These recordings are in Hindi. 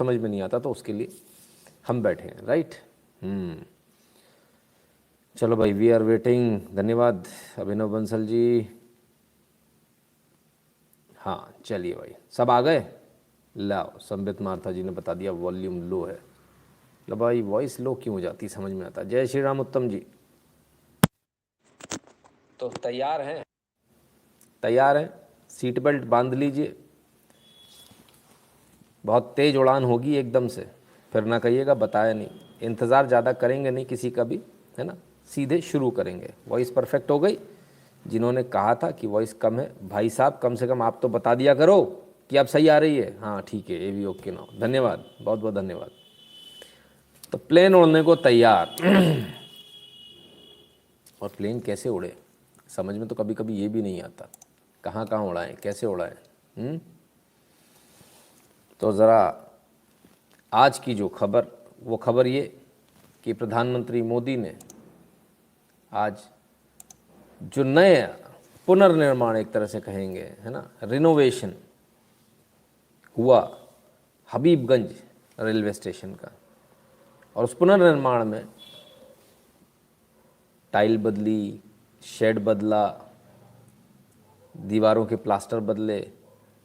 समझ में नहीं आता तो उसके लिए हम बैठे हैं, राइट। चलो भाई, वी आर वेटिंग। धन्यवाद अभिनव बंसल जी। हाँ चलिए भाई, सब आ गए। लाओ, संबित मार्था जी ने बता दिया वॉल्यूम लो है। लो भाई, वॉइस लो क्यों हो जाती समझ में आता। जय श्री राम उत्तम जी। तो तैयार हैं? तैयार हैं? सीट बेल्ट बांध लीजिए। बहुत तेज उड़ान होगी एकदम से, फिर ना कहिएगा बताया नहीं। इंतज़ार ज़्यादा करेंगे नहीं किसी का भी, है ना। सीधे शुरू करेंगे। वॉइस परफेक्ट हो गई। जिन्होंने कहा था कि वॉइस कम है, भाई साहब कम से कम आप तो बता दिया करो कि अब सही आ रही है। हाँ ठीक है, ये भी ओके ना। धन्यवाद, बहुत बहुत धन्यवाद। तो प्लेन उड़ने को तैयार। और प्लेन कैसे उड़े समझ में तो कभी कभी ये भी नहीं आता, कहाँ कहाँ उड़ाएं, कैसे उड़ाएं। तो ज़रा आज की जो खबर, वो खबर ये कि प्रधानमंत्री मोदी ने आज जो नए पुनर्निर्माण एक तरह से कहेंगे, है ना, रिनोवेशन हुआ हबीबगंज रेलवे स्टेशन का। और उस पुनर्निर्माण में टाइल बदली, शेड बदला, दीवारों के प्लास्टर बदले,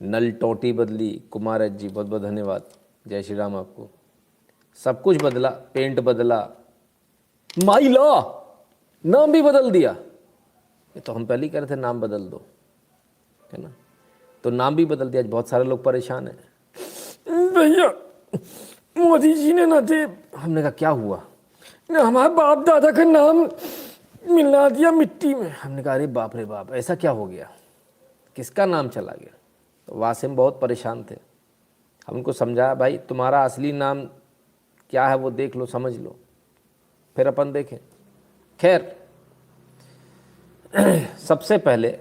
नल टोटी बदली। कुमार जी बहुत बहुत धन्यवाद, जय श्री राम आपको। सब कुछ बदला, पेंट बदला, माई लॉ नाम भी बदल दिया। ये तो हम पहले ही कह रहे थे नाम बदल दो, है ना। तो नाम भी बदल दिया। आज बहुत सारे लोग परेशान हैं, भैया मोदी जी ने ना थे। हमने कहा क्या हुआ? ना हमारे बाप दादा का नाम मिला दिया मिट्टी में। हमने कहा अरे बाप रे बाप, ऐसा क्या हो गया, किसका नाम चला गया? तो वासिम बहुत परेशान थे। हम उनको समझाया भाई तुम्हारा असली नाम क्या है वो देख लो, समझ लो, फिर अपन देखें। खैर सबसे पहले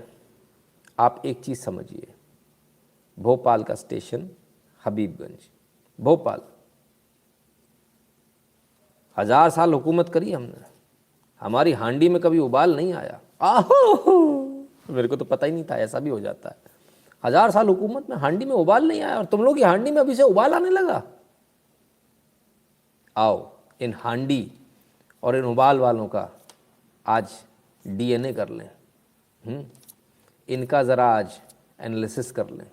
आप एक चीज़ समझिए, भोपाल का स्टेशन हबीबगंज, भोपाल 1000 साल हुकूमत करी हमने, हमारी हांडी में कभी उबाल नहीं आया। आहो, मेरे को तो पता ही नहीं था ऐसा भी हो जाता है। 1000 साल हुकूमत में हांडी में उबाल नहीं आया, और तुम लोग की हांडी में अभी से उबाल आने लगा। आओ इन हांडी और इन उबाल वालों का आज डीएनए कर लें। इनका ज़रा आज एनालिसिस कर लें,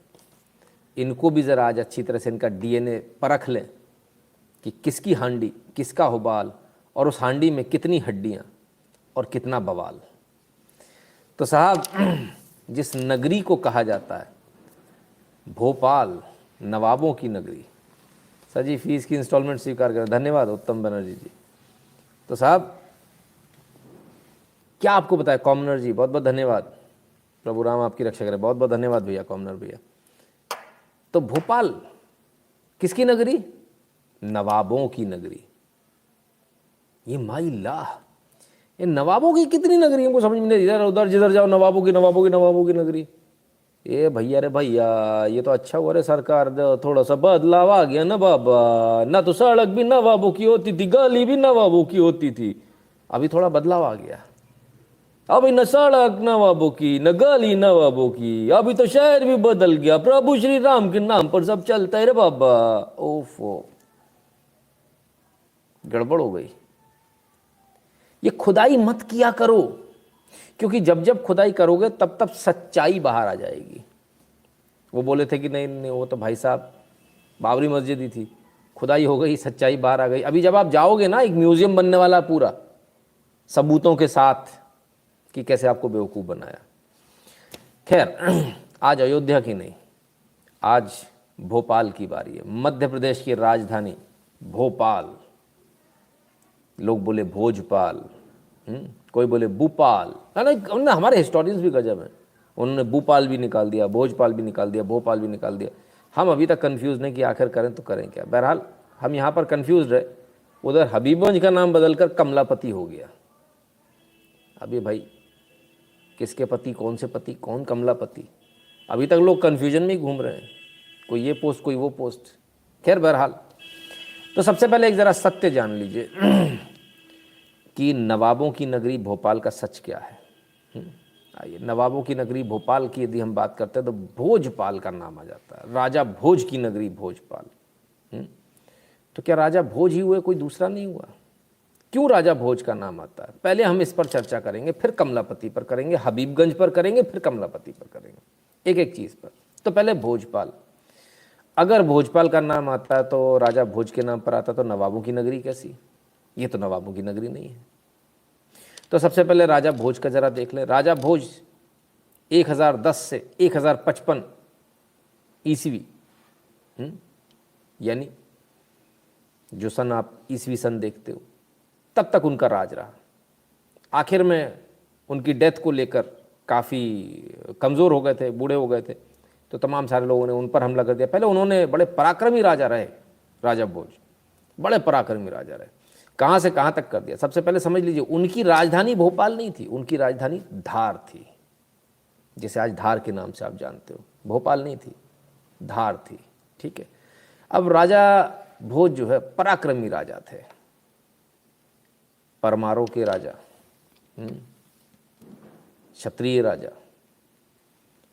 इनको भी ज़रा आज अच्छी तरह से इनका डीएनए परख लें कि किसकी हांडी, किसका उबाल, और उस हांडी में कितनी हड्डियाँ और कितना बवाल। तो साहब जिस नगरी को कहा जाता है भोपाल नवाबों की नगरी। सर जी फीस की इंस्टॉलमेंट स्वीकार करें, धन्यवाद उत्तम बनर्जी जी। तो साहब क्या आपको बताया, कॉमनर जी बहुत बहुत धन्यवाद, प्रभु राम आपकी रक्षा करें, बहुत बहुत धन्यवाद भैया कॉमनर भैया। तो भोपाल किसकी नगरी? नवाबों की नगरी। ये माई ला, ये नवाबों की कितनी नगरी हमको समझ में नहीं, इधर उधर जिधर जाओ नवाबों की नवाबों की नवाबों की नगरी। ये भैया रे भैया, ये तो अच्छा हुआ रे सरकार थोड़ा सा बदलाव आ गया ना बाबा। ना तो सड़क भी नवाबों की होती थी, गली भी नवाबों की होती थी, अभी थोड़ा बदलाव आ गया। अभी न सड़क नवाबों की, न गली नवाबों की, अभी तो शहर भी बदल गया। प्रभु श्री राम के नाम पर सब चलता है रे बाबा। ओफो, गड़बड़ हो गई। ये खुदाई मत किया करो, क्योंकि जब जब खुदाई करोगे तब तब सच्चाई बाहर आ जाएगी। वो बोले थे कि नहीं नहीं वो तो भाई साहब बाबरी मस्जिद ही थी, खुदाई हो गई, सच्चाई बाहर आ गई। अभी जब आप जाओगे ना, एक म्यूजियम बनने वाला पूरा सबूतों के साथ कि कैसे आपको बेवकूफ़ बनाया। खैर आज अयोध्या की नहीं, आज भोपाल की बारी है। मध्य प्रदेश की राजधानी भोपाल। लोग बोले भोजपाल, कोई बोले भूपाल। ना हमारे हिस्टोरियंस भी गजब हैं, उन्होंने भूपाल भी निकाल दिया, भोजपाल भी निकाल दिया, भोपाल भी निकाल दिया। हम अभी तक कंफ्यूज नहीं कि आखिर करें तो करें क्या। बहरहाल हम यहाँ पर कंफ्यूज रहे, उधर हबीबगंज का नाम बदलकर कमलापति हो गया। अभी भाई किसके पति, कौन से पति, कौन कमलापति, अभी तक लोग कन्फ्यूजन में ही घूम रहे हैं, कोई ये पोस्ट कोई वो पोस्ट। खैर बहरहाल, तो सबसे पहले एक ज़रा सत्य जान लीजिए कि नवाबों की नगरी भोपाल का सच क्या है। आइए, नवाबों की नगरी भोपाल की यदि हम बात करते हैं तो भोजपाल का नाम आ जाता है, राजा भोज की नगरी भोजपाल। तो क्या राजा भोज ही हुए, कोई दूसरा नहीं हुआ? क्यों राजा भोज का नाम आता है? पहले हम इस पर चर्चा करेंगे, फिर कमलापति पर करेंगे, हबीबगंज पर करेंगे, फिर कमलापति पर करेंगे, एक एक चीज़ पर। तो पहले भोजपाल। अगर भोजपाल का नाम आता है तो राजा भोज के नाम पर आता, तो नवाबों की नगरी कैसी? ये तो नवाबों की नगरी नहीं है। तो सबसे पहले राजा भोज का जरा देख लें। राजा भोज 1010 से 1055 ईस्वी, यानी जो सन आप ईस्वी सन देखते हो, तब तक उनका राज रहा। आखिर में उनकी डेथ को लेकर काफ़ी कमज़ोर हो गए थे, बूढ़े हो गए थे, तो तमाम सारे लोगों ने उन पर हमला कर दिया। पहले उन्होंने बड़े पराक्रमी राजा रहे, राजा भोज बड़े पराक्रमी राजा रहे। कहाँ से कहाँ तक कर दिया? सबसे पहले समझ लीजिए, उनकी राजधानी भोपाल नहीं थी, उनकी राजधानी धार थी, जैसे आज धार के नाम से आप जानते हो। भोपाल नहीं थी, धार थी, ठीक है। अब राजा भोज जो है पराक्रमी राजा थे, परमारों के राजा, क्षत्रिय राजा।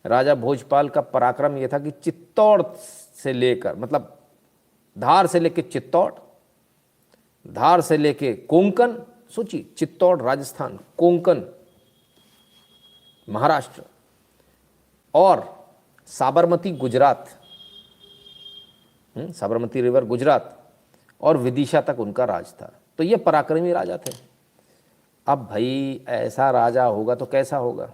राजा भोजपाल का पराक्रम यह था कि चित्तौड़ से लेकर, मतलब धार से लेकर चित्तौड़, धार से लेके कोंकण, सोचिए, चित्तौड़ राजस्थान, कोंकण महाराष्ट्र, और साबरमती गुजरात, साबरमती रिवर गुजरात, और विदिशा तक उनका राज था। तो ये पराक्रमी राजा थे। अब भाई ऐसा राजा होगा तो कैसा होगा?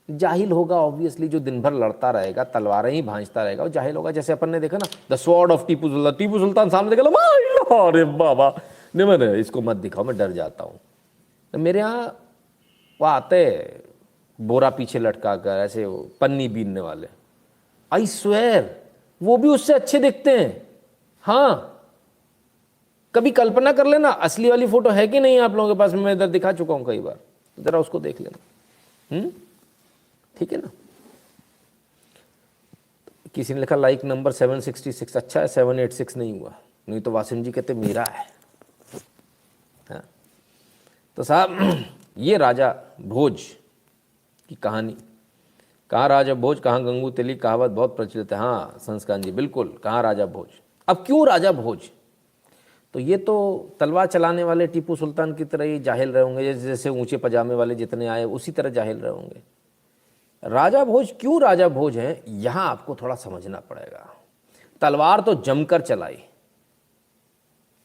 जाहिल होगा ऑब्वियसली, जो दिन भर लड़ता रहेगा, तलवारें ही भांजता रहेगा, वो जाहिल होगा। जैसे अपन ने देखा ना the sword of Tipu Sultan, Tipu Sultan सामने देखा, अरे बाबा नहीं, मैंने इसको मत दिखाओ, मैं डर जाता हूँ। मेरे यहाँ वो आते बोरा पीछे लटका कर, ऐसे पन्नी बीनने वाले, आई स्वेर वो भी उससे अच्छे दिखते हैं। हाँ, कभी कल्पना कर लेना, असली वाली फोटो है कि नहीं आप लोगों के पास? मैं इधर दिखा चुका हूं कई बार, तो जरा उसको देख लेना, ठीक है ना। किसी ने लिखा लाइक नंबर 766, अच्छा है 786 नहीं हुआ, नहीं तो वासिम जी कहते मेरा है। हाँ, तो साहब ये राजा भोज की कहानी। कहाँ राजा भोज, कहाँ गंगू तेली, कहावत बहुत प्रचलित है। हाँ संस्कान जी, बिल्कुल, कहाँ राजा भोज। अब क्यों राजा भोज? तो ये तो तलवार चलाने वाले टीपू सुल्तान की तरह ही जाहिल रहे होंगे, जैसे ऊंचे पजामे वाले जितने आए उसी तरह जाहिल रहे होंगे। राजा भोज क्यों राजा भोज हैं, यहां आपको थोड़ा समझना पड़ेगा। तलवार तो जमकर चलाई,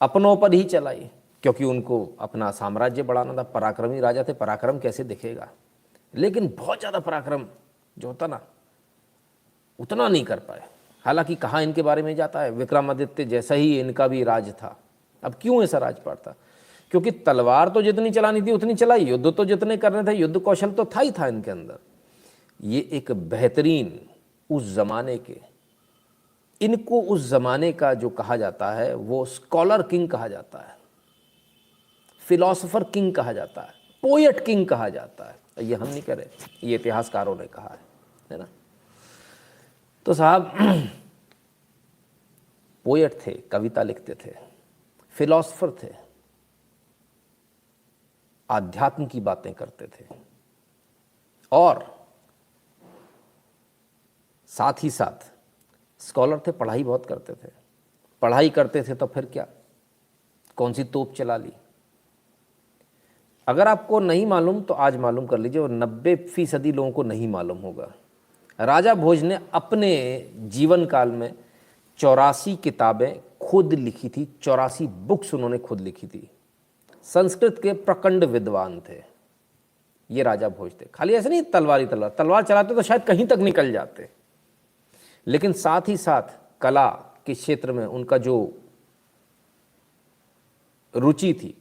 अपनों पर ही चलाई, क्योंकि उनको अपना साम्राज्य बढ़ाना था। पराक्रमी राजा थे, पराक्रम कैसे दिखेगा, लेकिन बहुत ज़्यादा पराक्रम जो होता ना, उतना नहीं कर पाए। हालांकि कहाँ इनके बारे में जाता है, विक्रमादित्य जैसा ही इनका भी राज था। अब क्यों ऐसा राजपाट था? क्योंकि तलवार तो जितनी चलानी थी उतनी चलाई, युद्ध तो जितने करने थे, युद्ध कौशल तो था ही था इनके अंदर। ये एक बेहतरीन उस जमाने के, इनको उस जमाने का जो कहा जाता है वो स्कॉलर किंग कहा जाता है, फिलोसोफर किंग कहा जाता है, पोएट किंग कहा जाता है। ये हम नहीं कह रहे, ये इतिहासकारों ने कहा है ना। तो साहब पोएट थे, कविता लिखते थे, फिलोसोफर थे, आध्यात्म की बातें करते थे, और साथ ही साथ स्कॉलर थे, पढ़ाई बहुत करते थे। पढ़ाई करते थे तो फिर क्या, कौन सी तोप चला ली। अगर आपको नहीं मालूम तो आज मालूम कर लीजिए, और 90% लोगों को नहीं मालूम होगा। राजा भोज ने अपने जीवन काल में 84 किताबें खुद लिखी थी, 84 बुक्स उन्होंने खुद लिखी थी। संस्कृत के प्रकंड विद्वान थे ये राजा भोज थे। खाली ऐसे नहीं तलवार चलाते तो शायद कहीं तक निकल जाते, लेकिन साथ ही साथ कला के क्षेत्र में उनका जो रुचि थी,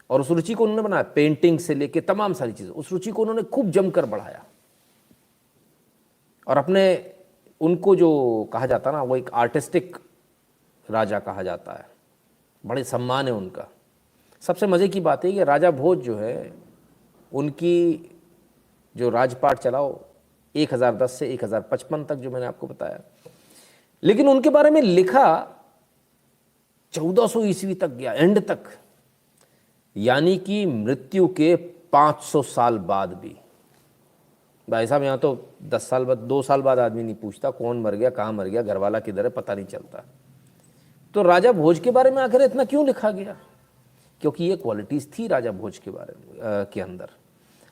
और उस रुचि को उन्होंने बनाया, पेंटिंग से लेके तमाम सारी चीज़ें, उस रुचि को उन्होंने खूब जमकर बढ़ाया। और अपने उनको जो कहा जाता ना, वो एक आर्टिस्टिक राजा कहा जाता है, बड़े सम्मान है उनका। सबसे मज़े की बात है कि राजा भोज जो है, उनकी जो राजपाट चलाओ 1010 से 1055 तक, जो मैंने आपको बताया, लेकिन उनके बारे में लिखा 1400 ईस्वी तक गया, एंड तक, यानी कि मृत्यु के 500 साल बाद भी। भाई साहब यहाँ तो 10 साल बाद, 2 साल बाद आदमी नहीं पूछता कौन मर गया, कहाँ मर गया, घरवाला किधर है, पता नहीं चलता। तो राजा भोज के बारे में आखिर इतना क्यों लिखा गया? क्योंकि ये क्वालिटीज़ थी राजा भोज के बारे में के अंदर।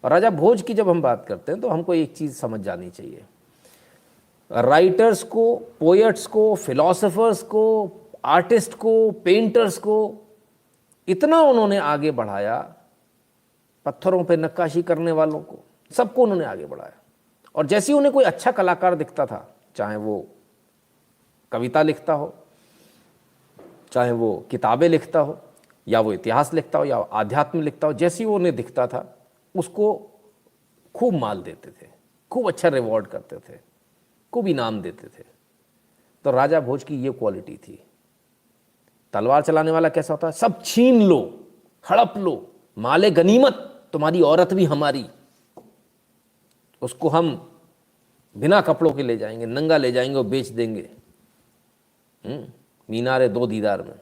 और राजा भोज की जब हम बात करते हैं तो हमको एक चीज़ समझ जानी चाहिए, राइटर्स को, पोएट्स को, फिलोसोफर्स को, आर्टिस्ट को, पेंटर्स को इतना उन्होंने आगे बढ़ाया, पत्थरों पे नक्काशी करने वालों को, सबको उन्होंने आगे बढ़ाया। और जैसे ही उन्हें कोई अच्छा कलाकार दिखता था, चाहे वो कविता लिखता हो, चाहे वो किताबें लिखता हो, या वो इतिहास लिखता हो, या आध्यात्म लिखता हो, जैसे ही वो उन्हें दिखता था उसको खूब माल देते थे, खूब अच्छा रिवॉर्ड करते थे, खूब इनाम देते थे। तो राजा भोज की ये क्वालिटी थी। तलवार चलाने वाला कैसा होता है? सब छीन लो, हड़प लो, माले गनीमत, तुम्हारी औरत भी हमारी, उसको हम बिना कपड़ों के ले जाएंगे, नंगा ले जाएंगे और बेच देंगे। मीनार है 2 दीदार में,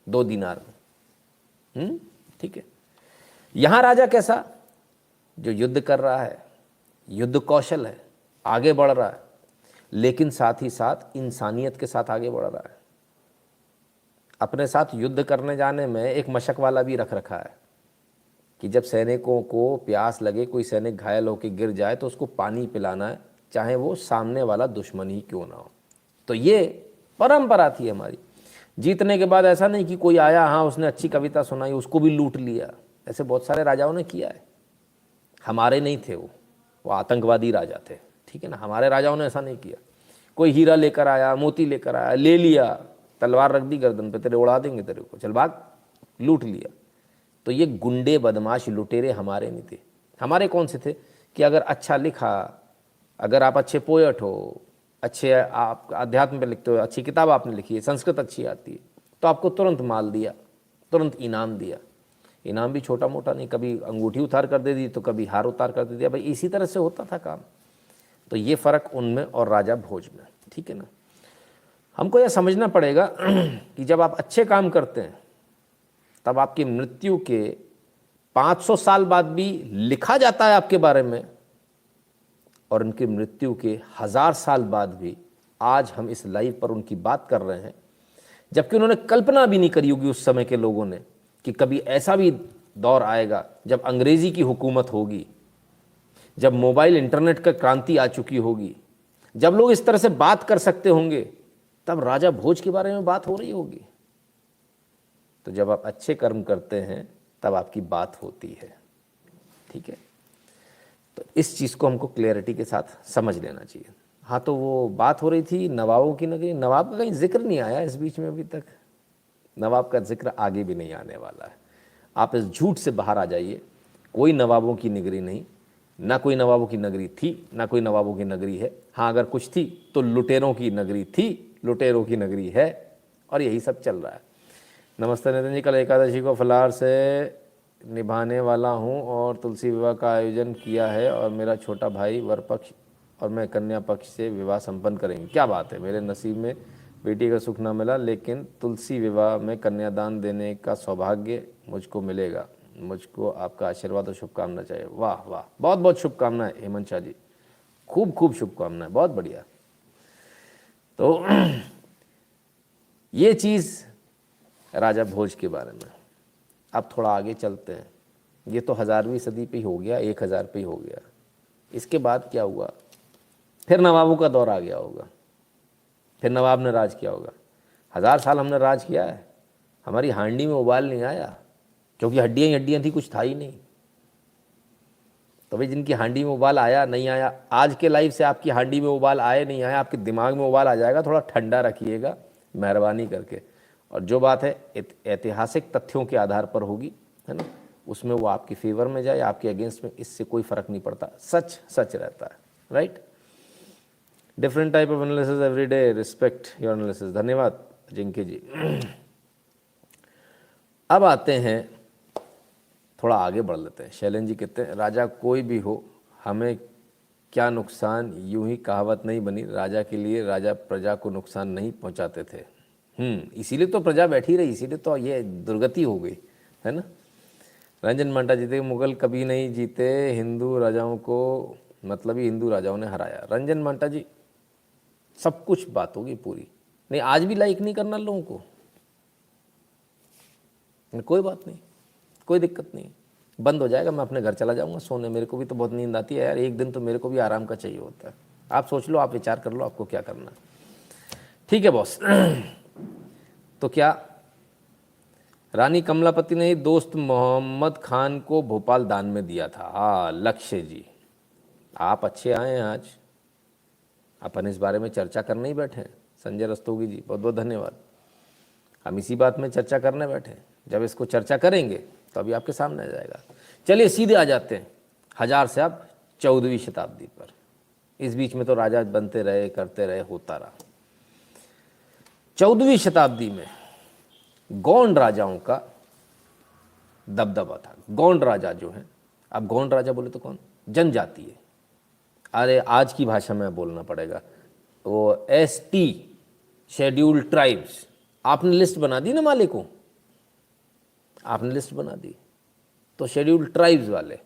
2 दीनार में। ठीक है। यहां राजा कैसा? जो युद्ध कर रहा है, युद्ध कौशल है, आगे बढ़ रहा है, लेकिन साथ ही साथ इंसानियत के साथ आगे बढ़ रहा है। अपने साथ युद्ध करने जाने में एक मशक वाला भी रख रखा है कि जब सैनिकों को प्यास लगे, कोई सैनिक घायल होकर गिर जाए तो उसको पानी पिलाना है, चाहे वो सामने वाला दुश्मन ही क्यों ना हो। तो ये परंपरा थी हमारी। जीतने के बाद ऐसा नहीं कि कोई आया, हाँ उसने अच्छी कविता सुनाई, उसको भी लूट लिया। ऐसे बहुत सारे राजाओं ने किया है। हमारे नहीं थे वो आतंकवादी राजा थे, ठीक है ना। हमारे राजाओं ने ऐसा नहीं किया। कोई हीरा लेकर आया, मोती लेकर आया, ले लिया, तलवार रख दी गर्दन पे, तेरे उड़ा देंगे तेरे को, चल भाग, लूट लिया। तो ये गुंडे, बदमाश, लुटेरे हमारे नहीं थे। हमारे कौन से थे कि अगर अच्छा लिखा, अगर आप अच्छे पोएट हो, अच्छे आप अध्यात्म पे लिखते हो, अच्छी किताब आपने लिखी है, संस्कृत अच्छी आती है, तो आपको तुरंत माल दिया, तुरंत इनाम दिया। इनाम भी छोटा मोटा नहीं, कभी अंगूठी उतार कर दे दी तो कभी हार उतार कर दे दिया। भाई इसी तरह से होता था काम। तो ये फ़र्क उनमें और राजा भोज में, ठीक है ना। हमको यह समझना पड़ेगा कि जब आप अच्छे काम करते हैं तब आपकी मृत्यु के 500 साल बाद भी लिखा जाता है आपके बारे में, और उनकी मृत्यु के 1000 साल बाद भी आज हम इस लाइव पर उनकी बात कर रहे हैं, जबकि उन्होंने कल्पना भी नहीं करी होगी उस समय के लोगों ने कि कभी ऐसा भी दौर आएगा जब अंग्रेजी की हुकूमत होगी, जब मोबाइल इंटरनेट का क्रांति आ चुकी होगी, जब लोग इस तरह से बात कर सकते होंगे, तब राजा भोज के बारे में बात हो रही होगी। तो जब आप अच्छे कर्म करते हैं तब आपकी बात होती है, ठीक है। तो इस चीज़ को हमको क्लियरिटी के साथ समझ लेना चाहिए। हाँ, तो वो बात हो रही थी नवाबों की नगरी। नवाब का कहीं जिक्र नहीं आया इस बीच में अभी तक। नवाब का जिक्र आगे भी नहीं आने वाला है। आप इस झूठ से बाहर आ जाइए। कोई नवाबों की नगरी नहीं, ना कोई नवाबों की नगरी थी, ना कोई नवाबों की नगरी है। हाँ, अगर कुछ थी तो लुटेरों की नगरी थी, लुटेरों की नगरी है, और यही सब चल रहा है। नमस्ते नितिन जी, कल एकादशी को फलाहार से निभाने वाला हूँ और तुलसी विवाह का आयोजन किया है, और मेरा छोटा भाई वर पक्ष और मैं कन्या पक्ष से विवाह संपन्न करेंगे। क्या बात है, मेरे नसीब में बेटी का सुख ना मिला, लेकिन तुलसी विवाह में कन्यादान देने का सौभाग्य मुझको मिलेगा। मुझको आपका आशीर्वाद और शुभकामना चाहिए। वाह वाह, बहुत बहुत शुभकामनाएं हेमंत शाह जी, खूब खूब शुभकामनाएं, बहुत बढ़िया। तो ये चीज़ राजा भोज के बारे में। अब थोड़ा आगे चलते हैं। ये तो 1000वीं सदी पे ही हो गया, 1000 पे ही हो गया। इसके बाद क्या हुआ? फिर नवाबों का दौर आ गया होगा, फिर नवाब ने राज किया होगा। 1000 साल हमने राज किया है, हमारी हांडी में उबाल नहीं आया, क्योंकि हड्डियाँ ही हड्डियाँ थी, कुछ था ही नहीं। तो भाई जिनकी हांडी में उबाल आया नहीं आया, आज के लाइफ से आपकी हांडी में उबाल आए नहीं आया, आपके दिमाग में उबाल आ जाएगा। थोड़ा ठंडा रखिएगा मेहरबानी करके। और जो बात है ऐतिहासिक तथ्यों के आधार पर होगी, है ना, उसमें वो आपके फेवर में जाए, आपके अगेंस्ट में, इससे कोई फर्क नहीं पड़ता। सच सच रहता है, right. Different type of analysis every day, respect your analysis. धन्यवाद जिंकी जी। अब आते हैं, थोड़ा आगे बढ़ लेते हैं। शैलेंद्र जी कहते हैं, राजा कोई भी हो, हमें क्या नुकसान, यूं ही कहावत नहीं बनी, राजा के लिए राजा प्रजा को नुकसान नहीं पहुंचाते थे। इसीलिए तो प्रजा बैठी रही, इसीलिए तो ये दुर्गति हो गई, है ना। रंजन मांटा जीते, मुगल कभी नहीं जीते, हिंदू राजाओं को, मतलब ही हिंदू राजाओं ने हराया। रंजन मांटा जी, सब कुछ बात होगी पूरी। नहीं, आज भी लाइक नहीं करना लोगों को, कोई बात नहीं, कोई दिक्कत नहीं, बंद हो जाएगा, मैं अपने घर चला जाऊँगा सोने, मेरे को भी तो बहुत नींद आती है यार, एक दिन तो मेरे को भी आराम का चाहिए होता है। आप सोच लो, आप विचार कर लो आपको क्या करना। ठीक है बॉस। तो क्या रानी कमलापति ने दोस्त मोहम्मद खान को भोपाल दान में दिया था। हाँ लक्ष्य जी, आप अच्छे आए हैं आज, अपन इस बारे में चर्चा करने ही बैठे हैं। संजय रस्तोगी जी बहुत बहुत धन्यवाद। हम इसी बात में चर्चा करने बैठे हैं, जब इसको चर्चा करेंगे तो अभी आपके सामने आ जाएगा। चलिए सीधे आ जाते हैं 1000 से अब 14वीं शताब्दी पर। इस बीच में तो राजा बनते रहे, करते रहे, होता रहा। 14वीं शताब्दी में गौंड राजाओं का दबदबा था। गौंड राजा जो है, अब गौंड राजा बोले तो कौन, जनजाति है। अरे आज की भाषा में बोलना पड़ेगा, वो ST शेड्यूल्ड ट्राइब्स। आपने लिस्ट बना दी ना मालिकों, आपने लिस्ट बना दी, तो शेड्यूल्ड ट्राइब्स वाले,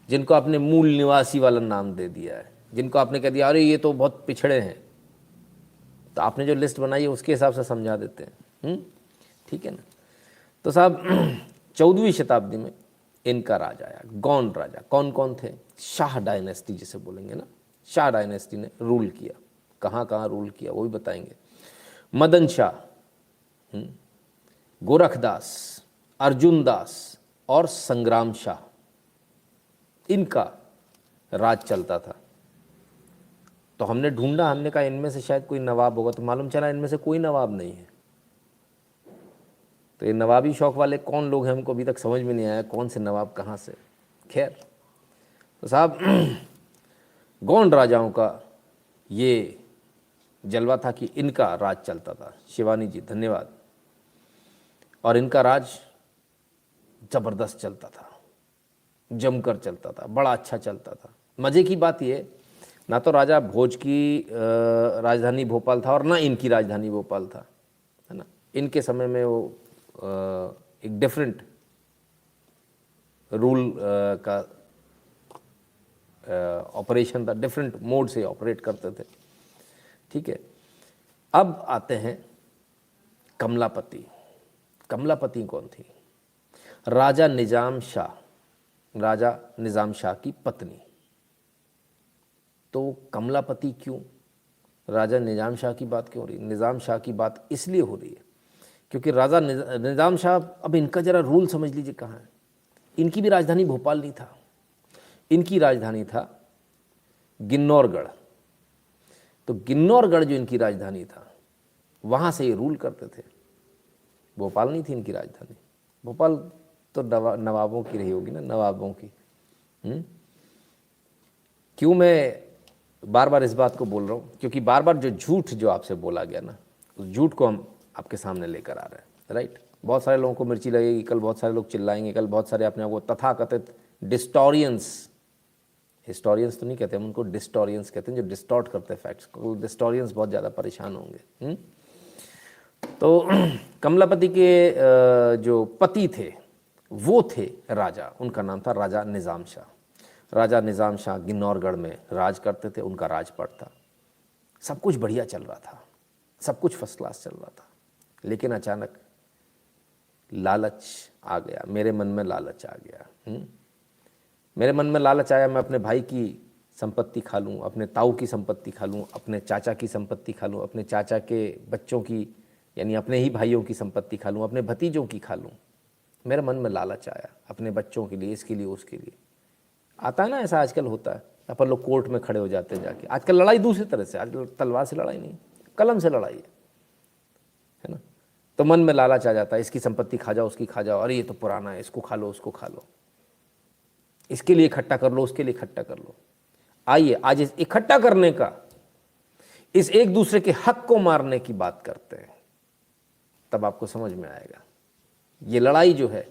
जिनको आपने मूल निवासी वाला नाम दे दिया है, जिनको आपने कह दिया अरे ये तो बहुत पिछड़े हैं, तो आपने जो लिस्ट बनाई है उसके हिसाब से समझा देते हैं। ठीक है ना। तो साहब 14वीं शताब्दी में इनका राजा आया, गौंड राजा। कौन कौन थे, शाह डायनेस्टी जिसे बोलेंगे ना, शाह डायनेस्टी ने रूल किया। कहाँ कहाँ रूल किया वो भी बताएंगे। मदन शाह, गोरखदास, अर्जुन दास और संग्राम शाह, इनका राज चलता था। तो हमने ढूंढा, हमने कहा इनमें से शायद कोई नवाब होगा, तो मालूम चला इनमें से कोई नवाब नहीं है। तो ये नवाबी शौक वाले कौन लोग हैं, हमको अभी तक समझ में नहीं आया कौन से नवाब कहाँ से। खैर, तो साहब गौंड राजाओं का ये जलवा था कि इनका राज चलता था। शिवानी जी धन्यवाद। और इनका राज ज़बरदस्त चलता था, जमकर चलता था, बड़ा अच्छा चलता था। मज़े की बात ये, ना तो राजा भोज की राजधानी भोपाल था और ना इनकी राजधानी भोपाल था, है ना। इनके समय में वो एक डिफरेंट रूल का ऑपरेशन था, डिफरेंट मोड से ऑपरेट करते थे। ठीक है, अब आते हैं कमलापति। कमलापति कौन थी, राजा निज़ाम शाह, राजा निज़ाम शाह की पत्नी। तो कमलापति क्यों, राजा निज़ाम शाह की बात क्यों हो रही है? निज़ाम शाह की बात इसलिए हो रही है क्योंकि राजा निज़ाम शाह, अब इनका जरा रूल समझ लीजिए कहाँ है। इनकी भी राजधानी भोपाल नहीं था, इनकी राजधानी था गिन्नौरगढ़। तो गिन्नौरगढ़ जो इनकी राजधानी था, वहाँ से ये रूल करते थे। भोपाल नहीं थी इनकी राजधानी। भोपाल तो नवाबों की रही होगी ना, नवाबों की। क्यों मैं बार बार इस बात को बोल रहा हूँ, क्योंकि बार बार जो झूठ जो आपसे बोला गया ना, उस झूठ को हम आपके सामने लेकर आ रहे हैं। राइट, बहुत सारे लोगों को मिर्ची लगेगी, कल बहुत सारे लोग चिल्लाएंगे, कल बहुत सारे अपने आप को तथाकथित डिस्टोरियंस, हिस्टोरियंस तो नहीं कहते हम उनको, डिस्टोरियंस कहते हैं, जो डिस्टॉर्ट करते हैं फैक्ट्स को। डिस्टोरियंस बहुत ज़्यादा परेशान होंगे। तो कमलापति के जो पति थे वो थे राजा, उनका नाम था राजा निज़ाम शाह। राजा निज़ाम शाह गिन्नौरगढ़ में राज करते थे, उनका राजपाट था। सब कुछ बढ़िया चल रहा था, सब कुछ फर्स्ट क्लास चल रहा था। लेकिन अचानक लालच आ गया, मेरे मन में लालच आ गया। मेरे मन में लालच आया, मैं अपने भाई की संपत्ति खा लूँ, अपने ताऊ की संपत्ति खा लूँ, अपने चाचा की संपत्ति खा लूँ, अपने चाचा के बच्चों की यानी अपने ही भाइयों की संपत्ति खा लूँ, अपने भतीजों की खा लूँ। मेरे मन में लालच आया, अपने बच्चों के लिए, इसके लिए, उसके लिए। आता है ना, ऐसा आजकल होता है। अपन लोग कोर्ट में खड़े हो जाते हैं जाके। आजकल लड़ाई दूसरी तरह से, आजकल तलवार से लड़ाई नहीं, कलम से लड़ाई है ना। तो मन में लालच आ जाता है, इसकी संपत्ति खा जाओ, उसकी खा जाओ, अरे ये तो पुराना है, इसको खा लो, उसको खा लो, इसके लिए इकट्ठा कर लो, उसके लिए इकट्ठा कर लो। आइए आज इस इकट्ठा करने का, इस एक दूसरे के हक को मारने की बात करते हैं, तब आपको समझ में आएगा। ये लड़ाई जो है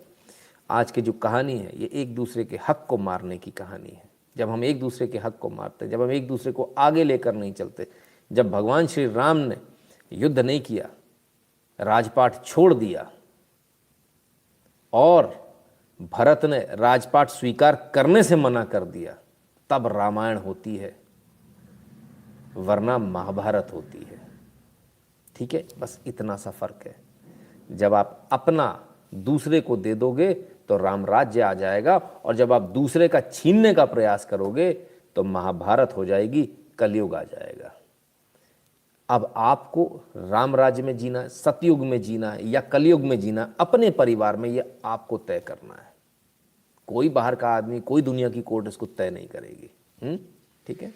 आज की जो कहानी है, ये एक दूसरे के हक को मारने की कहानी है। जब हम एक दूसरे के हक को मारते, जब हम एक दूसरे को आगे लेकर नहीं चलते, जब भगवान श्री राम ने युद्ध नहीं किया, राजपाट छोड़ दिया और भरत ने राजपाट स्वीकार करने से मना कर दिया, तब रामायण होती है, वरना महाभारत होती है। ठीक है, बस इतना सा फर्क है। जब आप अपना दूसरे को दे दोगे तो राम राज्य आ जाएगा, और जब आप दूसरे का छीनने का प्रयास करोगे तो महाभारत हो जाएगी, कलयुग आ जाएगा। अब आपको राम राज्य में जीना है, सतयुग में जीना है या कलयुग में जीना, अपने परिवार में, ये आपको तय करना है। कोई बाहर का आदमी, कोई दुनिया की कोर्ट इसको तय नहीं करेगी। ठीक है।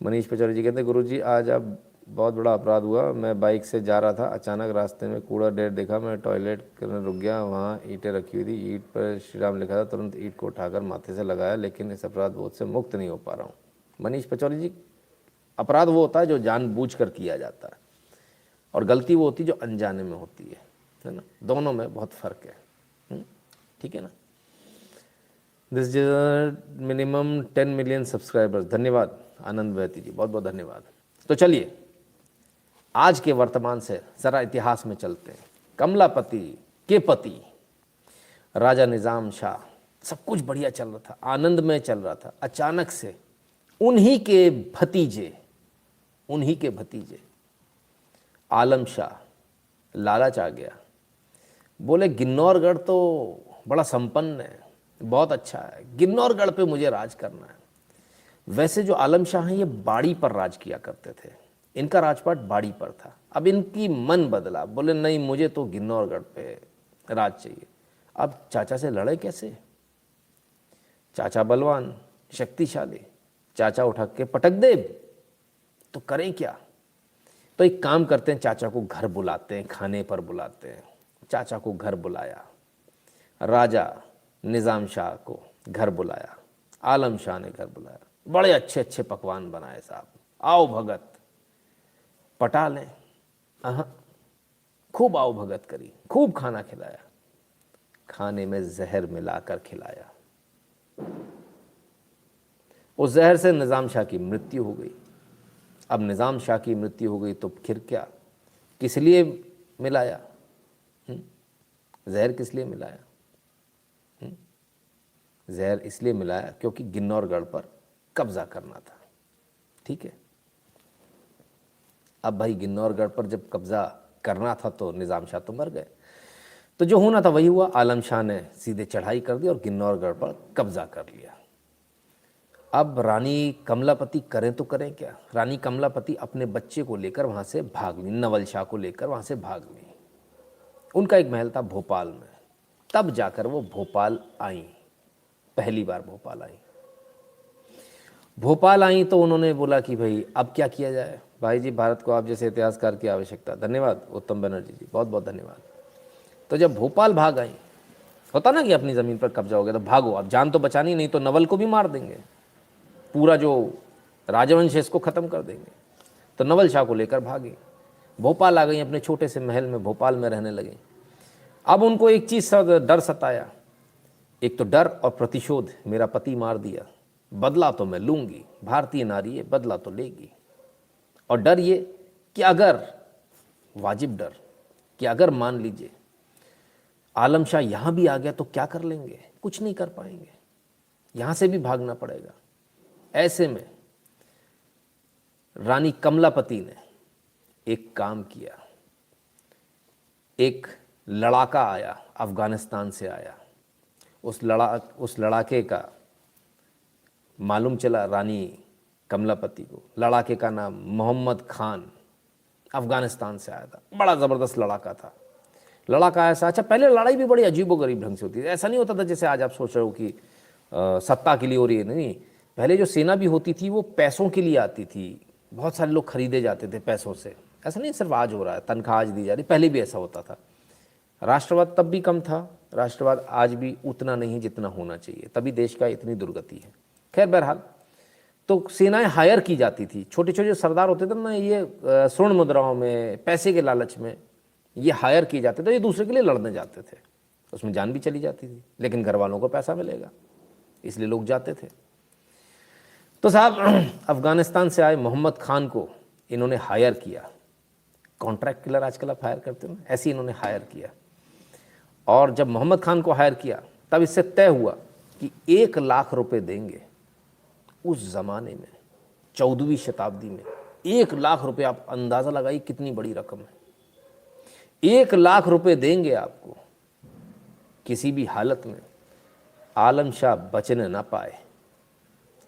मनीष पचौरी जी कहते, गुरुजी आज अब बहुत बड़ा अपराध हुआ। मैं बाइक से जा रहा था, अचानक रास्ते में कूड़ा ढेर देखा, मैं टॉयलेट करने रुक गया, वहाँ ईंटें रखी हुई थी, ईंट पर श्री राम लिखा था, तुरंत ईंट को उठाकर माथे से लगाया, लेकिन इस अपराध बोध से मुक्त नहीं हो पा रहा हूँ। मनीष पचौरी जी, अपराध वो होता है जो जानबूझकर किया जाता है, और गलती वो होती है जो अनजाने में होती है ना। दोनों में बहुत फर्क है। ठीक है ना। दिस मिनिमम 10 मिलियन सब्सक्राइबर्स, धन्यवाद आनंद बहती जी, बहुत बहुत धन्यवाद। तो चलिए आज के वर्तमान से जरा इतिहास में चलते हैं। कमलापति के पति राजा निजाम शाह, सब कुछ बढ़िया चल रहा था, आनंद में चल रहा था। अचानक से उन्हीं के भतीजे आलम शाह लालच आ गया, बोले गिन्नौरगढ़ तो बड़ा संपन्न है, बहुत अच्छा है, गिन्नौरगढ़ पे मुझे राज करना है। वैसे जो आलम शाह हैं ये बाड़ी पर राज किया करते थे, इनका राजपाट बाड़ी पर था। अब इनकी मन बदला, बोले नहीं, मुझे तो गिन्नौरगढ़ पे राज चाहिए। अब चाचा से लड़े कैसे? चाचा बलवान, शक्तिशाली, चाचा उठा के पटक दे, तो करें क्या? तो एक काम करते हैं, चाचा को घर बुलाते हैं, खाने पर बुलाते हैं। चाचा को घर बुलाया, राजा निज़ाम शाह को घर बुलाया, आलम शाह ने घर बुलाया, बड़े अच्छे अच्छे पकवान बनाए साहब, आओ भगत पटा लें। खूब आओ भगत करी, खूब खाना खिलाया, खाने में जहर मिलाकर खिलाया। उस जहर से निज़ाम शाह की मृत्यु हो गई। अब निज़ाम शाह की मृत्यु हो गई तो फिर क्या, किस लिए मिलाया? जहर किस लिए मिलाया? जहर इसलिए मिलाया क्योंकि गिन्नौरगढ़ पर कब्जा करना था। ठीक है। अब भाई गिन्नौरगढ़ पर जब कब्जा करना था तो निज़ाम शाह तो मर गए, तो जो होना था वही हुआ। आलम शाह ने सीधे चढ़ाई कर दी और गिन्नौरगढ़ पर कब्जा कर लिया। अब रानी कमलापति करें तो करें क्या? रानी कमलापति अपने बच्चे को लेकर वहाँ से भाग ली, नवल शाह को लेकर वहाँ से भाग ली। उनका एक महल था भोपाल में, तब जाकर वो भोपाल आई, पहली बार भोपाल आई। भोपाल आई तो उन्होंने बोला कि भाई अब क्या किया जाए। भाई जी, भारत को आप जैसे इतिहासकार की आवश्यकता। धन्यवाद उत्तम बनर्जी जी, बहुत बहुत धन्यवाद। तो जब भोपाल भाग आई, होता ना कि अपनी ज़मीन पर कब्जा हो गया तो भागो, अब जान तो बचानी, नहीं तो नवल को भी मार देंगे, पूरा जो राजवंश है इसको ख़त्म कर देंगे। तो नवल शाह को लेकर भागी, भोपाल आ गई, अपने छोटे से महल में भोपाल में रहने लगी। अब उनको एक चीज़ डर सताया, एक तो डर और प्रतिशोध, मेरा पति मार दिया, बदला तो मैं लूँगी, भारतीय नारी है, बदला तो लेगी। और डर ये कि अगर, वाजिब डर कि अगर मान लीजिए आलम शाह यहाँ भी आ गया तो क्या कर लेंगे? कुछ नहीं कर पाएंगे, यहाँ से भी भागना पड़ेगा। ऐसे में रानी कमलापति ने एक काम किया, एक लड़ाका आया, अफगानिस्तान से आया। उस लड़ाके का मालूम चला रानी कमलापति को, लड़ाके का नाम मोहम्मद खान, अफगानिस्तान से आया था, बड़ा ज़बरदस्त लड़ाका था। लड़ाका ऐसा, अच्छा पहले लड़ाई भी बड़ी अजीबोगरीब ढंग से होती थी, ऐसा नहीं होता था जैसे आज आप सोच रहे हो कि सत्ता के लिए हो रही है, नहीं। पहले जो सेना भी होती थी वो पैसों के लिए आती थी, बहुत सारे लोग खरीदे जाते थे पैसों से। ऐसा नहीं सिर्फ आज हो रहा है, तनख्वाह आज दी जा रही, पहले भी ऐसा होता था। राष्ट्रवाद तब भी कम था, राष्ट्रवाद आज भी उतना नहीं जितना होना चाहिए, तभी देश का इतनी दुर्गति है। खैर बहरहाल, तो सेनाएं हायर की जाती थी, छोटे छोटे जो सरदार होते थे ना, ये स्वर्ण मुद्राओं में, पैसे के लालच में ये हायर किए जाते थे, ये दूसरे के लिए लड़ने जाते थे, उसमें जान भी चली जाती थी, लेकिन घर वालों को पैसा मिलेगा इसलिए लोग जाते थे। तो साहब अफगानिस्तान से आए मोहम्मद खान को इन्होंने हायर किया, कॉन्ट्रैक्ट किलर आजकल आप हायर करते हो, ऐसे इन्होंने हायर किया। और जब मोहम्मद खान को हायर किया तब इससे तय हुआ कि 1 लाख रुपए देंगे। उस ज़माने में 14वीं शताब्दी में 1 लाख रुपए, आप अंदाज़ा लगाइए कितनी बड़ी रकम है। 1 लाख रुपए देंगे आपको, किसी भी हालत में आलम शाह बचने ना पाए।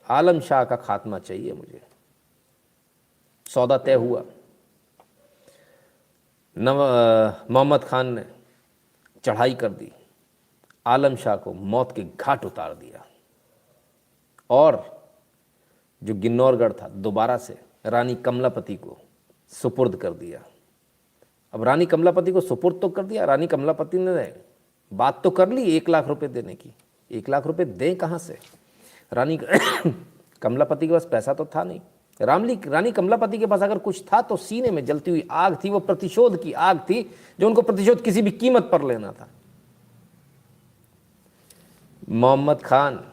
आलम शाह का खात्मा चाहिए मुझे। सौदा तय हुआ। मोहम्मद खान ने चढ़ाई कर दी, आलम शाह को मौत के घाट उतार दिया और जो गिन्नौरगढ़ था दोबारा से रानी कमलापति को सुपुर्द कर दिया। अब रानी कमलापति को सुपुर्द तो कर दिया, रानी कमलापति ने बात तो कर ली 1 लाख रुपए देने की। 1 लाख रुपए दें कहाँ से? रानी कमलापति के पास पैसा तो था नहीं। रानी कमलापति के पास अगर कुछ था तो सीने में जलती हुई आग थी, वो प्रतिशोध की आग थी जो उनको प्रतिशोध किसी भी कीमत पर लेना था। मोहम्मद खान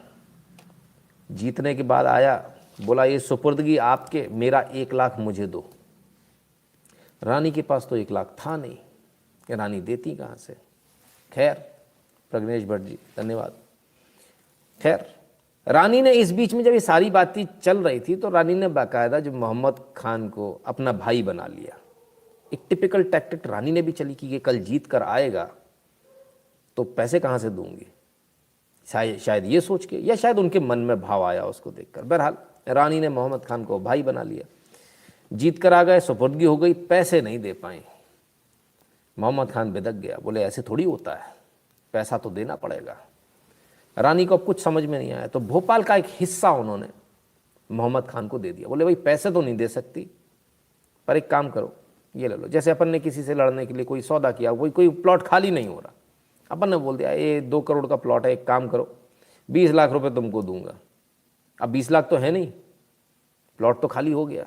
जीतने के बाद आया, बोला ये सुपुर्दगी आपके, मेरा 1 लाख मुझे दो। रानी के पास तो 1 लाख था नहीं, कि रानी देती कहाँ से? खैर, प्रज्ञेश भट्ट जी धन्यवाद। खैर, रानी ने इस बीच में जब ये सारी बातें चल रही थी तो रानी ने बाकायदा जो मोहम्मद खान को अपना भाई बना लिया। एक टिपिकल टैक्टिक रानी ने भी चली कि ये कल जीत कर आएगा तो पैसे कहाँ से दूंगी, शायद ये सोच के, या शायद उनके मन में भाव आया उसको देखकर। बहरहाल रानी ने मोहम्मद खान को भाई बना लिया। जीत कर आ गए, सुपुर्दगी हो गई, पैसे नहीं दे पाए। मोहम्मद खान बिदक गया, बोले ऐसे थोड़ी होता है, पैसा तो देना पड़ेगा। रानी को अब कुछ समझ में नहीं आया तो भोपाल का एक हिस्सा उन्होंने मोहम्मद खान को दे दिया। बोले भाई पैसे तो नहीं दे सकती, पर एक काम करो, ये ले लो। जैसे अपन ने किसी से लड़ने के लिए कोई सौदा किया, कोई प्लॉट खाली नहीं हो रहा, अपन ने बोल दिया ये 2 करोड़ का प्लॉट है, एक काम करो 20 लाख रुपए तुमको दूंगा। अब 20 लाख तो है नहीं, प्लॉट तो खाली हो गया।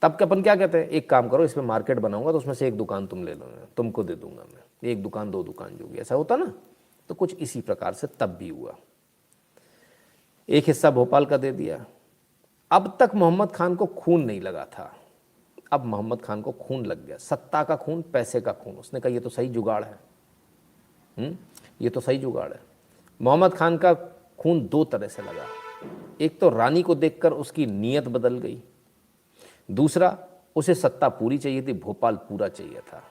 तब के अपन क्या कहते हैं, एक काम करो इसमें मार्केट बनाऊंगा तो उसमें से एक दुकान तुम ले लो, तुमको दे दूंगा मैं, 1 दुकान 2 दुकान जो भी ऐसा होता ना। तो कुछ इसी प्रकार से तब भी हुआ, एक हिस्सा भोपाल का दे दिया। अब तक मोहम्मद खान को खून नहीं लगा था, अब मोहम्मद खान को खून लग गया, सत्ता का खून, पैसे का खून। उसने कहा ये तो सही जुगाड़ है, ये तो सही जुगाड़ है। मोहम्मद खान का खून 2 तरह से लगा। एक तो रानी को देखकर उसकी नीयत बदल गई, दूसरा उसे सत्ता पूरी चाहिए थी, भोपाल पूरा चाहिए था।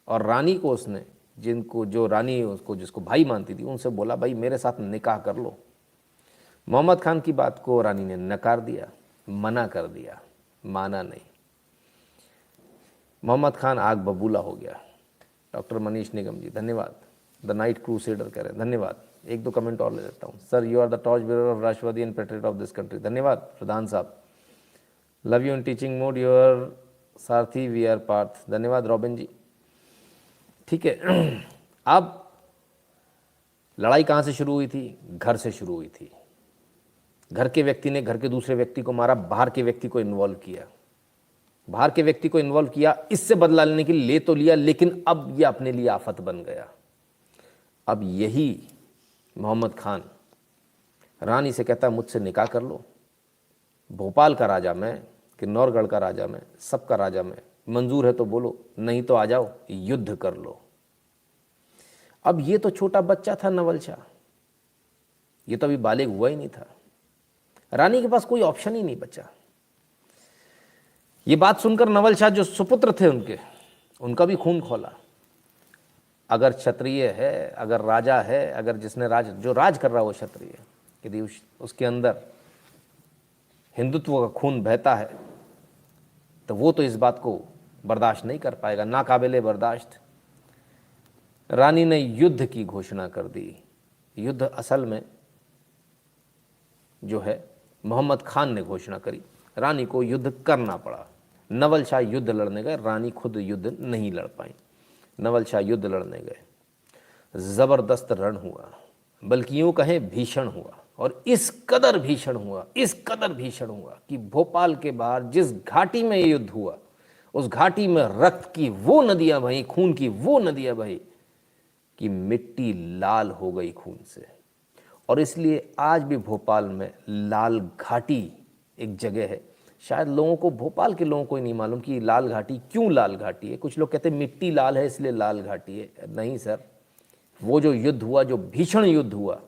और रानी को उसने, जो रानी उसको जिसको भाई मानती थी, उनसे बोला भाई मेरे साथ निकाह कर लो। मोहम्मद खान की बात को रानी ने नकार दिया, मना कर दिया, माना नहीं। मोहम्मद खान आग बबूला हो गया। डॉक्टर मनीष निगम जी धन्यवाद। द नाइट क्रूसेडर कह रहे हैं धन्यवाद। 1-2 कमेंट और ले लेता हूँ। Sir you are the torch bearer of राष्ट्रवादी and patriot of this country. धन्यवाद प्रधान साहब। Love you in teaching mode, your सारथी वी आर पार्थ। धन्यवाद रॉबिन जी। ठीक है, अब लड़ाई कहाँ से शुरू हुई थी? घर से शुरू हुई थी। घर के व्यक्ति ने घर के दूसरे व्यक्ति को मारा, बाहर के व्यक्ति को इन्वॉल्व किया। बाहर के व्यक्ति को इन्वॉल्व किया, इससे बदला लेने के लिए ले तो लिया, लेकिन अब यह अपने लिए आफत बन गया। अब यही मोहम्मद खान रानी से कहता मुझसे निकाह कर लो, भोपाल का राजा मैं, किन्नौरगढ़ का राजा मैं, सबका राजा मैं, मंजूर है तो बोलो, नहीं तो आ जाओ युद्ध कर लो। अब ये तो छोटा बच्चा था नवल शाह, ये तो अभी बालिग हुआ ही नहीं था। रानी के पास कोई ऑप्शन ही नहीं बचा। ये बात सुनकर नवल शाह जो सुपुत्र थे उनका भी खून खोला। अगर क्षत्रिय है, अगर राजा है, अगर जिसने जो राज कर रहा हो क्षत्रिय, यदि उसके अंदर हिंदुत्व का खून बहता है तो वो तो इस बात को बर्दाश्त नहीं कर पाएगा, नाकाबिले बर्दाश्त। रानी ने युद्ध की घोषणा कर दी। युद्ध असल में जो है मोहम्मद खान ने घोषणा करी, रानी को युद्ध करना पड़ा। नवल शाह युद्ध लड़ने गए, रानी खुद युद्ध नहीं लड़ पाई। नवल शाह युद्ध लड़ने गए, जबरदस्त रण हुआ, बल्कि यूं कहें भीषण हुआ। और इस कदर भीषण हुआ कि भोपाल के बाहर जिस घाटी में ये युद्ध हुआ, उस घाटी में रक्त की वो नदियां बही, खून की वो नदियां बही कि मिट्टी लाल हो गई खून से। और इसलिए आज भी भोपाल में लाल घाटी एक जगह है। शायद लोगों को, भोपाल के लोगों को ही नहीं मालूम कि लाल घाटी क्यों लाल घाटी है। कुछ लोग कहते हैं मिट्टी लाल है इसलिए लाल घाटी है। नहीं सर, वो जो युद्ध हुआ, जो भीषण युद्ध हुआ,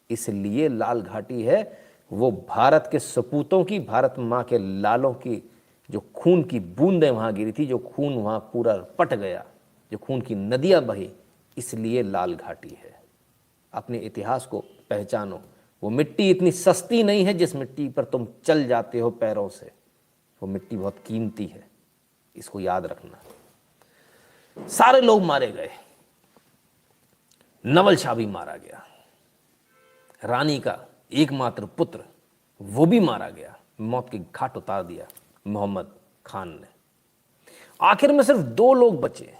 इसलिए लाल घाटी है। वो भारत के सपूतों की, भारत माँ के लालों की जो खून की बूंदें वहाँ गिरी थी, जो खून वहाँ पूरा पट गया, जो खून की नदियाँ बही, इसलिए लाल घाटी है। अपने इतिहास को पहचानो। वो मिट्टी इतनी सस्ती नहीं है जिस मिट्टी पर तुम चल जाते हो पैरों से, वो मिट्टी बहुत कीमती है, इसको याद रखना। सारे लोग मारे गए, नवल शाह भी मारा गया, रानी का एकमात्र पुत्र वो भी मारा गया, मौत के घाट उतार दिया मोहम्मद खान ने। आखिर में सिर्फ 2 लोग बचे।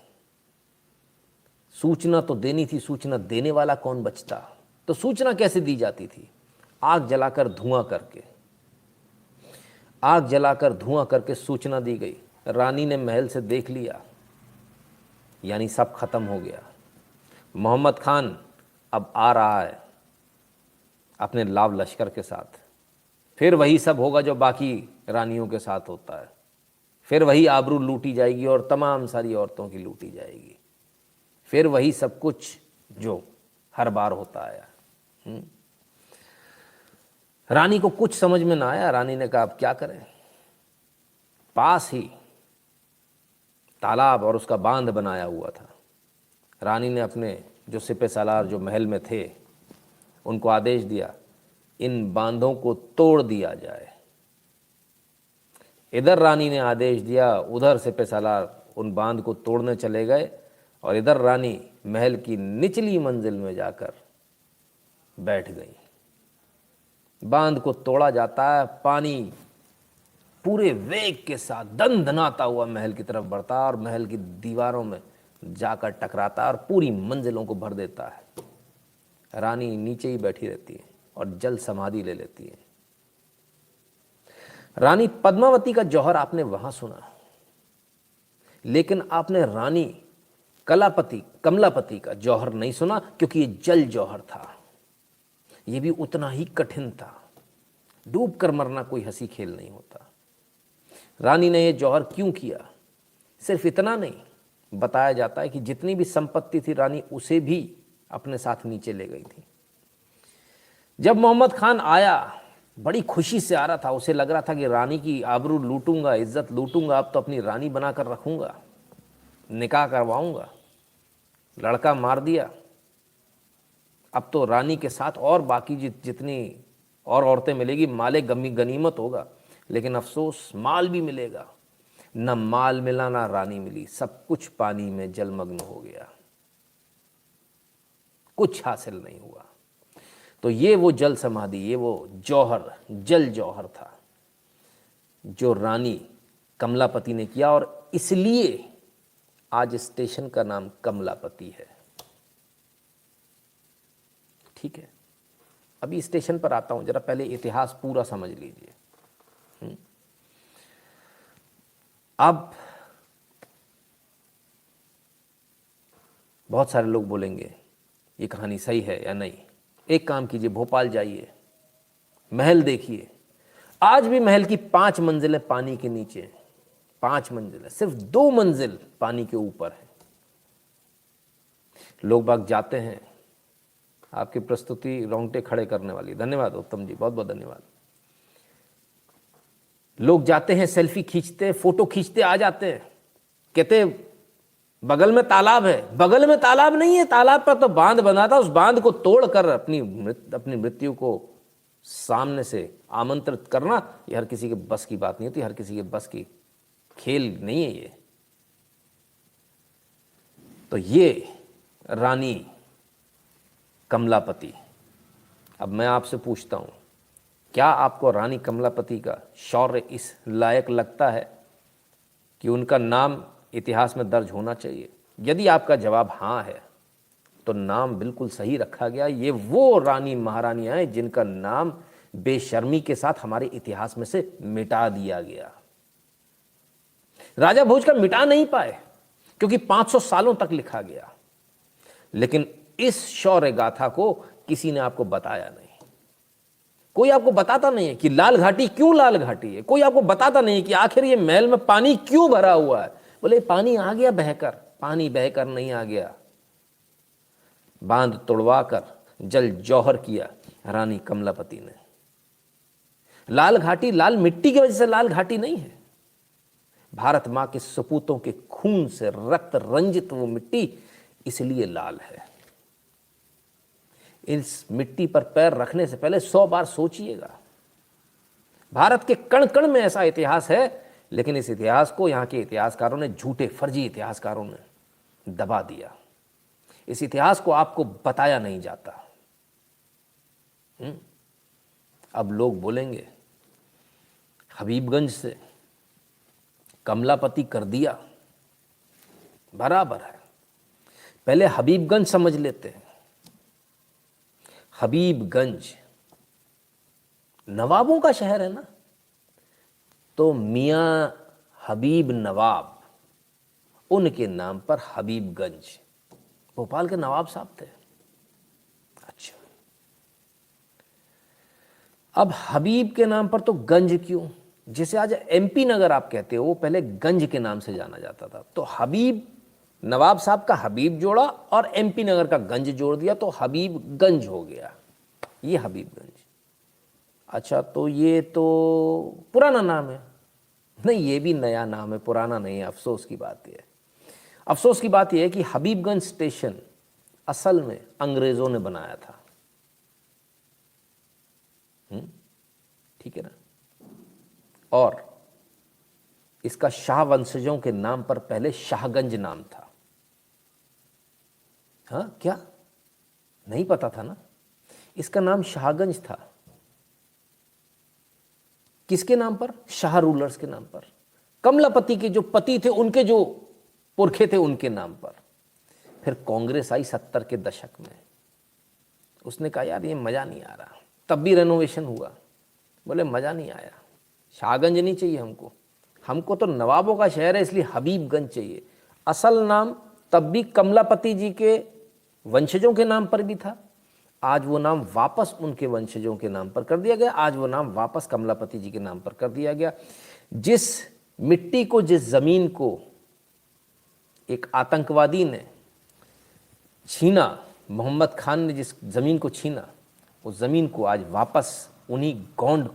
सूचना तो देनी थी, सूचना देने वाला कौन बचता? तो सूचना कैसे दी जाती थी? आग जलाकर धुआं करके, आग जलाकर धुआं करके सूचना दी गई। रानी ने महल से देख लिया, यानी सब खत्म हो गया। मोहम्मद खान अब आ रहा है अपने लाव लश्कर के साथ। फिर वही सब होगा जो बाकी रानियों के साथ होता है। फिर वही आबरू लूटी जाएगी और तमाम सारी औरतों की लूटी जाएगी। फिर वही सब कुछ जो हर बार होता आया। रानी को कुछ समझ में ना आया। रानी ने कहा अब क्या करें। पास ही तालाब और उसका बांध बनाया हुआ था। रानी ने अपने जो सिपह सालार जो महल में थे उनको आदेश दिया, इन बांधों को तोड़ दिया जाए। इधर रानी ने आदेश दिया, उधर सिपह सालार उन बांध को तोड़ने चले गए और इधर रानी महल की निचली मंजिल में जाकर बैठ गई। बांध को तोड़ा जाता है, पानी पूरे वेग के साथ दनदनाता हुआ महल की तरफ बढ़ता है और महल की दीवारों में जाकर टकराता है और पूरी मंजिलों को भर देता है। रानी नीचे ही बैठी रहती है और जल समाधि ले लेती है। रानी पद्मावती का जौहर आपने वहां सुना, लेकिन आपने रानी कमलापति का जौहर नहीं सुना, क्योंकि ये जल जौहर था। ये भी उतना ही कठिन था। डूब कर मरना कोई हंसी खेल नहीं होता। रानी ने यह जौहर क्यों किया? सिर्फ इतना नहीं, बताया जाता है कि जितनी भी संपत्ति थी रानी उसे भी अपने साथ नीचे ले गई थी। जब मोहम्मद खान आया, बड़ी खुशी से आ रहा था। उसे लग रहा था कि रानी की आबरू लूटूंगा, इज्जत लूटूंगा, अब तो अपनी रानी बनाकर रखूंगा, निकाह करवाऊंगा। लड़का मार दिया, अब तो रानी के साथ और बाकी जितनी और औरतें मिलेगी, माले गनीमत होगा। लेकिन अफसोस, माल भी मिलेगा, न माल मिला ना रानी मिली। सब कुछ पानी में जलमग्न हो गया, कुछ हासिल नहीं हुआ। तो ये वो जल समाधि, ये वो जौहर, जल जौहर था जो रानी कमलापति ने किया, और इसलिए आज स्टेशन का नाम कमलापति है। ठीक है, अभी स्टेशन पर आता हूं, जरा पहले इतिहास पूरा समझ लीजिए। अब बहुत सारे लोग बोलेंगे ये कहानी सही है या नहीं। एक काम कीजिए, भोपाल जाइए, महल देखिए। आज भी महल की 5 मंजिलें पानी के नीचे, 5 मंजिलें, सिर्फ 2 मंजिल पानी के ऊपर है। लोग बाग जाते हैं। आपकी प्रस्तुति रोंगटे खड़े करने वाली, धन्यवाद उत्तम जी, बहुत बहुत धन्यवाद। लोग जाते हैं, सेल्फी खींचते, फोटो खींचते आ जाते हैं, कहते बगल में तालाब है। बगल में तालाब नहीं है, तालाब पर तो बांध बना था। उस बांध को तोड़कर अपनी मृत्यु को सामने से आमंत्रित करना, ये हर किसी के बस की बात नहीं होती, हर किसी के बस की खेल नहीं है ये। तो ये रानी कमलापति। अब मैं आपसे पूछता हूं, क्या आपको रानी कमलापति का शौर्य इस लायक लगता है कि उनका नाम इतिहास में दर्ज होना चाहिए? यदि आपका जवाब हाँ है तो नाम बिल्कुल सही रखा गया। ये वो रानी महारानियां हैं जिनका नाम बेशर्मी के साथ हमारे इतिहास में से मिटा दिया गया। राजा भोज का मिटा नहीं पाए क्योंकि 500 सालों तक लिखा गया, लेकिन इस शौर्य गाथा को किसी ने आपको बताया नहीं। कोई आपको बताता नहीं है कि लाल घाटी क्यों लाल घाटी है। कोई आपको बताता नहीं है कि आखिर ये महल में पानी क्यों भरा हुआ है। बोले पानी आ गया बहकर, पानी बहकर नहीं आ गया, बांध तोड़वाकर जल जौहर किया रानी कमलापति ने। लाल घाटी लाल मिट्टी की वजह से लाल घाटी नहीं है। भारत मां के सपूतों के खून से रक्त रंजित वो मिट्टी इसलिए लाल है। इस मिट्टी पर पैर रखने से पहले 100 बार सोचिएगा। भारत के कण कण में ऐसा इतिहास है, लेकिन इस इतिहास को यहां के इतिहासकारों ने, झूठे फर्जी इतिहासकारों ने दबा दिया। इस इतिहास को आपको बताया नहीं जाता। अब लोग बोलेंगे हबीबगंज से कमलापति कर दिया, बराबर है। पहले हबीबगंज समझ लेते हैं। हबीबगंज नवाबों का शहर है ना, तो मियां हबीब नवाब, उनके नाम पर हबीबगंज। भोपाल के नवाब साहब थे। अच्छा, अब हबीब के नाम पर तो गंज क्यों? जिसे आज एमपी नगर आप कहते हो, वो पहले गंज के नाम से जाना जाता था। तो हबीब, नवाब साहब का हबीब जोड़ा और एमपी नगर का गंज जोड़ दिया, तो हबीबगंज हो गया। ये हबीबगंज। अच्छा, तो ये तो पुराना नाम है। नहीं, ये भी नया नाम है, पुराना नहीं है। अफसोस की बात यह है, अफसोस की बात यह है कि हबीबगंज स्टेशन असल में अंग्रेजों ने बनाया था। ठीक है ना। और इसका शाह वंशजों के नाम पर पहले शाहगंज नाम था। हाँ, क्या नहीं पता था ना? इसका नाम शाहगंज था। किसके नाम पर? शाह रूलर्स के नाम पर। कमलापति के जो पति थे, उनके जो पुरखे थे, उनके नाम पर। फिर कांग्रेस आई 70 के दशक में। उसने कहा यार ये मज़ा नहीं आ रहा। तब भी रेनोवेशन हुआ। बोले मज़ा नहीं आया, शाहगंज नहीं चाहिए हमको, हमको तो नवाबों का शहर है, इसलिए हबीबगंज चाहिए। असल नाम तब भी कमलापति जी के वंशजों के नाम पर भी था। आज वो नाम वापस उनके वंशजों के नाम पर कर दिया गया। आज वो नाम वापस कमलापति जी के नाम पर कर दिया गया। जिस मिट्टी को, जिस ज़मीन को एक आतंकवादी ने छीना, मोहम्मद खान ने जिस ज़मीन को छीना, उस ज़मीन को आज वापस उन्हीं गोंड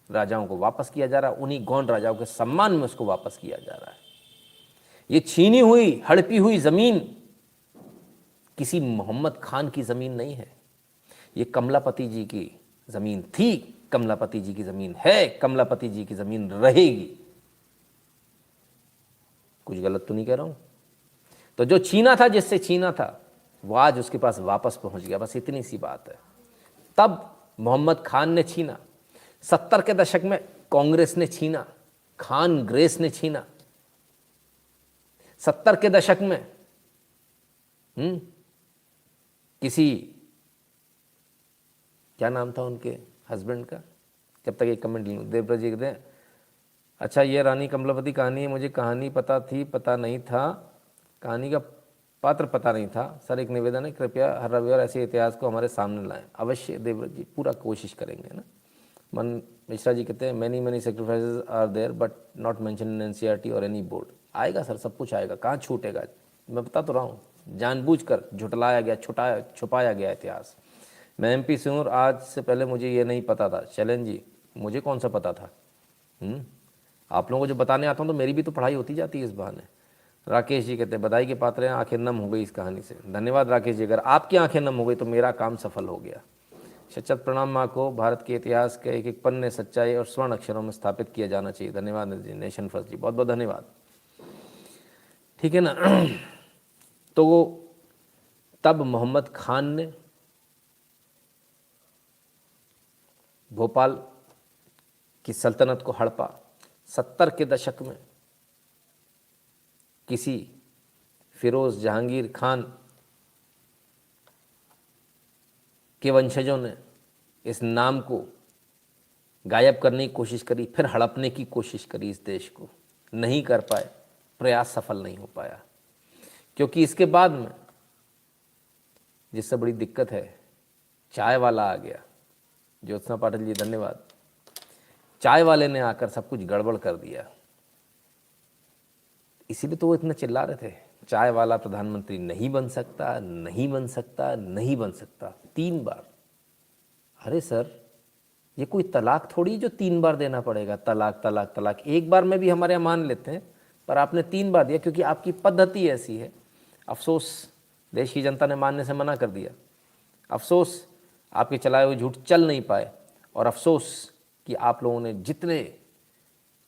राजाओं को वापस किया जा रहा है। उन्हीं गोंड राजाओं के सम्मान में उसको वापस किया जा रहा है। ये छीनी हुई, हड़पी हुई ज़मीन किसी मोहम्मद खान की ज़मीन नहीं है। ये कमलापति जी की ज़मीन थी, कमलापति जी की ज़मीन है, कमलापति जी की ज़मीन रहेगी। कुछ गलत तो नहीं कह रहा हूं? तो जो छीना था, जिससे छीना था, वो आज उसके पास वापस पहुंच गया। बस इतनी सी बात है। तब मोहम्मद खान ने छीना, 70 के दशक में कांग्रेस ने छीना, खान ग्रेस ने छीना। 70 के दशक में किसी, क्या नाम था उनके हस्बैंड का, जब तक एक कमेंट लूँ, देवव्रत जी कहते हैं अच्छा ये रानी कमलापति कहानी है, मुझे कहानी पता थी, पता नहीं था, कहानी का पात्र पता नहीं था। सर एक निवेदन है, कृपया हर रविवार ऐसे इतिहास को हमारे सामने लाएं। अवश्य देवव्रत जी, पूरा कोशिश करेंगे ना। मन मिश्रा जी कहते हैं many sacrifices are there but not mention in NCERT और एनी बोर्ड। आएगा सर, सब कुछ आएगा, कहाँ छूटेगा। मैं बता तो रहा हूँ, जानबूझकर झुटलाया गया, छुपाया गया इतिहास। मैं एमपी से हूँ, आज से पहले मुझे ये नहीं पता था। शैलेंद्र जी, मुझे कौन सा पता था? आप लोगों को जो बताने आता हूँ तो मेरी भी तो पढ़ाई होती जाती है इस बहाने। राकेश जी कहते हैं बधाई के पात्र हैं, आंखें नम हो गई इस कहानी से। धन्यवाद राकेश जी, अगर आपकी आंखें नम हो गई तो मेरा काम सफल हो गया। शत प्रणाम माँ को, भारत के इतिहास के एक एक पन्ने सच्चाई और स्वर्ण अक्षरों में स्थापित किया जाना चाहिए। धन्यवाद जी, नेशन फर्स्ट जी, बहुत बहुत धन्यवाद। ठीक है ना। तो तब मोहम्मद खान ने भोपाल की सल्तनत को हड़पा। 70 के दशक में किसी फिरोज जहांगीर खान के वंशजों ने इस नाम को गायब करने की कोशिश करी, फिर हड़पने की कोशिश करी इस देश को, नहीं कर पाए, प्रयास सफल नहीं हो पाया। क्योंकि इसके बाद में जिससे बड़ी दिक्कत है, चाय वाला आ गया। ज्योत्सना पाटिल जी धन्यवाद। चाय वाले ने आकर सब कुछ गड़बड़ कर दिया। इसीलिए तो वो इतना चिल्ला रहे थे, चाय वाला प्रधानमंत्री नहीं बन सकता, नहीं बन सकता, नहीं बन सकता, 3 बार। अरे सर, ये कोई तलाक थोड़ी जो 3 बार देना पड़ेगा। तलाक तलाक तलाक 1 बार में भी हमारे यहाँ मान लेते हैं, पर आपने 3 बार दिया क्योंकि आपकी पद्धति ऐसी है। अफसोस देश की जनता ने मानने से मना कर दिया। अफसोस आपके चलाए हुए झूठ चल नहीं पाए, और अफसोस कि आप लोगों ने जितने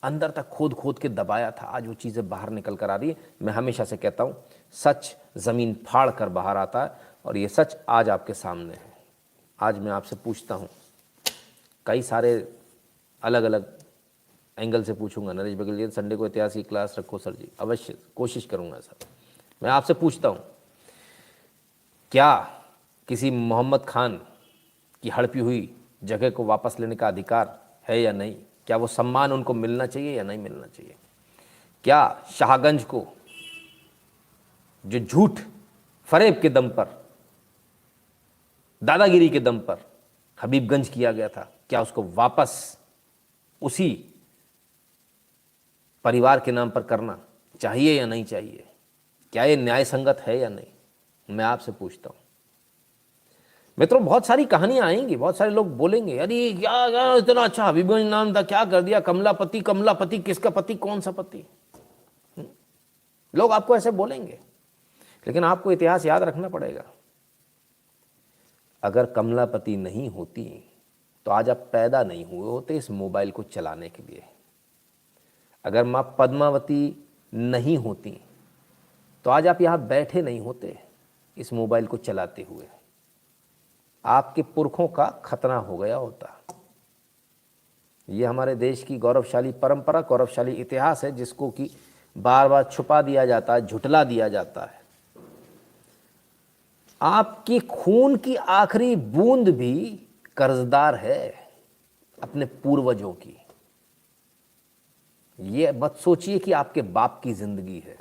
अंदर तक खोद खोद के दबाया था, आज वो चीज़ें बाहर निकल कर आ रही है। मैं हमेशा से कहता हूँ, सच ज़मीन फाड़ कर बाहर आता है, और ये सच आज आपके सामने है। आज मैं आपसे पूछता हूँ, कई सारे अलग अलग एंगल से पूछूंगा। नरेश बघेल, संडे को इतिहास की क्लास रखो सर जी, अवश्य कोशिश करूँगा सर। मैं आपसे पूछता हूँ, क्या किसी मोहम्मद खान की हड़पी हुई जगह को वापस लेने का अधिकार है या नहीं? क्या वो सम्मान उनको मिलना चाहिए या नहीं मिलना चाहिए? क्या शाहगंज को जो झूठ फरेब के दम पर, दादागिरी के दम पर हबीबगंज किया गया था, क्या उसको वापस उसी परिवार के नाम पर करना चाहिए या नहीं चाहिए? क्या ये न्याय संगत है या नहीं? मैं आपसे पूछता हूं मित्रों। बहुत सारी कहानियां आएंगी, बहुत सारे लोग बोलेंगे, अरे क्या क्या इतना अच्छा हबीबगंज नाम था, क्या कर दिया, कमलापति। कमलापति किसका पति, कौन सा पति? लोग आपको ऐसे बोलेंगे, लेकिन आपको इतिहास याद रखना पड़ेगा। अगर कमलापति नहीं होती तो आज आप पैदा नहीं हुए होते इस मोबाइल को चलाने के लिए। अगर मां पद्मावती नहीं होती तो आज आप यहां बैठे नहीं होते इस मोबाइल को चलाते हुए। आपके पुरखों का खतना हो गया होता। ये हमारे देश की गौरवशाली परंपरा, गौरवशाली इतिहास है, जिसको कि बार बार छुपा दिया जाता है, झुटला दिया जाता है। आपकी खून की आखिरी बूंद भी कर्जदार है अपने पूर्वजों की। ये मत सोचिए कि आपके बाप की जिंदगी है,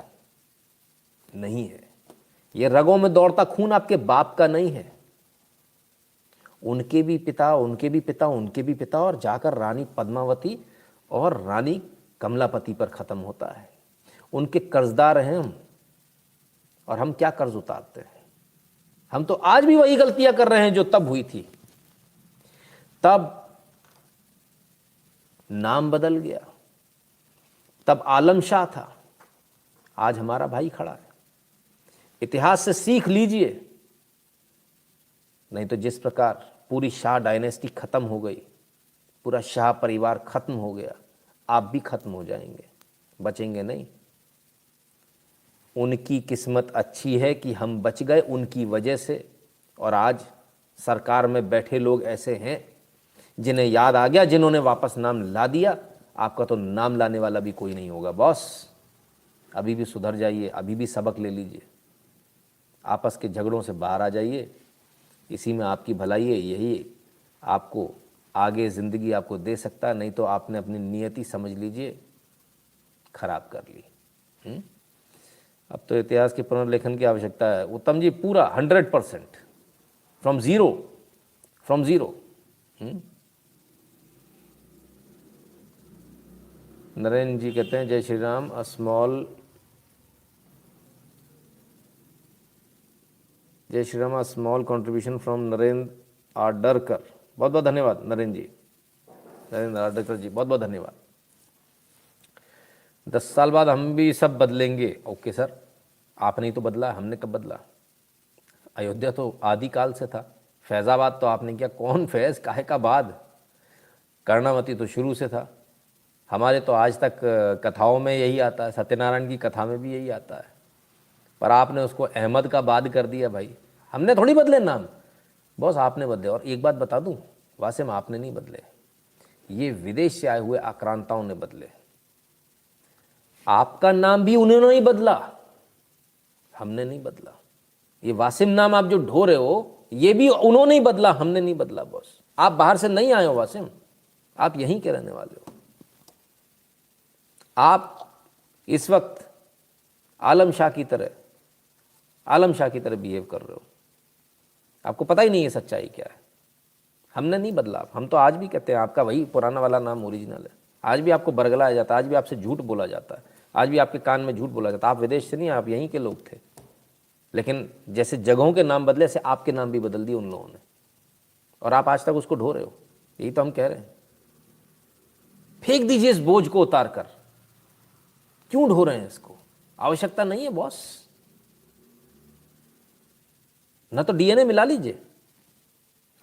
नहीं है। ये रगों में दौड़ता खून आपके बाप का नहीं है। उनके भी पिता, उनके भी पिता, उनके भी पिता, और जाकर रानी पद्मावती और रानी कमलापति पर खत्म होता है। उनके कर्जदार हैं हम, और हम क्या कर्ज उतारते हैं? हम तो आज भी वही गलतियां कर रहे हैं जो तब हुई थी। तब नाम बदल गया, तब आलम शाह था, आज हमारा भाई खड़ा है। इतिहास से सीख लीजिए, नहीं तो जिस प्रकार पूरी शाह डायनेस्टी खत्म हो गई, पूरा शाह परिवार खत्म हो गया, आप भी खत्म हो जाएंगे, बचेंगे नहीं। उनकी किस्मत अच्छी है कि हम बच गए उनकी वजह से, और आज सरकार में बैठे लोग ऐसे हैं जिन्हें याद आ गया, जिन्होंने वापस नाम ला दिया। आपका तो नाम लाने वाला भी कोई नहीं होगा बॉस। अभी भी सुधर जाइए, अभी भी सबक ले लीजिए, आपस के झगड़ों से बाहर आ जाइए। इसी में आपकी भलाई है, यही आपको आगे ज़िंदगी आपको दे सकता है। नहीं तो आपने अपनी नियति समझ लीजिए खराब कर ली। अब तो इतिहास के पुनर्लेखन की आवश्यकता है उत्तम जी, पूरा 100%, फ्रॉम ज़ीरो। नरेंद्र जी कहते हैं, जय Shri Ram, a small contribution from Narendra Adarkar. बहुत बहुत धन्यवाद नरेंद्र जी, नरेंद्र आडरकर जी, बहुत बहुत धन्यवाद। 10 साल बाद हम भी सब बदलेंगे। ओके सर, आपने ही तो बदला, हमने कब बदला? अयोध्या तो आदिकाल से था, फैज़ाबाद तो आपने किया, कौन फैज़ काहे का बाद? कर्णावती तो शुरू से था। हमारे तो आज तक कथाओं में यही आता है, सत्यनारायण की कथा में भी यही आता है, पर आपने उसको अहमद का बाद कर दिया। भाई हमने थोड़ी बदले नाम, बॉस आपने बदले। और एक बात बता दूं वासिम, आपने नहीं बदले, ये विदेश से आए हुए आक्रांताओं ने बदले। आपका नाम भी उन्होंने ही बदला, हमने नहीं बदला। ये वासिम नाम आप जो ढो रहे हो, ये भी उन्होंने ही बदला, हमने नहीं बदला बॉस। आप बाहर से नहीं आए हो वासिम, आप यहीं के रहने वाले हो। आप इस वक्त आलम शाह की तरह बिहेव कर रहे हो। आपको पता ही नहीं है सच्चाई क्या है। हमने नहीं बदला, हम तो आज भी कहते हैं आपका वही पुराना वाला नाम ओरिजिनल है। आज भी आपको बरगलाया जाता है, आज भी आपसे झूठ बोला जाता है, आज भी आपके कान में झूठ बोला जाता है। आप विदेश से नहीं, आप यहीं के लोग थे, लेकिन जैसे जगहों के नाम बदले, से आपके नाम भी बदल दिए उन लोगों ने, और आप आज तक उसको ढो रहे हो। यही तो हम कह रहे हैं, फेंक दीजिए इस बोझ को उतार कर। क्यों ढो रहे हैं इसको? आवश्यकता नहीं है बॉस। ना तो डीएनए मिला लीजिए,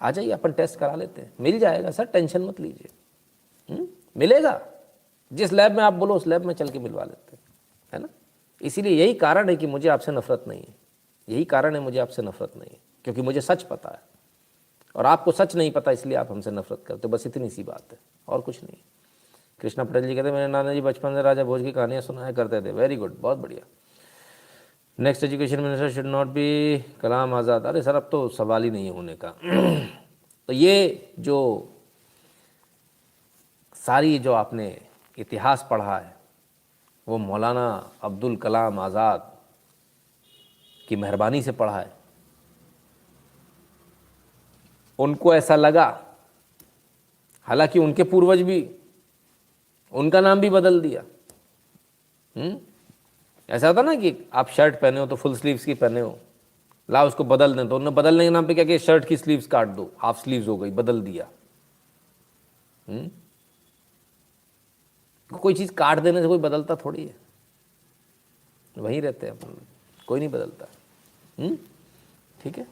आ जाइए अपन टेस्ट करा लेते हैं, मिल जाएगा सर, टेंशन मत लीजिए। मिलेगा, जिस लैब में आप बोलो उस लैब में चल के मिलवा लेते हैं, है ना। इसीलिए यही कारण है कि मुझे आपसे नफरत नहीं है, यही कारण है मुझे आपसे नफरत नहीं है, क्योंकि मुझे सच पता है और आपको सच नहीं पता, इसलिए आप हमसे नफरत करते हो, बस इतनी सी बात है और कुछ नहीं। कृष्णा पटेल जी कहते हैं मेरे नाना जी बचपन से राजा भोज की कहानियाँ सुनाया करते थे। वेरी गुड, बहुत बढ़िया। Next education minister should not be Kalam Azad. अरे सर, अब तो सवाल ही नहीं है होने का। तो ये जो सारी जो आपने इतिहास पढ़ा है वो मौलाना अब्दुल कलाम आज़ाद की मेहरबानी से पढ़ा है। उनको ऐसा लगा, हालांकि उनके पूर्वज भी उनका नाम भी बदल दिया। ऐसा होता ना कि आप शर्ट पहने हो तो फुल स्लीव्स की पहने हो, ला उसको बदल दें, तो उन्होंने बदलने के नाम पे क्या किया, शर्ट की स्लीव्स काट दो, हाफ स्लीव्स हो गई, बदल दिया। कोई चीज़ काट देने से कोई बदलता थोड़ी है, वहीं रहते हैं अपन, कोई नहीं बदलता। ठीक है।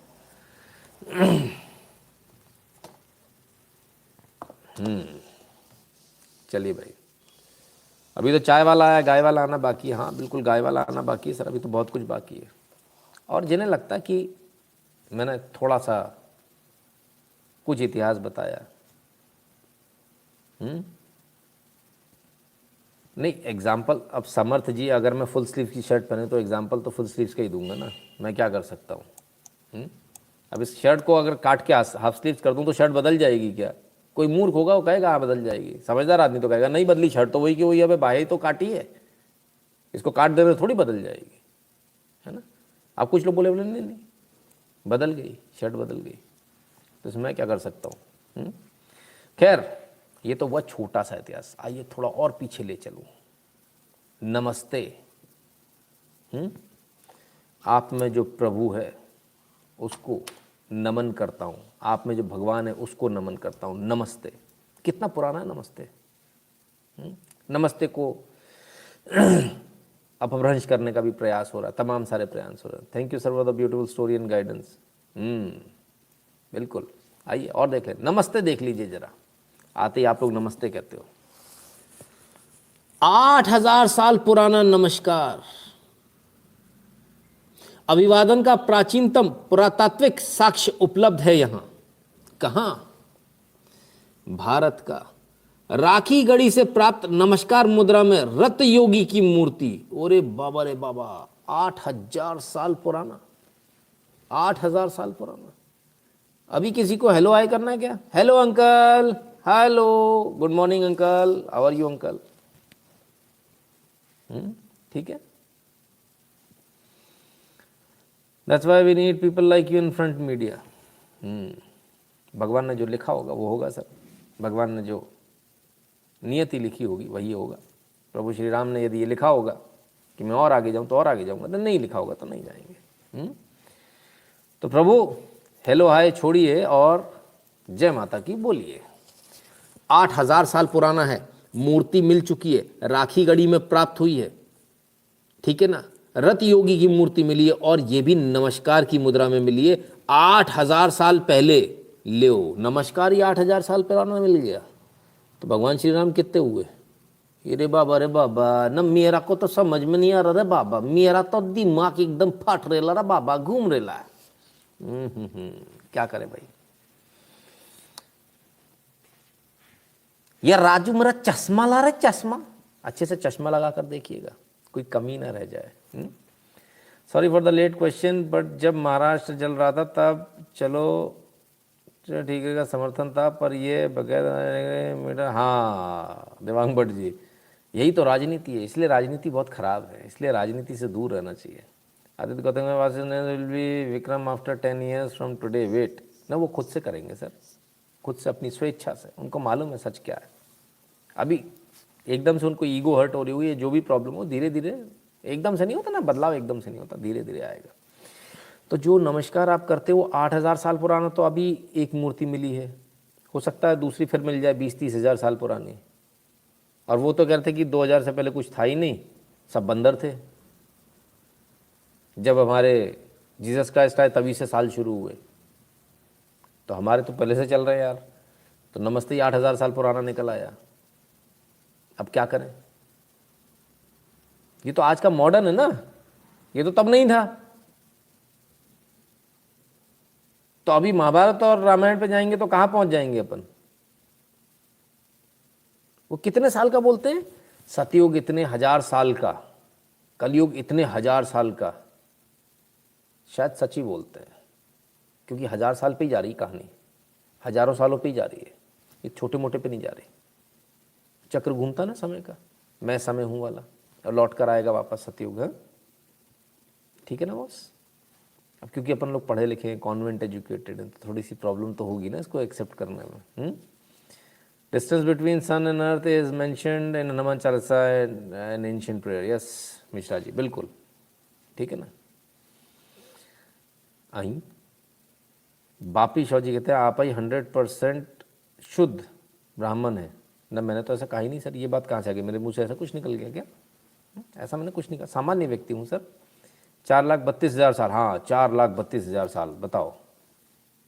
चलिए भाई, अभी तो चाय वाला आया, गाय वाला आना बाकी है। हाँ बिल्कुल, गाय वाला आना बाकी है सर, अभी तो बहुत कुछ बाकी है। और जिन्हें लगता है कि मैंने थोड़ा सा कुछ इतिहास बताया, नहीं एग्जाम्पल, अब समर्थ जी अगर मैं फुल स्लीव की शर्ट पहने तो एग्जाम्पल तो फुल स्लीव्स का ही दूंगा ना, मैं क्या कर सकता हूँ। अब इस शर्ट को अगर काट के हाफ स्लीव्स कर दूँ तो शर्ट बदल जाएगी क्या? कोई मूर्ख होगा वो कहेगा हाँ बदल जाएगी, समझदार आदमी तो कहेगा नहीं बदली, शर्ट तो वही की वही, अबे बाहें तो काटी है, इसको काट देने थोड़ी बदल जाएगी, है ना। आप कुछ लोग बोले बोले नहीं नहीं बदल गई, शर्ट बदल गई, तो इसमें मैं क्या कर सकता हूँ। खैर ये तो वह छोटा सा इतिहास, आइए थोड़ा और पीछे ले चलूँ। नमस्ते, आप में जो प्रभु है उसको नमन करता हूँ, आप में जो भगवान है उसको नमन करता हूँ। नमस्ते, कितना पुराना है नमस्ते। नमस्ते को अपभ्रंश करने का भी प्रयास हो रहा है, तमाम सारे प्रयास हो रहे हैं। Thank you sir for the beautiful story and guidance. बिल्कुल, आइए और देख लें, नमस्ते देख लीजिए जरा, आते ही आप लोग नमस्ते कहते हो। 8000 साल पुराना नमस्कार, अभिवादन का प्राचीनतम पुरातात्विक साक्ष्य उपलब्ध है यहां। कहां? भारत का राखी गढ़ी से प्राप्त नमस्कार मुद्रा में रत योगी की मूर्ति। ओरे बाबा रे बाबा, 8000 साल पुराना, 8000 साल पुराना। अभी किसी को हेलो हाय करना है क्या? Hello uncle, hello good morning uncle, how are you uncle. ठीक है, that's why we need people like you in front media. भगवान ने जो लिखा होगा वो होगा सर, भगवान ने जो नियति लिखी होगी वही होगा। प्रभु श्री राम ने यदि ये लिखा होगा कि मैं और आगे जाऊं तो और आगे जाऊंगा, तो नहीं लिखा होगा तो नहीं जाएंगे। तो प्रभु हेलो हाय छोड़िए और जय माता की बोलिए। 8000 साल पुराना है, मूर्ति मिल चुकी है, राखी गढ़ी में प्राप्त हुई है, ठीक है ना। रत योगी की मूर्ति मिली है और ये भी नमस्कार की मुद्रा में मिली है 8000 साल पहले। लो नमस्कार ही 8000 साल पुराना मिल गया, तो भगवान श्री राम कितने हुए? अरे बाबा रे बाबा, न मेरा को तो समझ में नहीं आ रहा रे बाबा, मेरा तो दिमाग एकदम फट रेला रे बाबा, घूम रेला है। क्या करे भाई। यार राजू मेरा चश्मा ला रहा है, चश्मा अच्छे से चश्मा लगा कर देखिएगा, कोई कमी ना रह जाए। Sorry for the late question, but जब महाराष्ट्र जल रहा था तब चलो ठीक है का समर्थन था, पर ये बगैर मेरा, हाँ देवांग भट्ट जी, यही तो राजनीति है, इसलिए राजनीति बहुत खराब है, इसलिए राजनीति से दूर रहना चाहिए। Aditya Gautam will be Vikram after 10 years from today, wait ना, वो खुद से करेंगे सर, खुद से अपनी स्वेच्छा से, उनको मालूम है सच क्या है। अभी एकदम से उनको ईगो हर्ट हो रही हुई है, जो भी प्रॉब्लम हो धीरे धीरे, एकदम से नहीं होता ना बदलाव, एकदम से नहीं होता, धीरे धीरे आएगा। तो जो नमस्कार आप करते हो 8000 साल पुराना, तो अभी एक मूर्ति मिली है, हो सकता है दूसरी फिर मिल जाए 20-30 हज़ार साल पुरानी। और वो तो कहते कि 2000 से पहले कुछ था ही नहीं, सब बंदर थे। जब हमारे जीसस क्राइस्ट आए तभी से साल शुरू हुए, तो हमारे तो पहले से चल रहे हैं यार। तो नमस्ते ही 8,000 साल पुराना निकल आया, अब क्या करें? ये तो आज का मॉडर्न है ना, ये तो तब नहीं था। तो अभी महाभारत और रामायण पे जाएंगे तो कहां पहुंच जाएंगे अपन? वो कितने साल का बोलते हैं? सतयुग इतने 1,000 साल का, कलयुग इतने 1,000 साल का। शायद सच ही बोलते हैं, क्योंकि 1,000 साल पे ही जा रही कहानी, हजारों सालों पे ही जा रही है, ये छोटे मोटे पे नहीं जा रही। चक्र घूमता ना समय का, मैं समय हूं वाला, और लौट कर आएगा वापस सतयुग है। ठीक है ना बॉस? अब क्योंकि अपन लोग पढ़े लिखे हैं, कॉन्वेंट एजुकेटेड हैं, तो थोड़ी सी प्रॉब्लम तो होगी ना इसको एक्सेप्ट करने में। Distance between sun and earth is mentioned in Hanuman Chalisa and ancient prayer. Yes Mishra ji, बिल्कुल ठीक है ना। आई बापी शौ जी कहते हैं आप ही 100% शुद्ध ब्राह्मण है ना? मैंने तो ऐसा कहा ही नहीं सर, ये बात कहाँ से आ गई? मेरे मुंह से ऐसा कुछ निकल गया क्या? ऐसा मैंने कुछ नहीं कहा, सामान्य व्यक्ति हूँ सर। 4,32,000 साल, हाँ 4,32,000 साल, बताओ।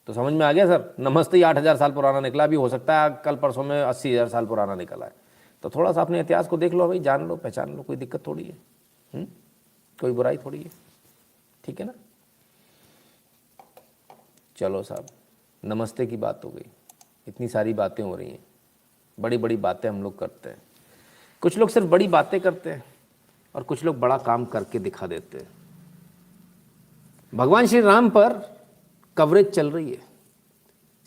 तो समझ में आ गया सर, नमस्ते ही 8,000 साल पुराना निकला, भी हो सकता है कल परसों में 80,000 साल पुराना निकला है। तो थोड़ा सा अपने इतिहास को देख लो भाई, जान लो, पहचान लो, कोई दिक्कत थोड़ी है, कोई बुराई थोड़ी है। ठीक है ना? चलो साहब, नमस्ते की बात हो गई, इतनी सारी बातें हो रही हैं, बड़ी बड़ी बातें हम लोग करते हैं। कुछ लोग सिर्फ बड़ी बातें करते हैं और कुछ लोग बड़ा काम करके दिखा देते हैं। भगवान श्री राम पर कवरेज चल रही है,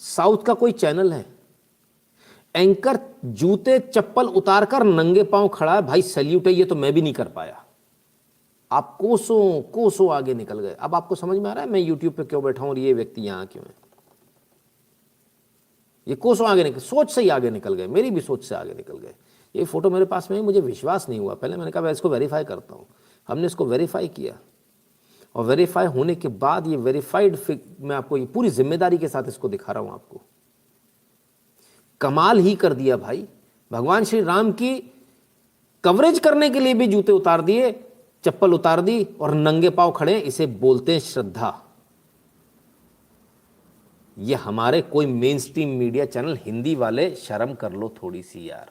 साउथ का कोई चैनल है, एंकर जूते चप्पल उतारकर नंगे पांव खड़ा है, भाई सैल्यूट है, ये तो मैं भी नहीं कर पाया। आप कोसों कोसों आगे निकल गए। अब आपको समझ में आ रहा है मैं यूट्यूब पे क्यों बैठा हूं और ये व्यक्ति यहां क्यों है? ये कोसों आगे निकल, सोच से ही आगे निकल गए, मेरी भी सोच से आगे निकल गए। ये फोटो मेरे पास में है, मुझे विश्वास नहीं हुआ, पहले मैंने कहा मैं इसको वेरीफाई करता हूं। हमने इसको वेरीफाई किया और वेरीफाई होने के बाद ये वेरीफाइड, मैं आपको ये पूरी जिम्मेदारी के साथ इसको दिखा रहा हूं आपको। कमाल ही कर दिया भाई, भगवान श्री राम की कवरेज करने के लिए भी जूते उतार दिए, चप्पल उतार दी और नंगे पांव खड़े। इसे बोलते हैं श्रद्धा। ये हमारे कोई main stream media channel Hindi वाले शर्म कर लो थोड़ी सी यार।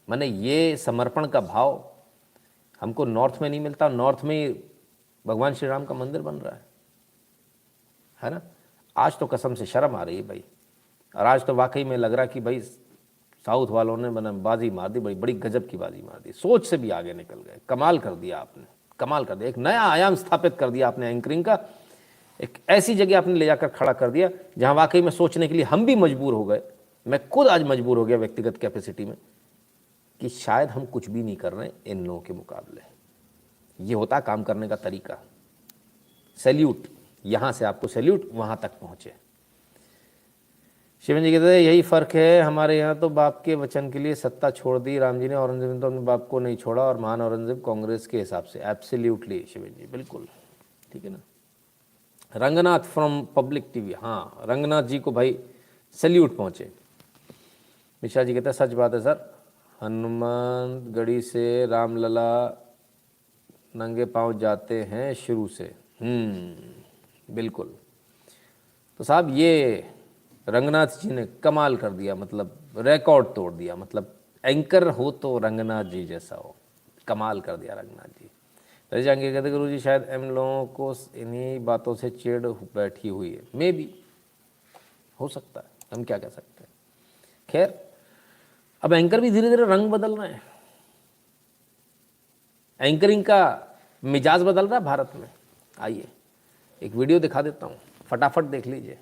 माने ये समर्पण का भाव हमको नॉर्थ में नहीं मिलता। नॉर्थ में भगवान श्री राम का मंदिर बन रहा है ना? आज तो कसम से शर्म आ रही है भाई, और आज तो वाकई में लग रहा कि भाई साउथ वालों ने बना बाजी मार दी, बड़ी बड़ी गजब की बाजी मार दी, सोच से भी आगे निकल गए। कमाल कर दिया आपने, कमाल कर दिया, एक नया आयाम स्थापित कर दिया आपने एंकरिंग का। एक ऐसी जगह आपने ले जाकर खड़ा कर दिया जहां वाकई में सोचने के लिए हम भी मजबूर हो गए। मैं खुद आज मजबूर हो गया व्यक्तिगत कैपेसिटी में कि शायद हम कुछ भी नहीं कर रहे हैं इन लोगों के मुकाबले। ये होता काम करने का तरीका। सैल्यूट, यहां से आपको सैल्यूट, वहां तक पहुंचे। शिवन जी कहते हैं यही फ़र्क है हमारे यहाँ, तो बाप के वचन के लिए सत्ता छोड़ दी राम जी ने, औरंगजेब ने तो अपने बाप को नहीं छोड़ा, और महान औरंगजेब कांग्रेस के हिसाब से। एब्सोल्युटली शिवन जी, बिल्कुल ठीक है ना। रंगनाथ फ्रॉम पब्लिक टीवी, हाँ रंगनाथ जी को भाई सैल्यूट पहुँचे। मिश्रा जी कहते हैं सच बात है सर, हनुमानगढ़ी से रामलला नंगे पाँव जाते हैं शुरू से। बिल्कुल। तो साहब ये रंगनाथ जी ने कमाल कर दिया, मतलब रिकॉर्ड तोड़ दिया। मतलब एंकर हो तो रंगनाथ जी जैसा हो, कमाल कर दिया रंगनाथ जी। रजत जहांगीर कहते गुरु जी शायद इन लोगों को इन्हीं बातों से चिढ़ बैठी हुई है। मे भी हो सकता है, हम क्या कह सकते हैं। खैर अब एंकर भी धीरे धीरे रंग बदल रहे हैं, एंकरिंग का मिजाज बदल रहा है भारत में। आइए एक वीडियो दिखा देता हूँ, फटाफट देख लीजिए।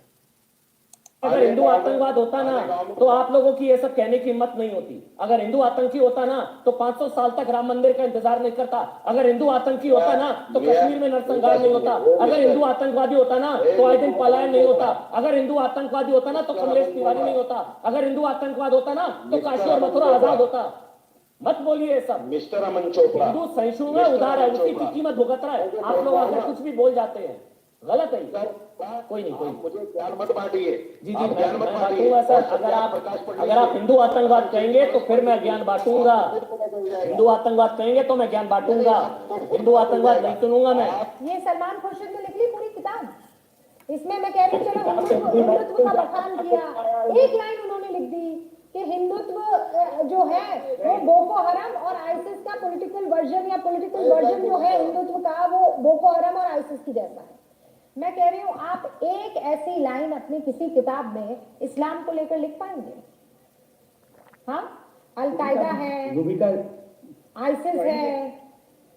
अगर हिंदू आतंकवाद होता ना तो आप लोगों की ये सब कहने की हिम्मत नहीं होती। अगर हिंदू आतंकी होता ना तो 500 साल तक राम मंदिर का इंतजार नहीं करता। अगर हिंदू आतंकी होता ना तो कश्मीर में नरसंहार नहीं होता। अगर हिंदू आतंकवादी होता ना तो आए दिन पलायन नहीं होता। अगर हिंदू आतंकवादी होता ना तो कमलेश तिवारी नहीं होता। अगर हिंदू आतंकवाद होता ना तो काशी और मथुरा आजाद होता। मत बोलिए सब। मिस्टर अमन चोपड़ा, हिंदू सहिष्णु है, उदार है, उसकी की कीमत भुगत रहा है। आप लोग आकर कुछ भी बोल जाते हैं। गलत है ये। कोई नहीं, कोई मुझे ज्ञान मत बांटिए। जी मैं बांटूंगा सर। अगर आप हिंदू आतंकवाद कहेंगे तो फिर मैं ज्ञान बांटूंगा। हिंदू आतंकवाद कहेंगे तो मैं ज्ञान बांटूंगा। हिंदू आतंकवाद नहीं सुनूंगा मैं। ये सलमान खुर्शीद ने लिख ली पूरी किताब। इसमें मैं कह रही हूँ चलो हिंदुत्व का बखान किया, एक लाइन उन्होंने लिख दी कि हिंदुत्व जो है वो बोको हरम और आईसिस का पॉलिटिकल वर्जन, या पॉलिटिकल वर्जन जो है हिंदुत्व का वो बोको हरम और आईसिस की जैसा है। मैं कह रही हूँ आप एक ऐसी लाइन अपनी किसी किताब में इस्लाम को लेकर लिख पाएंगे? हाँ, अलकायदा है, आईसिस है,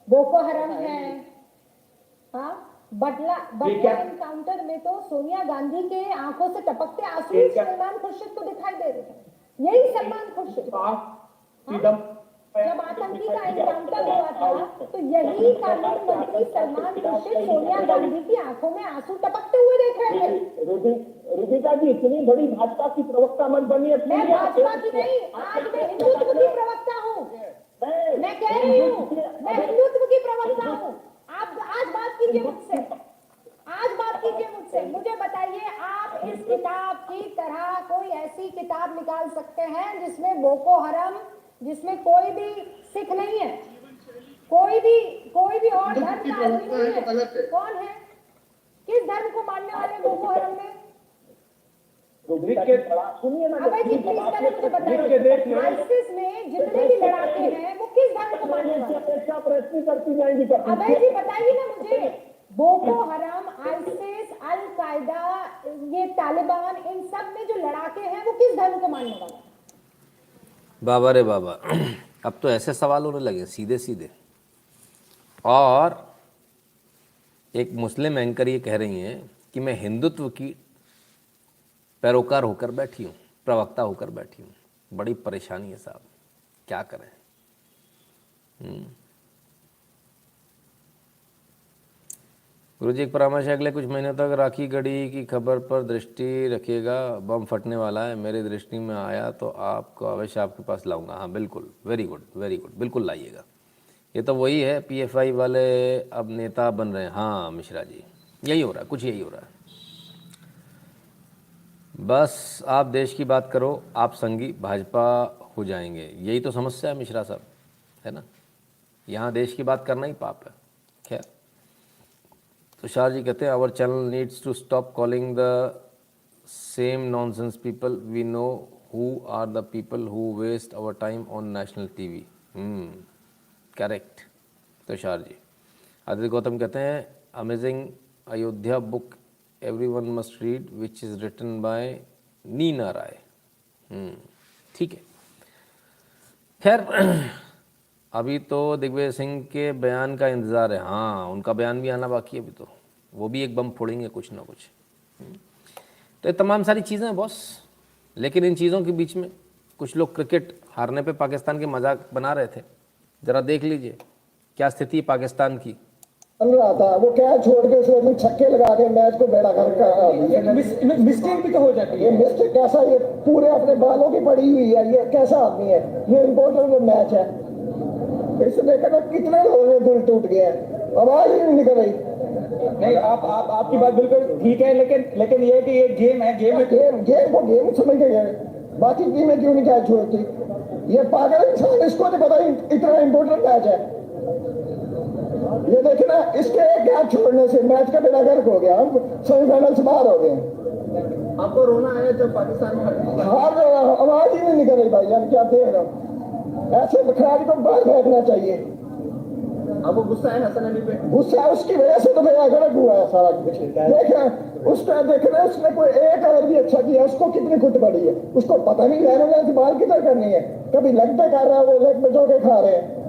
बोको हरम है। हाँ, बटला एनकाउंटर में तो सोनिया गांधी के आंखों से टपकते आंसू सलमान खुर्शीद को दिखाई दे रहे थे। यही सलमान खुर्शीद जब आतंकी का एनकाउंटर हुआ था तो यही कानून मंत्री सलमान खुर्शीद सोनिया गांधी की आंखों में आंसू टपकते हुए देख रहे थे। रुबिका जी इतनी बड़ी भाजपा की प्रवक्ता मत बनिए। मैं भाजपा की नहीं, आज मैं हिंदुत्व की प्रवक्ता हूँ। मैं कह रही हूँ मैं हिंदुत्व की प्रवक्ता हूँ। आप आज बात कीजिए मुझसे, आज बात कीजिए मुझसे। मुझे बताइए आप इस किताब की तरह कोई ऐसी किताब निकाल सकते हैं जिसमें बोको हरम, जिसमें कोई भी सिख नहीं है, कोई भी और धर्म का आदमी नहीं है? कौन है? किस धर्म को मानने वाले बोको हरम में? सुनिए ना, अबे जी प्लीज पहले मुझे बताइए आईसिस में जितने भी लड़ाके हैं वो किस धर्म को मानने वाले हैं? प्रश्न करती जाएंगी। अबे जी बताइए ना मुझे, बोको हरम, आईसिस, अल कायदा, ये तालिबान, इन सब में जो लड़ाके हैं वो किस धर्म को मानने वाले हैं? बाबा रे बाबा, अब तो ऐसे सवाल होने लगे सीधे सीधे। और एक मुस्लिम एंकर ये कह रही हैं कि मैं हिंदुत्व की पैरोकार होकर बैठी हूँ, प्रवक्ता होकर बैठी हूँ। बड़ी परेशानी है साहब, क्या करें। गुरुजी एक परामर्श है, अगले कुछ महीनों तक राखी गढ़ी की खबर पर दृष्टि रखिएगा, बम फटने वाला है। मेरी दृष्टि में आया तो आपको अवश्य आपके पास लाऊंगा। हाँ बिल्कुल, वेरी गुड बिल्कुल लाइएगा। ये तो वही है, पीएफआई वाले अब नेता बन रहे हैं। हाँ मिश्रा जी, यही हो रहा है, कुछ यही हो रहा है। बस आप देश की बात करो, आप संगी भाजपा हो जाएंगे, यही तो समस्या है मिश्रा साहब, है ना। यहाँ देश की बात करना ही पाप है। खैर, तुषार जी कहते हैं our channel needs to stop calling the same nonsense people, we know who are the people who waste our time on national TV. Correct Tushar ji. Aditya Gautam कहते हैं amazing Ayodhya book everyone must read which is written by Neena Rai. ठीक है। खैर अभी तो दिग्विजय सिंह के बयान का इंतज़ार है। हाँ, उनका बयान भी आना बाकी है अभी, तो वो भी एक बम फोड़ेंगे कुछ ना कुछ। तो ये तमाम सारी चीज़ें हैं बॉस, लेकिन इन चीज़ों के बीच में कुछ लोग क्रिकेट हारने पे पाकिस्तान के मजाक बना रहे थे। ज़रा देख लीजिए क्या स्थिति है पाकिस्तान की। चल रहा था वो क्या छोड़ के उसने छक्के लगा के मैच को बेड़ा कर रहा। मिस्टेक भी तो हो जाती है। ये मिस्टेक कैसा, ये पूरे अपने बालों की पड़ी हुई है, ये कैसा आदमी है। ये इम्पोर्टेंट मैच है, इसने कहना कितने लोगों के दिल टूट गए हैं, आवाज ही नहीं निकल रही। नहीं, आपकी बात बिल्कुल ठीक है, लेकिन ये कि ये गेम है, गेम को गेम समझ गए, बाकी टीमें क्यों नहीं कैच छोड़ती। ये पागल इंसान, इसको नहीं पता इतना इम्पोर्टेंट मैच है। ये देखना, इसके एक कैच छोड़ने से मैच का बेड़ा गर्क हो गया, हम सेमीफाइनल से बाहर हो गए। आपको रोना आया जब पाकिस्तान में हार आवाज ही नहीं निकल रही भाई, हम क्या देख रहे हो। ऐसे खिलाड़ी को बाहर फेंकना चाहिए। अब वो गुस्सा है हसन अली पे, गुस्सा उसकी वजह से तो मेरा गलत हुआ है सारा कुछ। देखें उसका, देखना उसने कोई एक ओवर भी अच्छा किया, उसको कितनी खुद पड़ी है, उसको पता नहीं रहने से बाल किधर करनी है। कभी लेग पे कर रहा है, वो लेग पे जो के खा रहे हैं।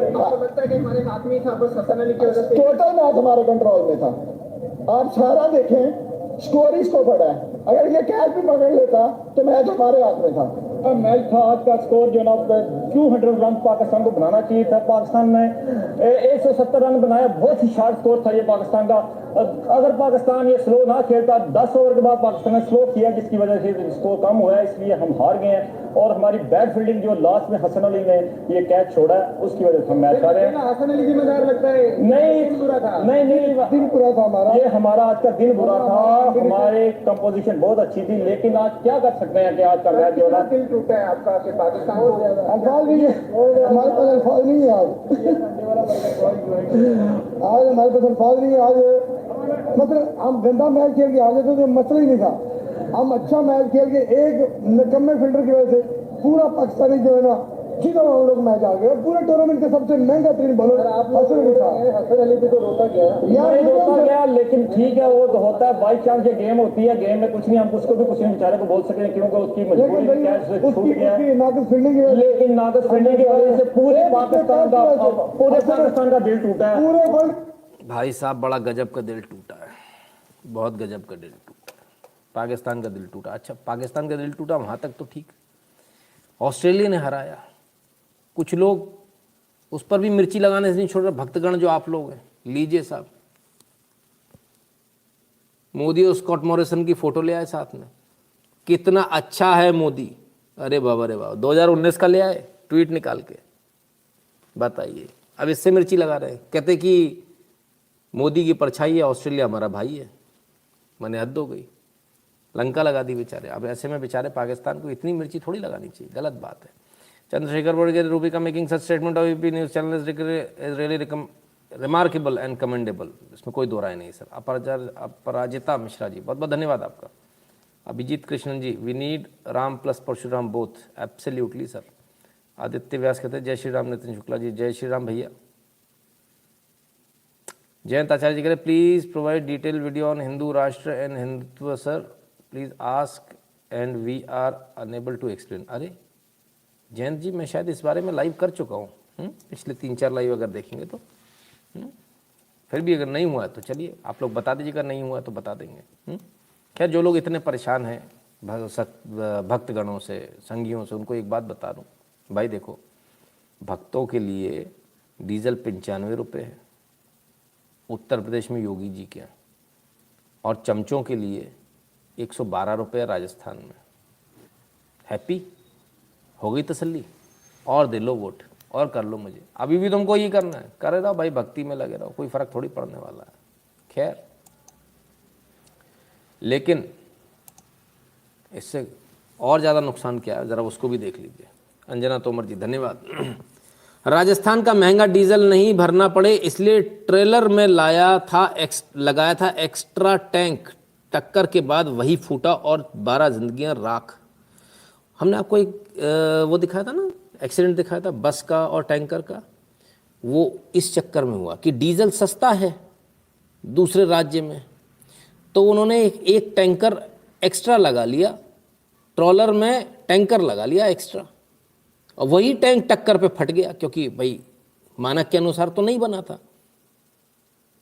आपको लगता है कि हमारे हाथ में ही था, बस हसन अली की वजह से टोटल मैच हमारे कंट्रोल में था। आप सारा देखें, स्कोर ही इसको पड़ा है। अगर ये कैच भी पकड़ लेता तो मैच हमारे हाथ में था। मैच था आज का स्कोर जो ना 200 रन पाकिस्तान को बनाना चाहिए था। पाकिस्तान ने 170 रन बनाया, बहुत ही शार्प स्कोर था ये पाकिस्तान का। अगर पाकिस्तान ये स्लो ना खेलता 10 ओवर के बाद पाकिस्तान ने स्लो किया जिसकी वजह से स्कोर कम हुआ है, इसलिए हम हार गए हैं। और हमारी बैड फील्डिंग जो लास्ट में हसन अली ने ये कैच छोड़ा है उसकी वजह से हम मैच हारे हैं। हसन अली जिम्मेदार लगता है? नहीं बुरा था, नहीं दिन बुरा था हमारा। ये हमारा आज का दिन बुरा था। हमारे कंपोजिशन बहुत अच्छी थी, लेकिन आज क्या कर सकते हैं कि आज का मैच जो है दिल टूटा है आपका कि पाकिस्तान को अल्फाज नहीं है, हमारे पास अल्फाज नहीं है आज हमारे पास अल्फाज नहीं है आज। मतलब हम गंदा मैच खेल के आ जाते तो मसला ही नहीं था। हम अच्छा मैच खेल के एक निकम्मे फील्डर की वजह से पूरा पाकिस्तानी जो है ना जीतो हम लोग मैच आ गए। पूरे टूर्नामेंट का सबसे महंगा तरीन बॉलर हसन अली था। हसन अली भी तो रोका गया यार, रोका गया, लेकिन ठीक है वो तो होता है, बाई चांस ये गेम होती है, गेम में कुछ नहीं, हम उसको भी कुछ नहीं बेचारे को बोल सकें क्योंकि उसकी मजबूरी में कैच छूट गया। नाकस फील्डिंग की वजह से, लेकिन नाकस फील्डिंग की वजह से पूरे पाकिस्तान का दिल टूटा है। पूरे वर्ल्ड भाई साहब बड़ा गजब का दिल टूटा है, बहुत गजब का दिल टूटा है। पाकिस्तान का दिल टूटा। अच्छा पाकिस्तान का दिल टूटा वहाँ तक तो ठीक, ऑस्ट्रेलिया ने हराया। कुछ लोग उस पर भी मिर्ची लगाने से नहीं छोड़ रहे, भक्तगण जो आप लोग हैं, लीजिए साहब मोदी और स्कॉट मॉरिसन की फोटो ले आए साथ में, कितना अच्छा है मोदी। अरे बाबा रे बाबा 2019 का ले आए ट्वीट निकाल के, बताइए। अब इससे मिर्ची लगा रहे हैं, कहते कि मोदी की परछाई है, ऑस्ट्रेलिया हमारा भाई है। मैंने हद हो गई, लंका लगा दी बेचारे। अब ऐसे में बेचारे पाकिस्तान को इतनी मिर्ची थोड़ी लगानी चाहिए, गलत बात है। Chandrashekhar board Rubika making such statement of UP news channel is really remarkable and commendable, इसमें कोई दो राय नहीं सर। अपराजिता मिश्रा जी बहुत बहुत धन्यवाद आपका। Abhijit Krishnan ji we need Ram plus Parshuram both, absolutely sir. Aditya Vyas कहते हैं जय श्री राम। नितिन शुक्ला जी जय श्री राम भैया। जयंत आचार्य जी कह रहे please provide detail video on Hindu राष्ट्र and Hindutva sir, please ask and we are unable to explain. अरे जयंत जी मैं शायद इस बारे में लाइव कर चुका हूँ, पिछले 3-4 लाइव अगर देखेंगे तो। फिर भी अगर नहीं हुआ है तो चलिए आप लोग बता दीजिएगा, नहीं हुआ तो बता देंगे। खैर जो लोग इतने परेशान हैं भक्तगणों से, संगियों से, उनको एक बात बता दूं भाई, देखो भक्तों के लिए डीजल 95 रुपये है उत्तर प्रदेश में योगी जी के, और चमचों के लिए 112 रुपये राजस्थान में। हैप्पी हो गई तसल्ली, और दे लो वोट और कर लो मुझे। अभी भी तुमको ये करना है, करे रहो भाई, भक्ति में लगे रहो, कोई फ़र्क थोड़ी पड़ने वाला है। खैर लेकिन इससे और ज़्यादा नुकसान क्या है ज़रा उसको भी देख लीजिए। अंजना तोमर जी धन्यवाद। राजस्थान का महंगा डीजल नहीं भरना पड़े इसलिए ट्रेलर में लगाया था एक्स्ट्रा टैंक, टक्कर के बाद वही फूटा और 12 जिंदगियां राख। हमने आपको एक वो दिखाया था ना, एक्सीडेंट दिखाया था बस का और टैंकर का, वो इस चक्कर में हुआ कि डीजल सस्ता है दूसरे राज्य में, तो उन्होंने एक टैंकर एक्स्ट्रा लगा लिया, ट्रॉलर में टैंकर लगा लिया एक्स्ट्रा, और वही टैंक टक्कर पे फट गया क्योंकि भाई मानक के अनुसार तो नहीं बना था।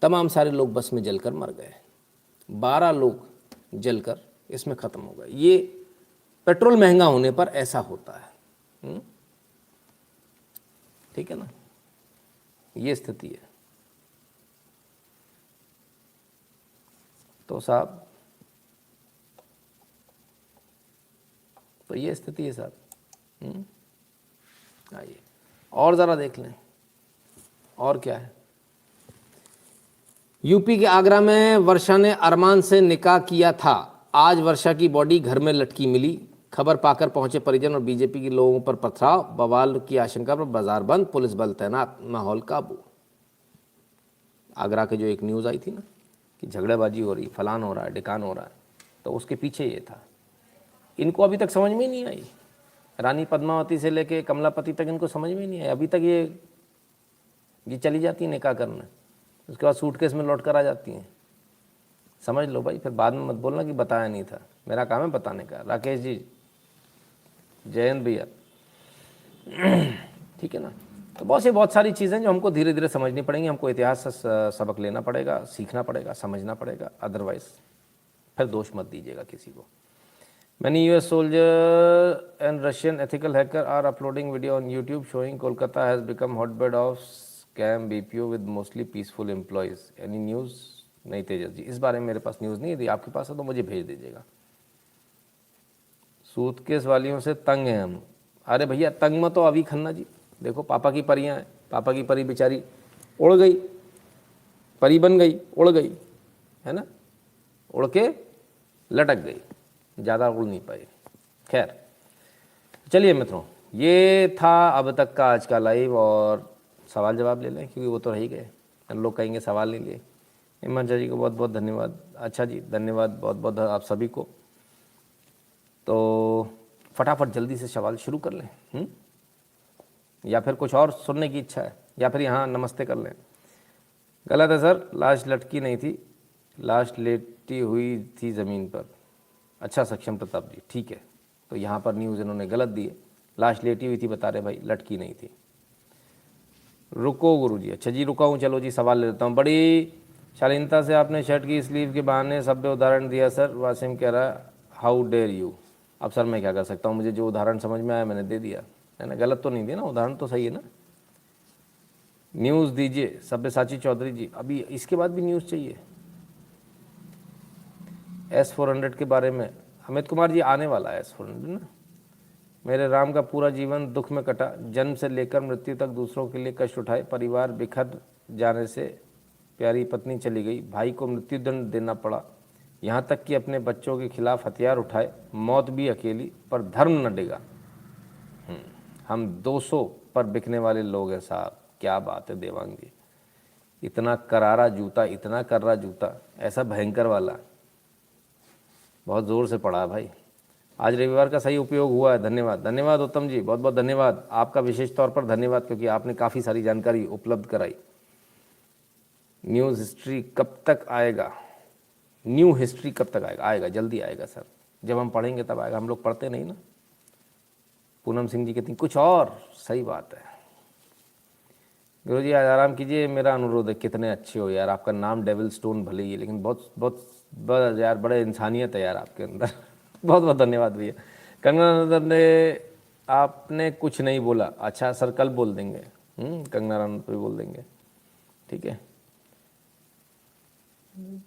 तमाम सारे लोग बस में जलकर मर गए, 12 लोग जलकर इसमें ख़त्म हो गए। ये पेट्रोल महंगा होने पर ऐसा होता है, ठीक है ना, ये स्थिति है। तो साहब तो ये स्थिति है साहब। आइए और ज़रा देख लें और क्या है। यूपी के आगरा में वर्षा ने अरमान से निकाह किया था, आज वर्षा की बॉडी घर में लटकी मिली। खबर पाकर पहुंचे परिजन और बीजेपी के लोगों पर पथराव, बवाल की आशंका पर बाजार बंद, पुलिस बल तैनात, माहौल काबू। आगरा के जो एक न्यूज़ आई थी ना कि झगड़ेबाजी हो रही, फलान हो रहा है, ढिकान हो रहा है, तो उसके पीछे ये था। इनको अभी तक समझ में नहीं आई, रानी पद्मावती से लेके कमलापति तक इनको समझ में नहीं आई अभी तक। ये चली जाती है निकाह करने, उसके बाद सूटकेस में लौट कर आ जाती हैं। समझ लो भाई, फिर बाद में मत बोलना कि बताया नहीं था, मेरा काम है बताने का। राकेश जी जयंत भैया, ठीक है ना। तो बहुत सारी चीज़ें जो हमको धीरे धीरे समझनी पड़ेंगी, हमको इतिहास से सबक लेना पड़ेगा, सीखना पड़ेगा, समझना पड़ेगा, अदरवाइज फिर दोष मत दीजिएगा किसी को। Many US soldier and Russian ethical hacker are uploading video on YouTube showing Kolkata has become hotbed of scam BPO with mostly peaceful employees. Any news? नहीं तेजस जी, इस बारे में मेरे पास न्यूज़ नहीं है, यदि आपके पास है तो मुझे भेज दीजिएगा। सूटकेस वालियों से तंग हैं हम। अरे भैया तंग मत हो अभी खन्ना जी, देखो पापा की परियां हैं, पापा की परी बेचारी उड़ गई, परी बन गई, उड़ गई, है ना, उड़ के लटक गई, ज़्यादा उड़ नहीं पाई। खैर चलिए मित्रों, ये था अब तक का आज का लाइव, और सवाल जवाब ले लें क्योंकि वो तो रह ही गए, लोग कहेंगे सवाल नहीं लिए। हिमांशा जी को बहुत बहुत धन्यवाद। अच्छा जी, धन्यवाद बहुत बहुत आप सभी को। तो फटाफट जल्दी से सवाल शुरू कर लें, या फिर कुछ और सुनने की इच्छा है, या फिर यहाँ नमस्ते कर लें। गलत है सर, लाश लटकी नहीं थी, लाश लेटी हुई थी ज़मीन पर। अच्छा सक्षम प्रताप जी, ठीक है, तो यहाँ पर न्यूज़ इन्होंने गलत दी है, लाश लेटी हुई थी बता रहे भाई, लटकी नहीं थी। रुको गुरुजी, अच्छा जी रुका हूँ, चलो जी सवाल ले लेता हूँ। बड़ी शालीनता से आपने शर्ट की स्लीव के बहाने सभ्य उदाहरण दिया सर, वासिम कह रहा है हाउ डेयर यू। अब सर मैं क्या कर सकता हूँ, मुझे जो उदाहरण समझ में आया मैंने दे दिया, है ना, गलत तो नहीं दिया ना, उदाहरण तो सही है ना। न्यूज़ दीजिए सब्यसाची चौधरी जी, अभी इसके बाद भी न्यूज़ चाहिए। S400 के बारे में अमित कुमार जी, आने वाला है S400 ना। मेरे राम का पूरा जीवन दुख में कटा, जन्म से लेकर मृत्यु तक दूसरों के लिए कष्ट उठाए, परिवार बिखर जाने से प्यारी पत्नी चली गई, भाई को मृत्युदंड देना पड़ा, यहाँ तक कि अपने बच्चों के खिलाफ हथियार उठाए, मौत भी अकेली पर धर्म न डिगा। हम 200 पर बिकने वाले लोग हैं साहब, क्या बात है देवांग जी, इतना करारा जूता, इतना कर्रा जूता, ऐसा भयंकर वाला, बहुत ज़ोर से पड़ा है भाई। आज रविवार का सही उपयोग हुआ है, धन्यवाद। धन्यवाद उत्तम जी, बहुत बहुत धन्यवाद आपका, विशेष तौर पर धन्यवाद क्योंकि आपने काफ़ी सारी जानकारी उपलब्ध कराई। न्यूज़ हिस्ट्री कब तक आएगा, न्यू हिस्ट्री कब तक आएगा? आएगा, जल्दी आएगा सर, जब हम पढ़ेंगे तब आएगा, हम लोग पढ़ते नहीं ना। पूनम सिंह जी कहती कुछ और, सही बात है। गुरु जी आज आराम कीजिए, मेरा अनुरोध है। कितने अच्छे हो यार, आपका नाम डेविल स्टोन भले ही है लेकिन बहुत बहुत यार बड़े इंसानियत है यार आपके अंदर बहुत बहुत धन्यवाद भैया। कंगना ने आपने कुछ नहीं बोला, अच्छा सर कल बोल देंगे, कंगना रनौत भी बोल देंगे, ठीक है।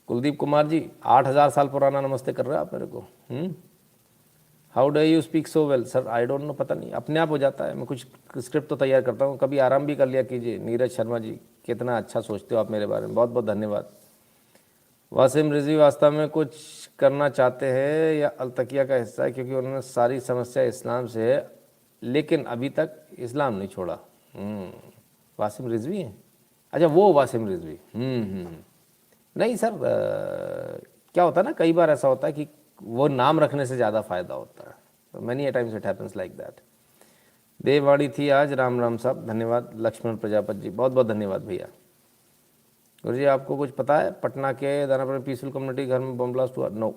कुलदीप कुमार जी 8000 साल पुराना नमस्ते कर रहे हो आप मेरे को। How do you speak so well sir, I don't know, पता नहीं अपने आप हो जाता है, मैं कुछ स्क्रिप्ट तो तैयार करता हूँ, कभी आराम भी कर लिया कीजिए। नीरज शर्मा जी कितना अच्छा सोचते हो आप मेरे बारे में, बहुत बहुत धन्यवाद। वासिम रिजवी वास्तव में कुछ करना चाहते हैं या अलतकिया का हिस्सा है, क्योंकि उन्होंने सारी समस्या इस्लाम से है लेकिन अभी तक इस्लाम नहीं छोड़ा। वासिम रिजवी हैं, अच्छा वो वासिम रिजवी। नहीं सर, क्या होता है ना, कई बार ऐसा होता है कि वो नाम रखने से ज़्यादा फ़ायदा होता है, many a times it happens like that. देववाणी थी आज, राम राम साहब, धन्यवाद। लक्ष्मण प्रजापति जी बहुत बहुत धन्यवाद भैया। गुरु जी आपको कुछ पता है, पटना के दानापुर पीसफुल कम्युनिटी घर में बम ब्लास्ट हुआ? नो,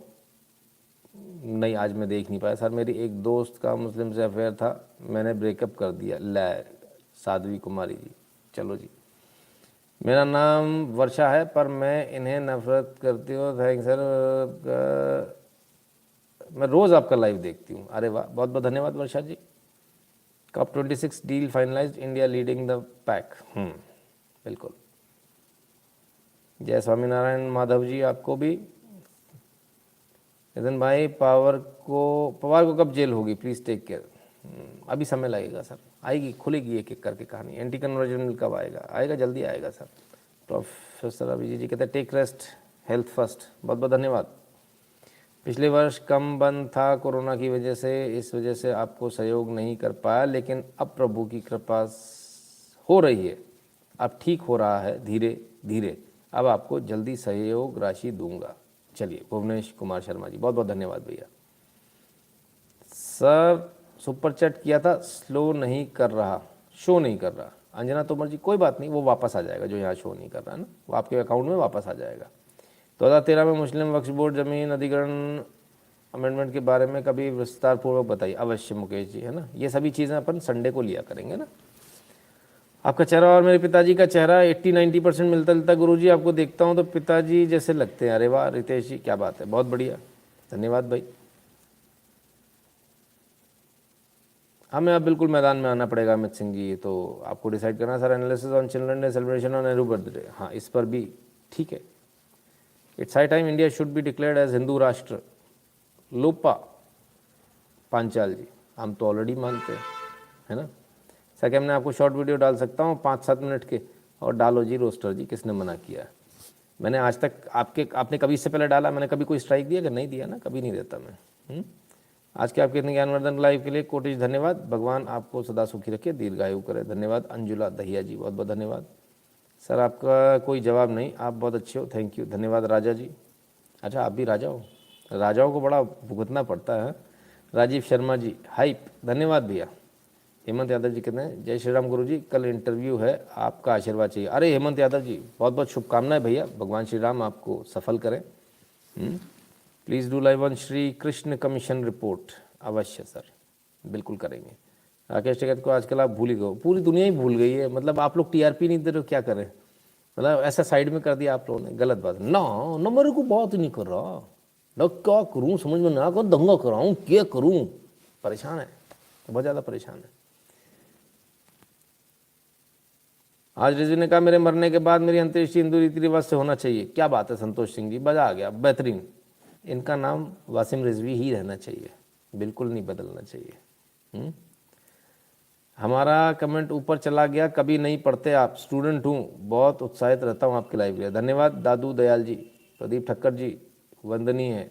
नहीं आज मैं देख नहीं पाया सर, मेरी एक दोस्त का मुस्लिम से अफेयर था, मैंने ब्रेकअप कर दिया। लै साध्वी कुमारी जी, चलो जी। मेरा नाम वर्षा है पर मैं इन्हें नफरत करती हूँ, थैंक सर, मैं रोज़ आपका लाइव देखती हूँ। अरे वाह, बहुत बहुत धन्यवाद Varsha ji. Cup 26 deal finalised, India leading the pack. बिल्कुल। जय स्वामीनारायण माधव जी आपको भी। नितिन भाई पवार को कब जेल होगी, प्लीज़ टेक केयर। अभी समय लगेगा सर, आएगी, खुलेगी एक एक करके कहानी। एंटी कन्वर्जन कब आएगा? आएगा, जल्दी आएगा सर। प्रोफेसर अभिजीत जी कहते हैं टेक रेस्ट, हेल्थ फर्स्ट, बहुत बहुत धन्यवाद। पिछले वर्ष कम बंद था कोरोना की वजह से, इस वजह से आपको सहयोग नहीं कर पाया, लेकिन अब प्रभु की कृपा हो रही है, अब ठीक हो रहा है धीरे धीरे, अब आपको जल्दी सहयोग राशि दूंगा। चलिए, भुवनेश कुमार शर्मा जी बहुत बहुत धन्यवाद भैया। सर सुपर चैट किया था, स्लो नहीं कर रहा, शो नहीं कर रहा। अंजना तोमर जी कोई बात नहीं, वो वापस आ जाएगा, जो यहाँ शो नहीं कर रहा है ना, वो आपके अकाउंट में वापस आ जाएगा। 2013 में मुस्लिम वक्फ बोर्ड जमीन अधिग्रहण अमेंडमेंट के बारे में कभी विस्तार पूर्वक बताइए। अवश्य मुकेश जी, है ना, ये सभी चीज़ें अपन संडे को लिया करेंगे ना। आपका चेहरा और मेरे पिताजी का चेहरा 80-90% मिलता जुलता गुरुजी, आपको देखता हूँ तो पिताजी जैसे लगते हैं। अरे वाह रितेश जी, क्या बात है, बहुत बढ़िया, धन्यवाद भाई। हमें अब बिल्कुल मैदान में आना पड़ेगा अमित सिंह जी, तो आपको डिसाइड करना sir. Analysis on children day celebration और नेहरू बर्थडे, हाँ इस पर भी ठीक है। It's high time India should be declared as Hindu राष्ट्र। लोपा पांचाल जी, हम तो ऑलरेडी मानते हैं, है ना। सर क्या मैं आपको शॉर्ट वीडियो डाल सकता हूँ 5-7 मिनट के? और डालो जी रोस्टर जी, किसने मना किया? मैंने आज तक आपने कभी इससे पहले डाला? मैंने कभी कोई स्ट्राइक दिया? कि नहीं दिया ना, कभी नहीं देता मैं। आज के आपके इतने ज्ञानवर्धन लाइव के लिए कोटिश धन्यवाद। भगवान आपको सदा सुखी रखे, दीर्घायु करे। धन्यवाद। अंजुला दहिया जी, बहुत बहुत धन्यवाद। सर आपका कोई जवाब नहीं, आप बहुत अच्छे हो, थैंक यू, धन्यवाद। राजा जी, अच्छा आप भी राजा हो? राजाओं को बड़ा भुगतना पड़ता है। राजीव शर्मा जी, हाइप, धन्यवाद भैया। हेमंत यादव जी कहते हैं जय श्री राम गुरु जी, कल इंटरव्यू है, आपका आशीर्वाद चाहिए। अरे हेमंत यादव जी, बहुत बहुत शुभकामनाएं भैया, भगवान श्री राम आपको सफल करें। Please do live on Shri Krishna commission report. अवश्य सर, बिल्कुल करेंगे। राकेश टिकैत को आजकल आप भूल ही गए, पूरी दुनिया ही भूल गई है। मतलब आप लोग टीआरपी नहीं दे रहे हो, क्या करें? मतलब ऐसा साइड में कर दिया आप लोगों ने, गलत बात ना ना। मेरे को बात नहीं कर रहा ना, क्या करूँ समझ में ना, कौन दंगा कराऊँ, क्या करूँ? परेशान है, बहुत ज़्यादा परेशान है। आज रिजवी ने कहा मेरे मरने के बाद मेरी अंत्येष्टि हिंदू रीति रिवाज से होना चाहिए। क्या बात है संतोष सिंह जी, मजा आ गया, बेहतरीन। इनका नाम वासिम रिजवी ही रहना चाहिए, बिल्कुल नहीं बदलना चाहिए। हमारा कमेंट ऊपर चला गया, कभी नहीं पढ़ते आप, स्टूडेंट हूँ, बहुत उत्साहित रहता हूँ आपकी लाइव में। धन्यवाद दादू दयाल जी। प्रदीप ठक्कर जी, वंदनीय है,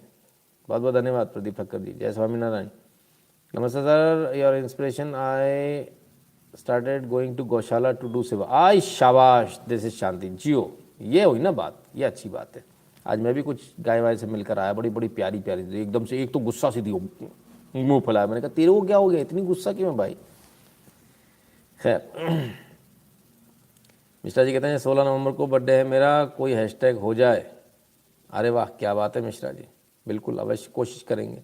बहुत बहुत धन्यवाद प्रदीप ठक्कर जी। जय स्वामीनारायण। नमस्ते sir, your inspiration, I started going to gaushala to do seva. I शाबाश, दिस इज शांति जियो, ये हुई ना बात, ये अच्छी बात है। आज मैं भी कुछ गाय वाय से मिलकर आया, बड़ी बड़ी प्यारी प्यारी थी एकदम से। एक तो गुस्सा सी थी, मुंह फैलाया। मैंने कहा तेरे को क्या हो गया, इतनी गुस्सा क्यों भाई? खैर, मिश्रा जी कहते हैं 16 नवंबर को बर्थडे है मेरा, कोई हैशटैग हो जाए। अरे वाह, क्या बात है मिश्रा जी, बिल्कुल अवश्य कोशिश करेंगे।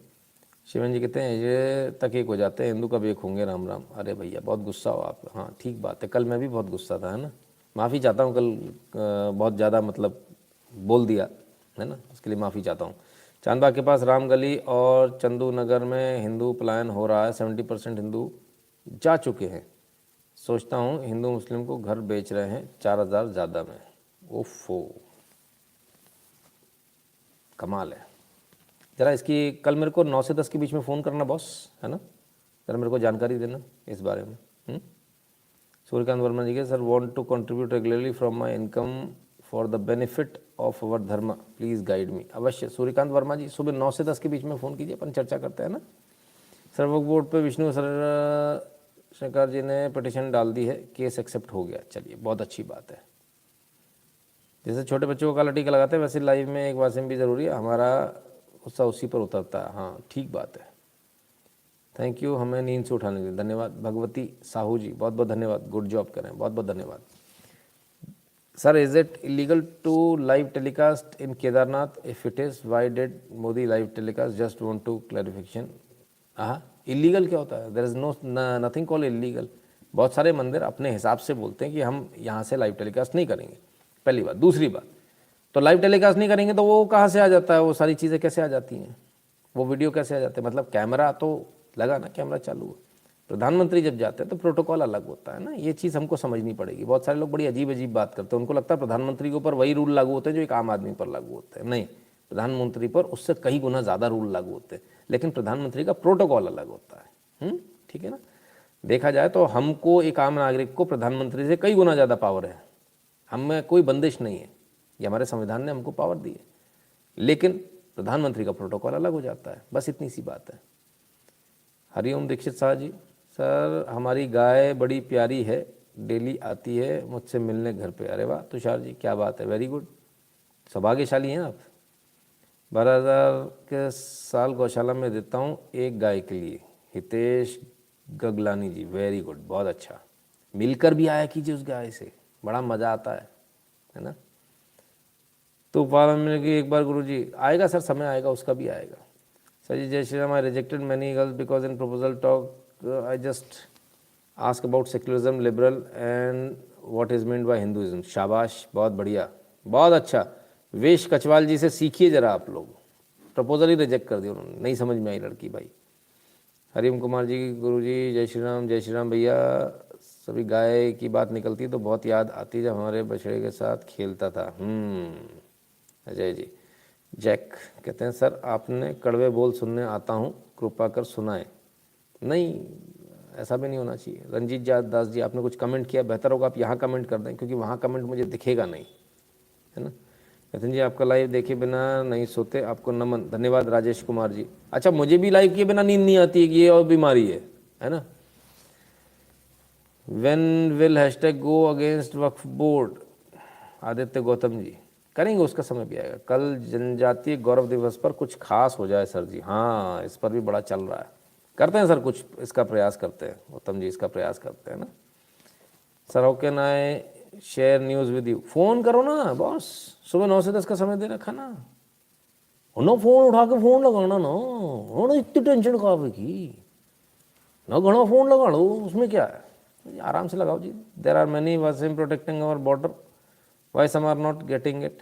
शिवन जी कहते हैं ये तक एक हो जाते हैं, हिंदू कब एक होंगे, राम राम। अरे भैया बहुत गुस्सा हो आप, हाँ ठीक बात है, कल मैं भी बहुत गुस्सा था, है ना। माफ़ी चाहता हूँ, कल बहुत ज़्यादा मतलब बोल दिया, है ना, उसके लिए माफ़ी चाहता हूँ। चांदबाग के पास रामगली और चंदू नगर में हिंदू पलायन हो रहा है, 70% हिंदू जा चुके हैं। सोचता हूँ हिंदू मुस्लिम को घर बेच रहे हैं 4000 ज़्यादा में। ओफो, कमाल है। ज़रा इसकी कल मेरे को 9 से 10 के बीच में फ़ोन करना बॉस, है ना, ज़रा मेरे को जानकारी देना इस बारे में। सूर्यकांत वर्मा जी के sir want to contribute regularly from my income for the benefit of our dharma, please guide me. अवश्य सूर्यकांत वर्मा जी, सुबह 9 से 10 के बीच में फ़ोन कीजिए, अपन चर्चा करते हैं ना। सर्वोक बोर्ड पे विष्णु सरकार जी ने पिटिशन डाल दी है, केस एक्सेप्ट हो गया, चलिए बहुत अच्छी बात है। जैसे छोटे बच्चों को काला टीका लगाते हैं वैसे लाइव में एक वासिम भी ज़रूरी है, हमारा गुस्सा उसी पर उतरता है। हाँ ठीक बात है, थैंक यू हमें नींद से उठाने के लिए, धन्यवाद। भगवती साहू जी, बहुत बहुत धन्यवाद, गुड जॉब करें, बहुत बहुत धन्यवाद। Sir is it illegal to live telecast in Kedarnath? If it is why did Modi live telecast? Just want to clarification. हाँ, इलीगल क्या होता है? There is no nothing called illegal. बहुत सारे मंदिर अपने हिसाब से बोलते हैं कि हम यहाँ से लाइव टेलीकास्ट नहीं करेंगे, पहली बात। दूसरी बात, तो लाइव टेलीकास्ट नहीं करेंगे तो वो कहाँ से आ जाता है, वो सारी चीज़ें कैसे आ जाती हैं, वो वीडियो कैसे आ जाते हैं? मतलब कैमरा तो लगा ना, कैमरा चालू है। प्रधानमंत्री जब जाते हैं तो प्रोटोकॉल अलग होता है ना, ये चीज़ हमको समझनी पड़ेगी। बहुत सारे लोग बड़ी अजीब अजीब बात करते हैं, उनको लगता है प्रधानमंत्री के ऊपर वही रूल लागू होते हैं जो एक आम आदमी पर लागू होते हैं। नहीं, प्रधानमंत्री पर उससे कई गुना ज़्यादा रूल लागू होते हैं, लेकिन प्रधानमंत्री का प्रोटोकॉल अलग होता है। ठीक है ना। देखा जाए तो हमको, एक आम नागरिक को प्रधानमंत्री से कई गुना ज़्यादा पावर है, हमें कोई बंदिश नहीं है, ये हमारे संविधान ने हमको पावर दी है, लेकिन प्रधानमंत्री का प्रोटोकॉल अलग हो जाता है, बस इतनी सी बात है। हरिओम दीक्षित शाह जी, सर हमारी गाय बड़ी प्यारी है, डेली आती है मुझसे मिलने घर पे। अरे वाह तुषार जी, क्या बात है, वेरी गुड, सौभाग्यशाली हैं आप। 12,000 के साल गौशाला में देता हूँ एक गाय के लिए। हितेश गगलानी जी, वेरी गुड, बहुत अच्छा। मिलकर भी आया कीजिए उस गाय से, बड़ा मज़ा आता है ना। तो पालन मिलने की एक बार गुरुजी आएगा सर, समय आएगा, उसका भी आएगा। सर जी जय श्री राम, आई rejected many girls because in proposal talk I just ask about secularism, liberal and what is meant by Hinduism. शाबाश, बहुत बढ़िया, बहुत अच्छा। वेश कचवाल जी से सीखिए जरा आप लोग, प्रपोजल ही रिजेक्ट कर दिया उन्होंने, नहीं समझ में आई लड़की भाई। हरिओम कुमार जी, गुरुजी जय श्री राम भैया। सभी गाय की बात निकलती तो बहुत याद आती जब हमारे बछड़े के साथ खेलता था। अजय जी, जैक कहते हैं सर आपने कड़वे बोल सुनने आता हूँ, कृपा कर सुनाएं। नहीं, ऐसा भी नहीं होना चाहिए। रंजीत दास जी आपने कुछ कमेंट किया, बेहतर होगा आप यहाँ कमेंट कर दें, क्योंकि वहाँ कमेंट मुझे दिखेगा नहीं, है ना। नितिन जी आपका लाइव देखे बिना नहीं सोते, आपको नमन। धन्यवाद राजेश कुमार जी। अच्छा, मुझे भी लाइव किए बिना नींद नहीं आती है कि ये और बीमारी है ना। When will hashtag go against Waqf board, Aditya Gautam ji. करेंगे, उसका समय भी आएगा। कल जनजातीय गौरव दिवस पर कुछ खास हो जाए सर जी। हाँ, इस पर भी बड़ा चल रहा है, करते हैं सर, कुछ इसका प्रयास करते हैं। उत्तम जी इसका प्रयास करते हैं ना। Sir how can I share news with you, phone करो ना बॉस, सुबह 9 से 10 का समय दे रखा ना, उन्होंने फ़ोन उठा के फ़ोन लगाना ना, उन्होंने इतनी टेंशन कहा की ना, घना फ़ोन लगा लो, उसमें क्या है, आराम से लगाओ जी। There are many Wasim protecting our border, why some are not getting it.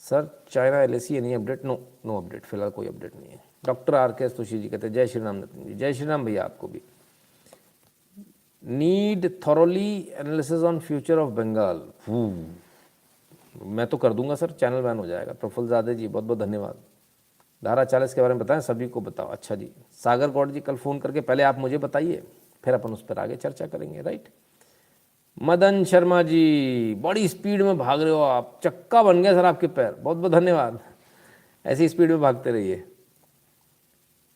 Sir China LAC any update? No, no update, फिलहाल कोई अपडेट नहीं है। डॉक्टर आर के तुषी जी कहते हैं जय श्री राम नितिन जी। जय श्री राम भैया आपको भी। Need thoroughly analysis on future of Bengal. मैं तो कर दूंगा सर, चैनल बैन हो जाएगा। प्रफुल्ल जादे जी बहुत बहुत धन्यवाद। धारा 40 के बारे में बताएं, सभी को बताओ। अच्छा जी। सागर गौड़ जी कल फ़ोन करके पहले आप मुझे बताइए, फिर अपन उस पर आगे चर्चा करेंगे, राइट। मदन शर्मा जी, बड़ी स्पीड में भाग रहे हो आप, चक्का बन गया सर आपके पैर, बहुत बहुत धन्यवाद। ऐसी स्पीड में भागते रहिए।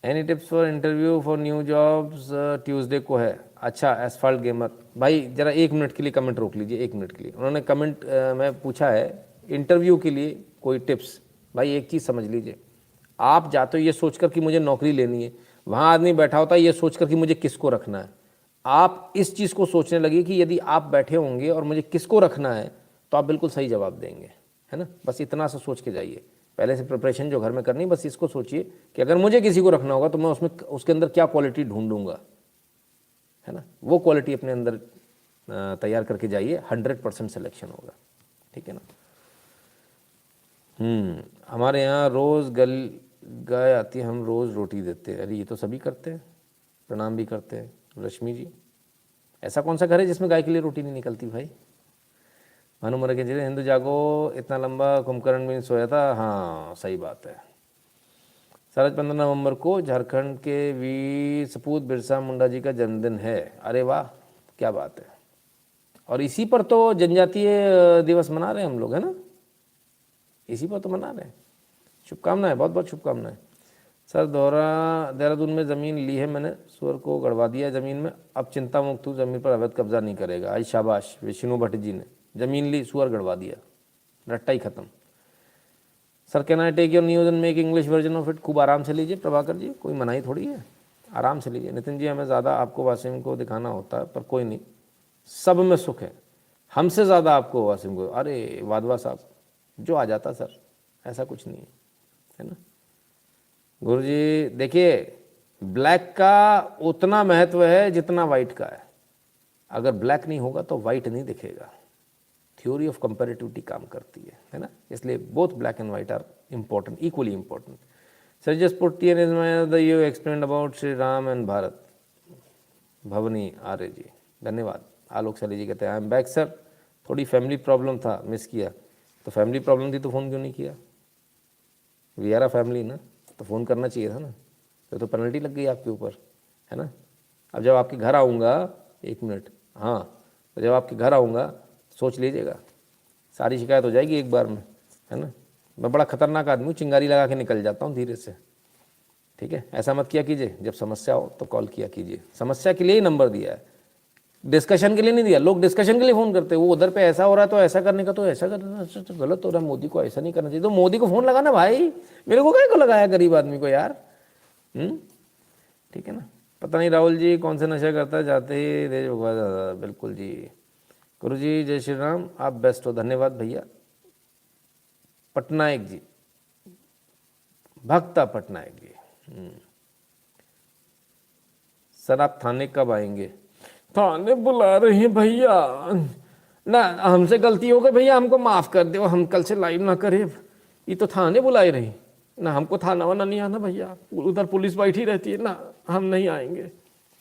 Any tips for interview for new jobs? Tuesday को है। अच्छा, एसफाल्ट गेमर भाई जरा 1 मिनट के लिए कमेंट रोक लीजिए, 1 मिनट के लिए। उन्होंने कमेंट में पूछा है इंटरव्यू के लिए कोई टिप्स। भाई एक चीज़ समझ लीजिए, आप जाते हो ये सोचकर कि मुझे नौकरी लेनी है, वहाँ आदमी बैठा होता है ये सोचकर कि मुझे किसको रखना है। आप इस चीज़ को सोचने लगिए कि यदि आप बैठे होंगे और मुझे किसको रखना है तो आप बिल्कुल सही जवाब देंगे, है ना। बस इतना सा सोच के जाइए, पहले से प्रिपरेशन जो घर में करनी, बस इसको सोचिए कि अगर मुझे किसी को रखना होगा तो मैं उसमें उसके अंदर क्या क्वालिटी ढूंढूंगा, है ना। वो क्वालिटी अपने अंदर तैयार करके जाइए, 100% सिलेक्शन होगा, ठीक है ना। हमारे यहाँ रोज़ गाय आती है, हम रोज़ रोटी देते हैं। अरे ये तो सभी करते हैं, प्रणाम भी करते हैं। रश्मि जी, ऐसा कौन सा घर है जिसमें गाय के लिए रोटी नहीं निकलती भाई। भानुमर के जी, हिंदू जागो, इतना लंबा कुंभकर्ण भी सोया था। हाँ सही बात है। सर 15 नवंबर को झारखंड के वीर सपूत बिरसा मुंडा जी का जन्मदिन है। अरे वाह, क्या बात है। और इसी पर तो जनजातीय दिवस मना रहे हैं हम लोग, है ना, इसी पर तो मना रहे हैं। शुभकामनाएं, बहुत बहुत शुभकामनाएं। सर देहरादून में ज़मीन ली है मैंने, सुअर को गड़वा दिया ज़मीन में, अब चिंता मुक्त हूँ, ज़मीन पर अवैध कब्जा नहीं करेगा। आई शाबाश। विष्णु भट्ट जी ने ज़मीन ली, सुअर गड़वा दिया, रट्टा ही ख़त्म। Sir can I take your news and make English version of it? खूब आराम से लीजिए प्रभाकर जी, कोई मनाही थोड़ी है, आराम से लीजिए। नितिन जी, हमें ज़्यादा आपको वासिम को दिखाना होता है, पर कोई नहीं, सब में सुख है। हमसे ज़्यादा आपको वासिम को, अरे वाधवा साहब जो आ जाता सर, ऐसा कुछ नहीं है ना। गुरुजी देखिए, ब्लैक का उतना महत्व है जितना वाइट का है। अगर ब्लैक नहीं होगा तो वाइट नहीं दिखेगा। थ्योरी ऑफ कंपैरेटिविटी काम करती है ना, इसलिए both black and white are important, equally important. Sir just put you explain about Shri Ram and Bharat. Bhavani Arya ji धन्यवाद। आलोक सली जी कहते हैं आई एम बैक सर, थोड़ी फैमिली प्रॉब्लम था, मिस किया। तो फैमिली प्रॉब्लम थी तो फ़ोन क्यों नहीं किया? वी आर अ फैमिली ना, तो फ़ोन करना चाहिए था ना, तो पेनल्टी लग गई आपके ऊपर, है ना। अब जब आपके घर आऊँगा, 1 मिनट, हाँ, तो जब आपके घर आऊँगा सोच लीजिएगा, सारी शिकायत हो जाएगी एक बार में, है ना। मैं बड़ा खतरनाक आदमी हूँ, चिंगारी लगा के निकल जाता हूँ धीरे से, ठीक है। ऐसा मत किया कीजिए, जब समस्या हो तो कॉल किया कीजिए। समस्या के लिए ही नंबर दिया है, डिस्कशन के लिए नहीं दिया। लोग डिस्कशन के लिए फ़ोन करते हैं, वो उधर पे ऐसा हो रहा है तो ऐसा करने का, तो ऐसा करना तो गलत हो रहा है, मोदी को ऐसा नहीं करना चाहिए, तो मोदी को फ़ोन लगाना भाई, मेरे को क्या को लगाया गरीब आदमी को यार, ठीक है ना। पता नहीं राहुल जी कौन से नशा करता जाते ही देश भगवा। बिल्कुल जी। गुरु जी जय श्री राम, आप बेस्ट हो, धन्यवाद भैया। पटनायक जी, भक्ता पटनायक जी, सर आप थाने कब आएंगे? थाने बुला रही हैं भैया ना, हमसे गलती हो गई भैया, हमको माफ़ कर दो, हम कल से लाइव ना करें। ये तो थाने बुलाई रही ना, हमको थाना वाना नहीं आना भैया, उधर पुलिस बैठी रहती है ना, हम नहीं आएंगे।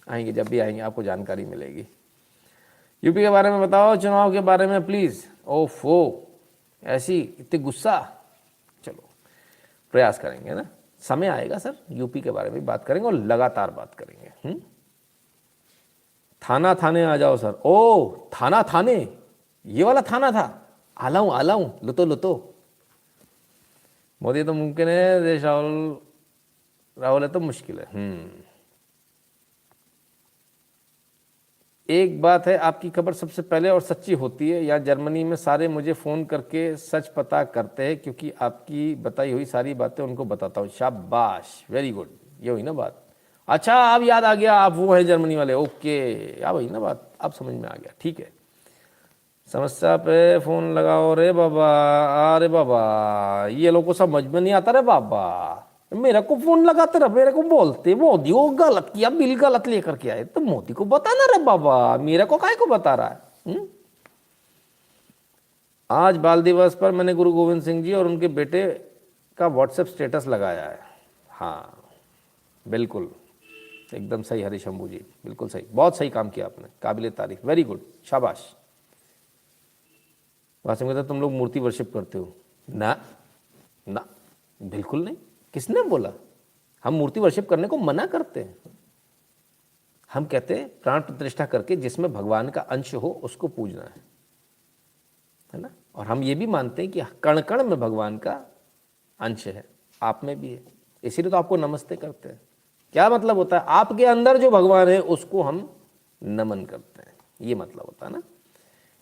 आएंगे, जब भी आएंगे आपको जानकारी मिलेगी। यूपी के बारे में बताओ, चुनाव के बारे में प्लीज़। ओफो, ऐसी इतनी गुस्सा। चलो प्रयास करेंगे ना, समय आएगा सर, यूपी के बारे में बात करेंगे और लगातार बात करेंगे। थाना थाने आ जाओ सर। ओ थाना थाने, ये वाला थाना था। आलाऊं लुतो लुतो। मोदी तो मुमकिन है, देश राहुल है तो मुश्किल है। एक बात है, आपकी खबर सबसे पहले और सच्ची होती है। यहाँ जर्मनी में सारे मुझे फ़ोन करके सच पता करते हैं, क्योंकि आपकी बताई हुई सारी बातें उनको बताता हूँ। शाबाश, वेरी गुड। ये हुई ना बात। अच्छा, अब याद आ गया, आप वो है जर्मनी वाले। ओके, अब हुई ना बात, अब समझ में आ गया। ठीक है, समस्या पे फ़ोन लगाओ रे बाबा। अरे बाबा, ये लोग को समझ में नहीं आता रे बाबा। मेरे को फोन लगाते रहे, मेरे को बोलते मोदी को गलत किया, बिल गलत लेकर के आए। तो मोदी को बताना रे बाबा, मेरे को काहे को बता रहा है। आज बाल दिवस पर मैंने गुरु गोविंद सिंह जी और उनके बेटे का व्हाट्सएप स्टेटस लगाया है। हाँ बिल्कुल, एकदम सही हरी शंभू जी, बिल्कुल सही, बहुत सही काम किया आपने, काबिले तारीफ, वेरी गुड, शाबाश। वास्तव में तुम लोग मूर्ति वर्शिप करते हो ना? ना, बिल्कुल नहीं। किसने बोला? हम मूर्ति वर्शिप करने को मना करते हैं। हम कहते हैं प्राण प्रतिष्ठा करके जिसमें भगवान का अंश हो उसको पूजना है ना। और हम ये भी मानते हैं कि कण कण में भगवान का अंश है, आप में भी है, इसीलिए तो आपको नमस्ते करते हैं। क्या मतलब होता है? आपके अंदर जो भगवान है उसको हम नमन करते हैं, ये मतलब होता है ना।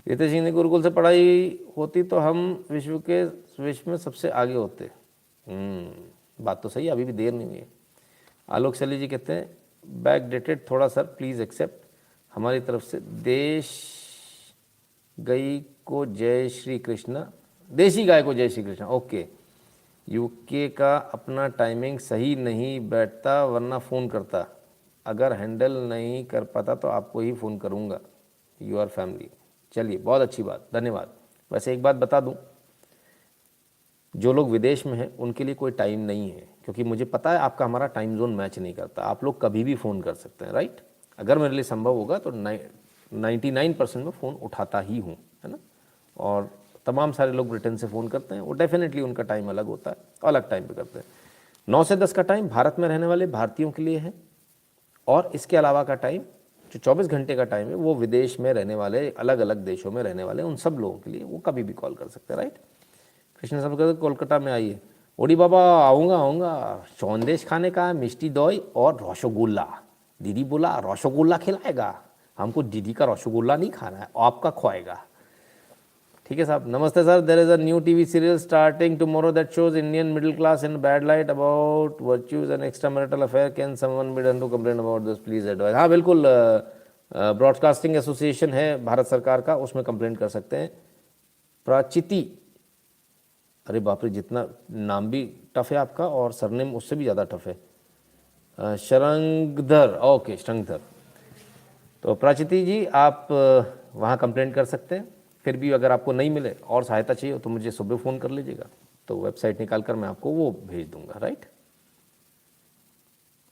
रितेश सिंह ने गुरुकुल से पढ़ाई होती तो हम विश्व में सबसे आगे होते। बात तो सही है, अभी भी देर नहीं हुई है। आलोक शैली जी कहते हैं बैक डेटेड थोड़ा सर, प्लीज़ एक्सेप्ट हमारी तरफ से। देश गई को जय श्री कृष्ण, देसी गाय को जय श्री कृष्ण। ओके, यूके का अपना टाइमिंग सही नहीं बैठता, वरना फ़ोन करता। अगर हैंडल नहीं कर पाता तो आपको ही फ़ोन करूँगा। Your family. चलिए, बहुत अच्छी बात, धन्यवाद। वैसे एक बात बता दूं, जो लोग विदेश में हैं उनके लिए कोई टाइम नहीं है, क्योंकि मुझे पता है आपका हमारा टाइम जोन मैच नहीं करता। आप लोग कभी भी फ़ोन कर सकते हैं, राइट। अगर मेरे लिए संभव होगा तो 99% में फ़ोन उठाता ही हूँ, है ना। और तमाम सारे लोग ब्रिटेन से फ़ोन करते हैं, वो डेफिनेटली उनका टाइम अलग होता है, अलग टाइम पे करते हैं। 9 से 10 का टाइम भारत में रहने वाले भारतीयों के लिए है, और इसके अलावा का टाइम जो 24 घंटे का टाइम है वो विदेश में रहने वाले, अलग अलग देशों में रहने वाले उन सब लोगों के लिए, वो कभी भी कॉल कर सकते हैं, राइट। कृष्ण साहब कहते कोलकाता में आइए। ओडी बाबा आऊँगा, चौंदेश खाने का, मिष्टी दही और रसगुल्ला। दीदी बोला रसगुल्ला खिलाएगा, हमको दीदी का रसगुल्ला नहीं खाना है, आपका खुआएगा। ठीक है साहब, नमस्ते sir. There is a new TV serial starting tomorrow that shows Indian middle class in bad light about virtues and extra marital affair. Can someone be done to complain about this, please advise. हाँ बिल्कुल, ब्रॉडकास्टिंग एसोसिएशन है भारत सरकार का, उसमें कंप्लेंट कर सकते हैं। प्राचिति, अरे बाप रे, जितना नाम भी टफ है आपका और सरनेम उससे भी ज़्यादा टफ है। शरंगधर, ओके शरंगधर। तो प्राचिति जी आप वहाँ कंप्लेंट कर सकते हैं। फिर भी अगर आपको नहीं मिले और सहायता चाहिए तो मुझे सुबह फ़ोन कर लीजिएगा, तो वेबसाइट निकाल कर मैं आपको वो भेज दूंगा, राइट।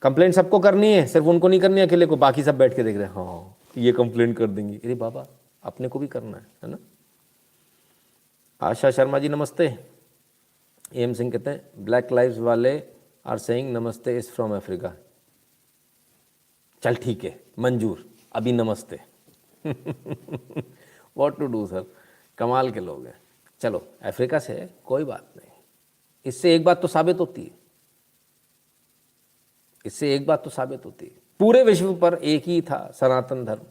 कंप्लेंट सबको करनी है, सिर्फ उनको नहीं करनी है अकेले को, बाकी सब बैठ के देख रहे हैं हाँ ये कंप्लेंट कर देंगे। अरे बाबा, अपने को भी करना है ना। आशा शर्मा जी नमस्ते। एम सिंह कहते हैं ब्लैक लाइव्स वाले आर सेइंग नमस्ते इज फ्रॉम अफ्रीका। चल ठीक है, मंजूर, अभी नमस्ते। व्हाट टू डू सर, कमाल के लोग हैं। चलो अफ्रीका से है, कोई बात नहीं। इससे एक बात तो साबित होती है, इससे एक बात तो साबित होती है, पूरे विश्व पर एक ही था सनातन धर्म,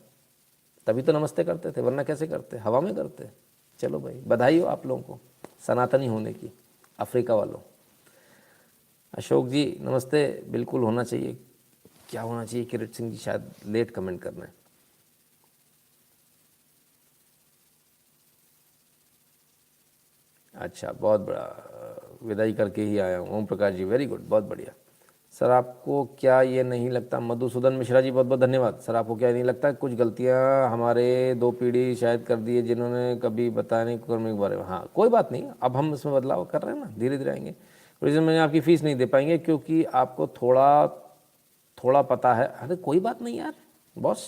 तभी तो नमस्ते करते थे, वरना कैसे करते, हवा में करते। चलो भाई, बधाई हो आप लोगों को सनातनी होने की, अफ्रीका वालों। अशोक जी नमस्ते, बिल्कुल होना चाहिए। क्या होना चाहिए? किरीट सिंह जी शायद लेट कमेंट कर रहे हैं। अच्छा, बहुत बड़ा, विदाई करके ही आया हूँ। ओम प्रकाश जी वेरी गुड, बहुत बढ़िया। सर आपको क्या ये नहीं लगता, मधुसूदन मिश्रा जी बहुत बहुत धन्यवाद। सर आपको क्या नहीं लगता कुछ गलतियाँ हमारे 2 पीढ़ी शायद कर दी है जिन्होंने कभी बताने करने के बारे में? हाँ कोई बात नहीं, अब हम इसमें बदलाव कर रहे हैं ना, धीरे धीरे आएंगे। रीज़न मैंने आपकी फ़ीस नहीं दे पाएंगे क्योंकि आपको थोड़ा पता है। अरे कोई बात नहीं यार, बॉस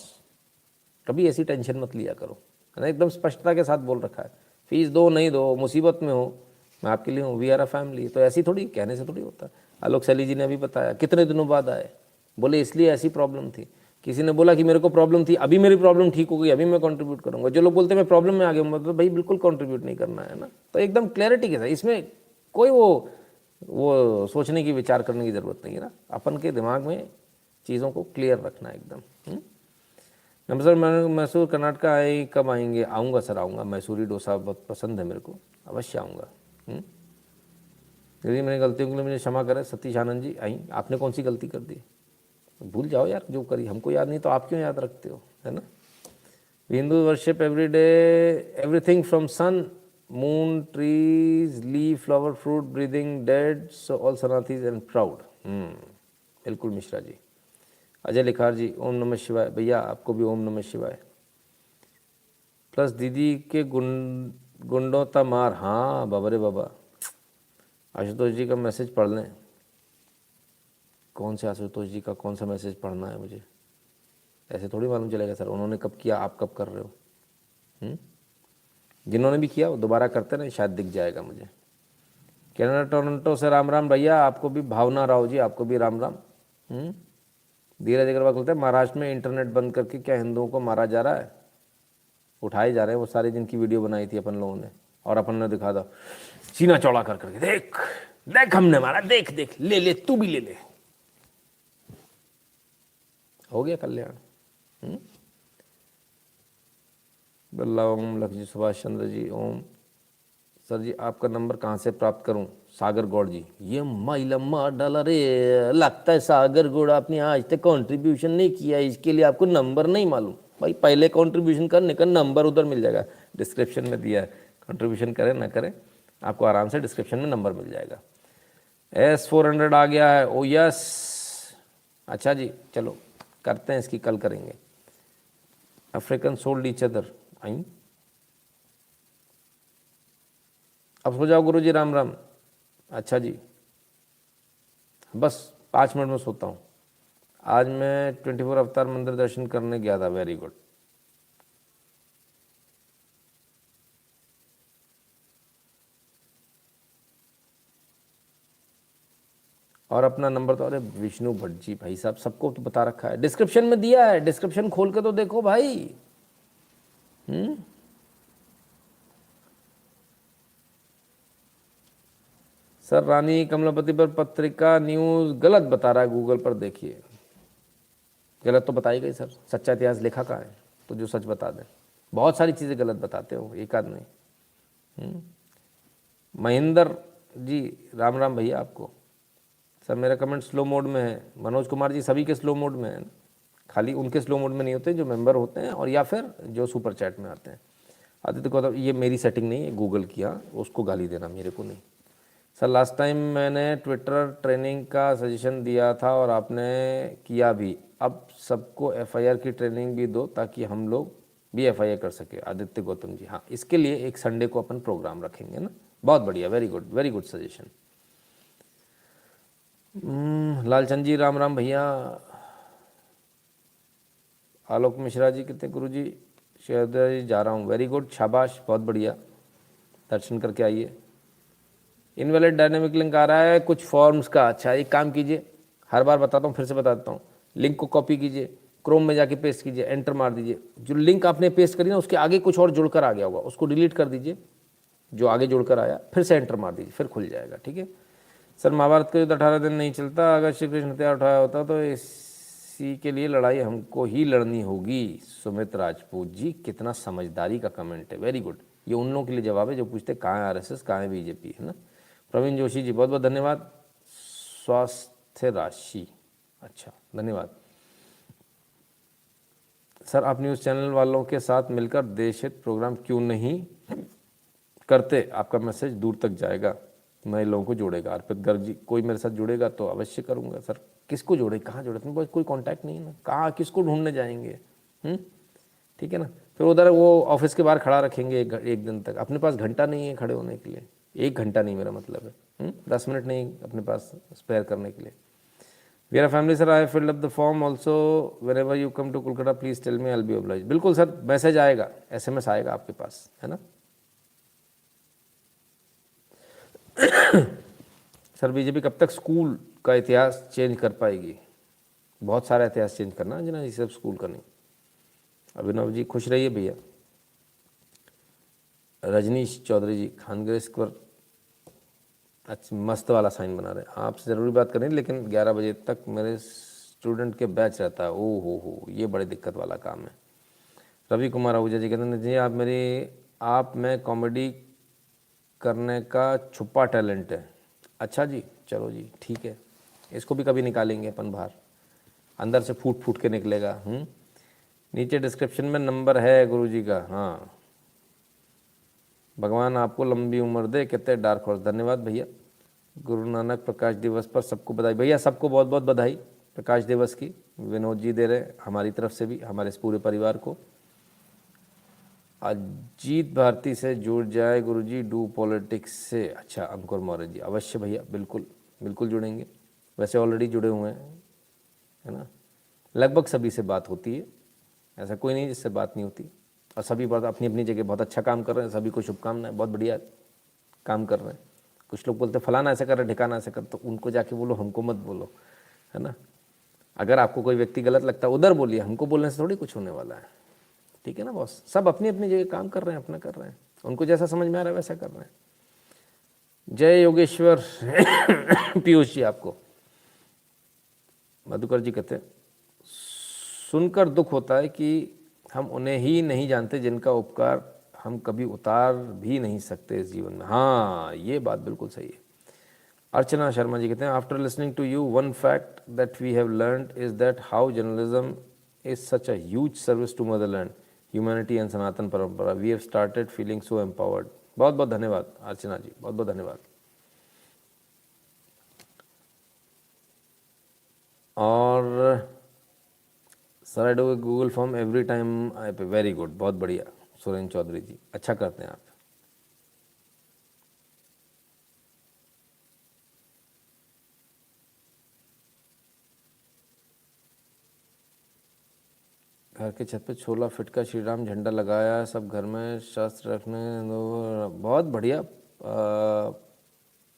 कभी ऐसी टेंशन मत लिया करो, है ना, एकदम स्पष्टता के साथ बोल रखा है, फीस दो नहीं दो, मुसीबत में हो मैं आपके लिए हूँ, वी आर अ फैमिली। तो ऐसी थोड़ी कहने से थोड़ी होता है। आलोक सैली जी ने अभी बताया कितने दिनों बाद आए, बोले इसलिए ऐसी प्रॉब्लम थी। किसी ने बोला कि मेरे को प्रॉब्लम थी, अभी मेरी प्रॉब्लम ठीक हो गई, अभी मैं कंट्रीब्यूट करूंगा। जो लोग बोलते हैं मैं प्रॉब्लम में आ गया, मतलब भाई बिल्कुल कंट्रीब्यूट नहीं करना है ना। तो एकदम क्लैरिटी के साथ, इसमें कोई वो सोचने की विचार करने की ज़रूरत नहीं है ना, अपन के दिमाग में चीज़ों को क्लियर रखना है एकदम। नमस्कार, मैं मैसूर कर्नाटका आए, कब आएंगे? आऊँगा सर, आऊँगा। मैसूरी डोसा बहुत पसंद है मेरे को, अवश्य आऊँगा। यदि मैंने गलतियों के लिए मुझे क्षमा करें। सतीश आनंद जी आई, आपने कौन सी गलती कर दी? भूल जाओ यार जो करी, हमको याद नहीं तो आप क्यों याद रखते हो, है ना। Hindu worship every day everything from sun moon trees leaf flower fruit breathing dead so all Sanatanis and proud. बिल्कुल मिश्रा जी। अजय लिखार जी, ओम नमः शिवाय। भैया आपको भी ओम नमः शिवाय। प्लस दीदी के गुंडों ता मार। हाँ बाबा रे बाबा। आशुतोष जी का मैसेज पढ़ लें। कौन से आशुतोष जी का कौन सा मैसेज पढ़ना है मुझे? ऐसे थोड़ी मालूम चलेगा सर, उन्होंने कब किया आप कब कर रहे हो? जिन्होंने भी किया वो दोबारा करते ना, शायद दिख जाएगा मुझे। कनाडा टोरंटो से राम राम भैया, आपको भी। भावना राव जी आपको भी राम राम। धीरज अग्रवाल बोलते हैं महाराष्ट्र में इंटरनेट बंद करके क्या हिंदुओं को मारा जा रहा है? उठाए जा रहे हैं वो सारे जिनकी वीडियो बनाई थी अपन लोगों ने, और अपन ने दिखा दो सीना चौड़ा कर करके, देख देख हमने मारा, देख देख ले ले तू भी ले ले। हो गया कल्याण। बल्ला ओम लक्ष्मी सुभाष चंद्र जी ओम। सर जी आपका नंबर कहाँ से प्राप्त करूं? सागर गौड़ जी। ये माइलम्मा डाला रे, लगता है सागर गौड़ आपने आज तक कंट्रीब्यूशन नहीं किया, इसके लिए आपको नंबर नहीं मालूम। भाई पहले कंट्रीब्यूशन करने का नंबर उधर मिल जाएगा, डिस्क्रिप्शन में दिया है। कंट्रीब्यूशन करें ना करें, आपको आराम से डिस्क्रिप्शन में नंबर मिल जाएगा। S400 आ गया है। ओ यस, अच्छा जी चलो करते हैं इसकी, कल करेंगे। African sold each other. आई अब सो जाओ गुरु जी, राम राम। अच्छा जी, बस 5 मिनट में सोता हूँ। आज मैं 24 अवतार मंदिर दर्शन करने गया था। Very good. और अपना नंबर तो, अरे विष्णु भट्ट जी भाई साहब, सबको तो बता रखा है, डिस्क्रिप्शन में दिया है। डिस्क्रिप्शन खोल के तो देखो भाई। सर रानी कमलापति पर पत्रिका न्यूज़ गलत बता रहा है, गूगल पर देखिए। गलत तो बताई गई सर, सच्चा इतिहास लिखा कहाँ है? तो जो सच बता दें। बहुत सारी चीज़ें गलत बताते हो, एक आध नहीं। महेंद्र जी राम राम भैया आपको। सर मेरा कमेंट स्लो मोड में है। मनोज कुमार जी सभी के स्लो मोड में है, खाली उनके स्लो मोड में नहीं होते जो मेंबर होते हैं और या फिर जो सुपर चैट में आते हैं। आदित्य गौतम, ये मेरी सेटिंग नहीं है, गूगल किया, उसको गाली देना, मेरे को नहीं। सर लास्ट टाइम मैंने ट्विटर ट्रेनिंग का सजेशन दिया था और आपने किया भी, अब सबको FIR की ट्रेनिंग भी दो ताकि हम लोग भी FIR कर सके। आदित्य गौतम जी, हाँ इसके लिए एक संडे को अपन प्रोग्राम रखेंगे ना। बहुत बढ़िया, वेरी गुड सजेशन। लालचंद जी राम राम भैया। आलोक मिश्रा जी कितने गुरु जी? शहदा जी जा रहा हूँ। वेरी गुड, शाबाश, बहुत बढ़िया, दर्शन करके आइए। इनवैलिड डायनेमिक लिंक आ रहा है कुछ फॉर्म्स का। अच्छा एक काम कीजिए, हर बार बताता हूँ फिर से बता देता हूँ, लिंक को कॉपी कीजिए, क्रोम में जाके पेस्ट कीजिए, एंटर मार दीजिए। जो लिंक आपने पेस्ट करी ना उसके आगे कुछ और जुड़कर आ गया होगा, उसको डिलीट कर दीजिए, जो आगे जुड़कर आया, फिर से एंटर मार दीजिए, फिर खुल जाएगा। ठीक है सर। महाभारत का युद्ध 18 दिन नहीं चलता, अगर श्री कृष्ण हथियार उठाया होता तो इसी के लिए लड़ाई हमको ही लड़नी होगी। सुमित राजपूत जी, कितना समझदारी का कमेंट है, वेरी गुड। ये उन लोगों के लिए जवाब है जो पूछते कहाँ है RSS, कहाँ है BJP, है ना। प्रवीण जोशी जी बहुत बहुत धन्यवाद। स्वास्थ्य राशि, अच्छा धन्यवाद सर। आप न्यूज़ चैनल वालों के साथ मिलकर देशहित प्रोग्राम क्यों नहीं करते? आपका मैसेज दूर तक जाएगा, नए लोगों को जोड़ेगा। अर्पित गर्ग जी, कोई मेरे साथ जुड़ेगा तो अवश्य करूँगा सर। किसको जोड़े, कहाँ जोड़े? अपने पास कोई कांटेक्ट नहीं है ना, कहाँ किसको ढूंढने जाएंगे? ठीक है ना। फिर उधर वो ऑफिस के बाहर खड़ा रखेंगे एक दिन तक, अपने पास घंटा नहीं है खड़े होने के लिए। 1 घंटा नहीं, मेरा मतलब है 10 मिनट नहीं अपने पास स्पेयर करने के लिए। We are a family, sir. I have filled up the form also. Whenever you come to Kolkata, please tell me. I'll be obliged. बिल्कुल सर, मैसेज आएगा, SMS आएगा आपके पास, है ना। सर बीजेपी कब तक स्कूल का इतिहास चेंज कर पाएगी? बहुत सारा इतिहास चेंज करना है जी, सिर्फ स्कूल का नहीं। अभिनव जी खुश रहिए भैया। रजनीश चौधरी जी, खानग्रेस पर अच्छा मस्त वाला साइन बना रहे हैं। आपसे ज़रूरी बात करनी, लेकिन 11 बजे तक मेरे स्टूडेंट के बैच रहता है। ओ हो, ये बड़ी दिक्कत वाला काम है। रवि कुमार आहूजा जी कहते हैं जी आप में कॉमेडी करने का छुपा टैलेंट है। अच्छा जी, चलो जी ठीक है, इसको भी कभी निकालेंगे अपन बाहर, अंदर से फूट फूट के निकलेगा। नीचे डिस्क्रिप्शन में नंबर है गुरुजी का। हाँ, भगवान आपको लंबी उम्र दे, कहते डार्क हॉर्स। धन्यवाद भैया। गुरु नानक प्रकाश दिवस पर सबको बधाई। भैया सबको बहुत बहुत बधाई प्रकाश दिवस की। विनोद जी दे रहे हमारी तरफ से भी, हमारे इस पूरे परिवार को। अजीत भारती से जुड़ जाए गुरुजी, डू पॉलिटिक्स से। अच्छा, अंकुर मौर्य जी, अवश्य भैया, बिल्कुल बिल्कुल जुड़ेंगे। वैसे ऑलरेडी जुड़े हुए हैं, है ना। लगभग सभी से बात होती है, ऐसा कोई नहीं जिससे बात नहीं होती। और सभी बात अपनी अपनी जगह बहुत अच्छा काम कर रहे हैं। सभी को शुभकामनाएं, बहुत बढ़िया काम कर रहे हैं। कुछ लोग बोलते फलाना ऐसा कर रहे, ठिकाना ऐसा कर, तो उनको जाके बोलो, हमको मत बोलो, है ना। अगर आपको कोई व्यक्ति गलत लगता है उधर बोलिए, हमको बोलने से थोड़ी कुछ होने वाला है, ठीक है ना बॉस। सब अपनी अपनी जगह काम कर रहे हैं, अपना कर रहे हैं, उनको जैसा समझ में आ रहा है वैसा कर रहे हैं। जय योगेश्वर पीयूष जी आपको। मधुकर जी कहते हैं सुनकर दुख होता है कि हम उन्हें ही नहीं जानते जिनका उपकार हम कभी उतार भी नहीं सकते इस जीवन में। हाँ, ये बात बिल्कुल सही है। अर्चना शर्मा जी कहते हैं after listening to you one fact that we have learned is that how journalism is such a huge service to motherland, humanity and Sanatan parampara. We have started feeling so empowered. बहुत बहुत धन्यवाद अर्चना जी, बहुत बहुत धन्यवाद। और sir I do Google form every time I pay. Very good, बहुत बढ़िया सुरेंद्र चौधरी जी, अच्छा करते हैं आप। घर के छत पे 16 फीट का श्री राम झंडा लगाया, सब घर में शास्त्र रखने दो। बहुत बढ़िया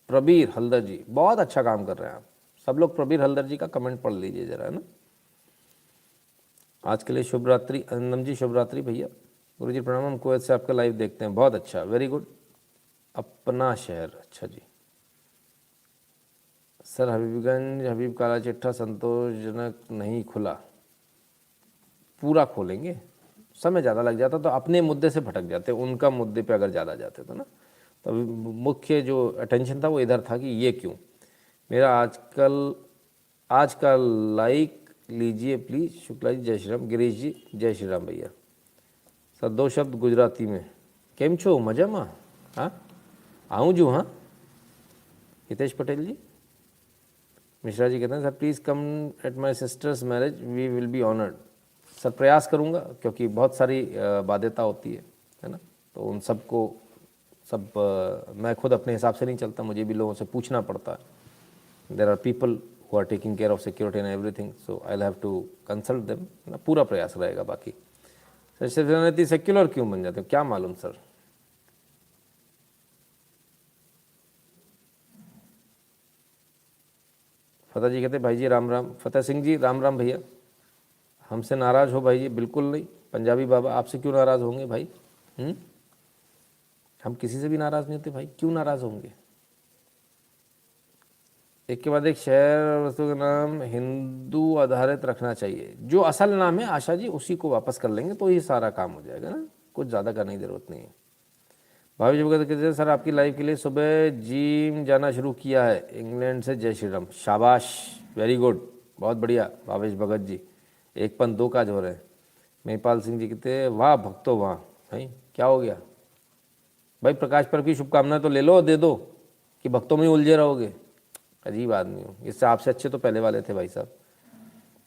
प्रबीर हल्दर जी, बहुत अच्छा काम कर रहे हैं आप। सब लोग प्रबीर हल्दर जी का कमेंट पढ़ लीजिए जरा, है ना। आज के लिए शुभ रात्रि। अनंदम जी शुभ रात्रि भैया। गुरु जी प्रणाम, हम कुवैत से आपका लाइव देखते हैं। बहुत अच्छा, वेरी गुड। अपना शहर, अच्छा जी। सर हबीबगंज हबीब काला चिट्ठा संतोषजनक नहीं खुला, पूरा खोलेंगे। समय ज़्यादा लग जाता तो अपने मुद्दे से भटक जाते, उनका मुद्दे पे अगर ज़्यादा जाते तो ना। तो मुख्य जो अटेंशन था वो इधर था कि ये क्यों। मेरा आज का लाइक लीजिए प्लीज़। शुक्ला जी जय श्री राम। गिरीश जी जय श्री राम भैया। सर 2 शब्द गुजराती में। केम छो, मजामा? हाँ आऊँ जू। हाँ हितेश पटेल जी। मिश्रा जी कहते हैं sir please come at my sister's marriage, we will be honoured. Sir प्रयास करूँगा, क्योंकि बहुत सारी बाध्यता होती है ना। तो उन सबको मैं खुद अपने हिसाब से नहीं चलता, मुझे भी लोगों से पूछना पड़ता है। There are people who are taking care of security and everything, so I'll have to consult them। ना पूरा प्रयास रहेगा। बाकी सर शिवसेना सेक्युलर क्यों बन जाते हैं, क्या मालूम सर। फतेह जी कहते भाई जी राम राम। फतेह सिंह जी राम राम भैया। हमसे नाराज़ हो भाई जी? बिल्कुल नहीं। पंजाबी बाबा आपसे क्यों नाराज़ होंगे भाई? हम किसी से भी नाराज़ नहीं होते भाई, क्यों नाराज़ होंगे। एक के बाद एक शहर और वस्तु का नाम हिंदू आधारित रखना चाहिए। जो असल नाम है आशा जी उसी को वापस कर लेंगे तो ये सारा काम हो जाएगा ना, कुछ ज़्यादा करने की ज़रूरत नहीं है। भाभी जी कहते हैं सर आपकी लाइव के लिए सुबह जिम जाना शुरू किया है इंग्लैंड से, जय श्री राम। शाबाश, वेरी गुड, बहुत बढ़िया। भावेश भगत जी 1-2 काज हो रहे हैं। महिपाल सिंह जी कहते हैं वाह भक्तो वाह। भाई क्या हो गया भाई, प्रकाश पर्व की शुभकामनाएं तो ले लो, दे दो, कि भक्तों में उलझे रहोगे। अजीब आदमी हो, इससे आपसे अच्छे तो पहले वाले थे भाई साहब।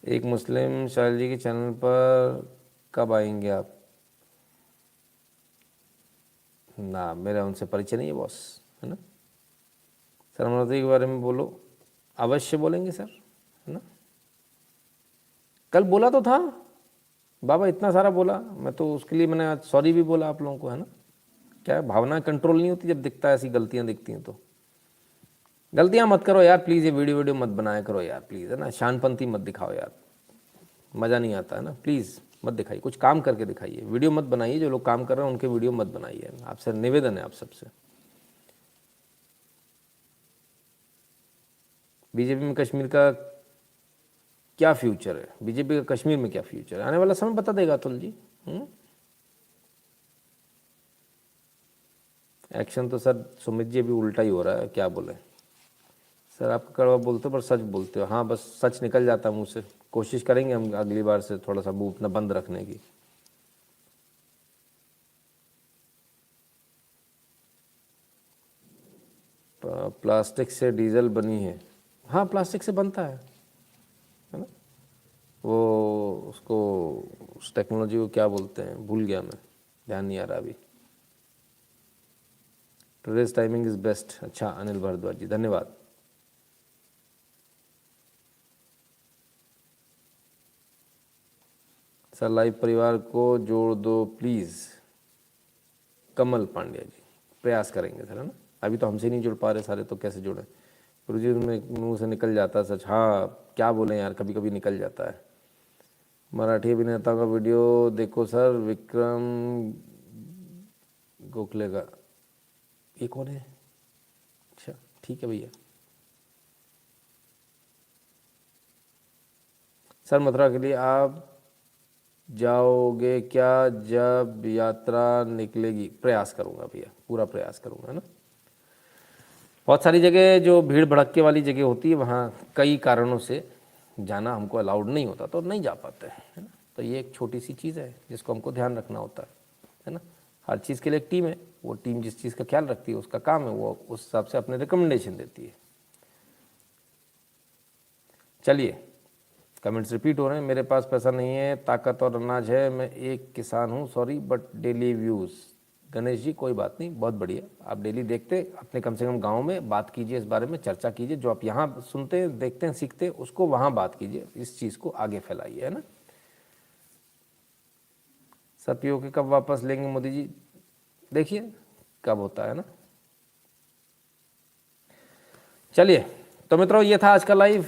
एक मुस्लिम शायल जी के चैनल पर कब आएंगे आप? ना, मेरा उनसे परिचय नहीं है बॉस, है ना। सर अमरावती के बारे में बोलो। अवश्य बोलेंगे सर, है है ना। कल बोला तो था बाबा, इतना सारा बोला, मैं तो उसके लिए मैंने आज सॉरी भी बोला आप लोगों को, है ना। क्या भावना कंट्रोल नहीं होती जब दिखता है, ऐसी गलतियां दिखती हैं तो। गलतियां मत करो यार प्लीज़, ये वीडियो मत बनाया करो यार प्लीज़, है ना। शानपंथी मत दिखाओ यार, मज़ा नहीं आता है ना। प्लीज़ मत दिखाइए, कुछ काम करके दिखाइए, वीडियो मत बनाइए। जो लोग काम कर रहे हैं उनके वीडियो मत बनाइए, आपसे निवेदन है आप सबसे। बीजेपी में कश्मीर का क्या फ्यूचर है, बीजेपी का कश्मीर में क्या फ्यूचर है, आने वाला समय बता देगा अतुल जी। एक्शन तो सर सुमित जी अभी उल्टा ही हो रहा है, क्या बोले सर। आप कड़वा बोलते हो पर सच बोलते हो। हाँ बस सच निकल जाता है मुँह से, कोशिश करेंगे हम अगली बार से थोड़ा सा मुँह अपना बंद रखने की। प्लास्टिक से डीजल बनी है, हाँ प्लास्टिक से बनता है ना। वो उसको, उस टेक्नोलॉजी को क्या बोलते हैं, भूल गया मैं, ध्यान नहीं आ रहा अभी। Today's timing is best. अच्छा अनिल भारद्वाज जी धन्यवाद। सर लाइव परिवार को जोड़ दो प्लीज़, कमल पांड्या जी प्रयास करेंगे सर, है ना। अभी तो हमसे नहीं जुड़ पा रहे सारे, तो कैसे जुड़े। गुरु जी मुँह से निकल जाता है सच, हाँ क्या बोलें यार, कभी कभी निकल जाता है। मराठी अभिनेता का वीडियो देखो सर, विक्रम गोखले का। ये कौन है? अच्छा ठीक है भैया। सर मथुरा के लिए आप जाओगे क्या जब यात्रा निकलेगी? प्रयास करूंगा भैया, पूरा प्रयास करूंगा, है ना। बहुत सारी जगह जो भीड़ भड़क्के वाली जगह होती है वहाँ कई कारणों से जाना हमको अलाउड नहीं होता, तो नहीं जा पाते हैं, है ना। तो ये एक छोटी सी चीज़ है जिसको हमको ध्यान रखना होता है ना। हर चीज़ के लिए एक टीम है, वो टीम जिस चीज़ का ख्याल रखती है उसका काम है, वो उस हिसाब से अपने रिकमेंडेशन देती है। चलिए कमेंट्स रिपीट हो रहे हैं। मेरे पास पैसा नहीं है, ताकत और अनाज है, मैं एक किसान हूँ, sorry but daily views. Ganesh ji कोई बात नहीं, बहुत बढ़िया, आप डेली देखते अपने कम से कम गांव में बात कीजिए, इस बारे में चर्चा कीजिए। जो आप यहाँ सुनते हैं, देखते हैं, सीखते हैं, उसको वहाँ बात कीजिए, इस चीज़ को आगे फैलाइए, है ना। सर पीओके कब वापस लेंगे मोदी जी? देखिए कब होता है ना। चलिए तो मित्रों ये था आज का लाइव,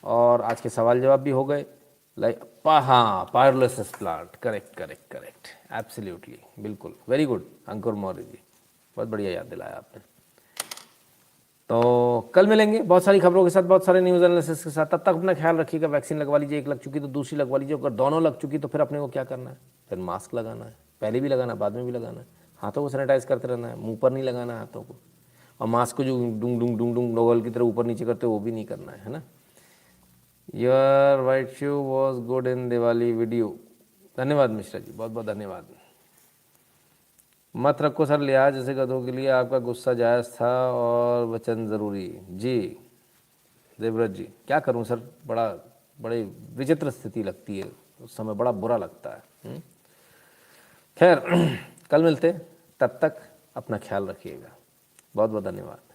और आज के सवाल जवाब भी हो गए। हाँ pyrolysis plant, correct correct correct, absolutely, बिल्कुल, वेरी गुड अंकुर मौर्य जी, बहुत बढ़िया याद दिलाया आपने। तो कल मिलेंगे बहुत सारी खबरों के साथ, बहुत सारे न्यूज़ एनालिसिस के साथ। तब तक अपना ख्याल रखिएगा। वैक्सीन लगवा लीजिए, एक लग चुकी तो दूसरी लगवा लीजिए, अगर दोनों लग चुकी तो फिर अपने को क्या करना है, फिर मास्क लगाना है, पहले भी लगाना बाद में भी लगाना है, हाथों को सैनिटाइज करते रहना है, मुँह पर नहीं लगाना है हाथों को, और मास्क को जो डूंग डूंग डूंग डूंग नोगल की तरह ऊपर नीचे करते वो भी नहीं करना है ना। Your white shoe was good in Diwali video, धन्यवाद मिश्रा जी, बहुत बहुत धन्यवाद। मत रखो सर लिहाज जैसे गधों के लिए, आपका गुस्सा जायज़ था और वचन ज़रूरी। जी देवव्रत जी क्या करूं सर, बड़े विचित्र स्थिति लगती है उस समय, बड़ा बुरा लगता है। खैर कल मिलते, तब तक अपना ख्याल रखिएगा, बहुत बहुत धन्यवाद।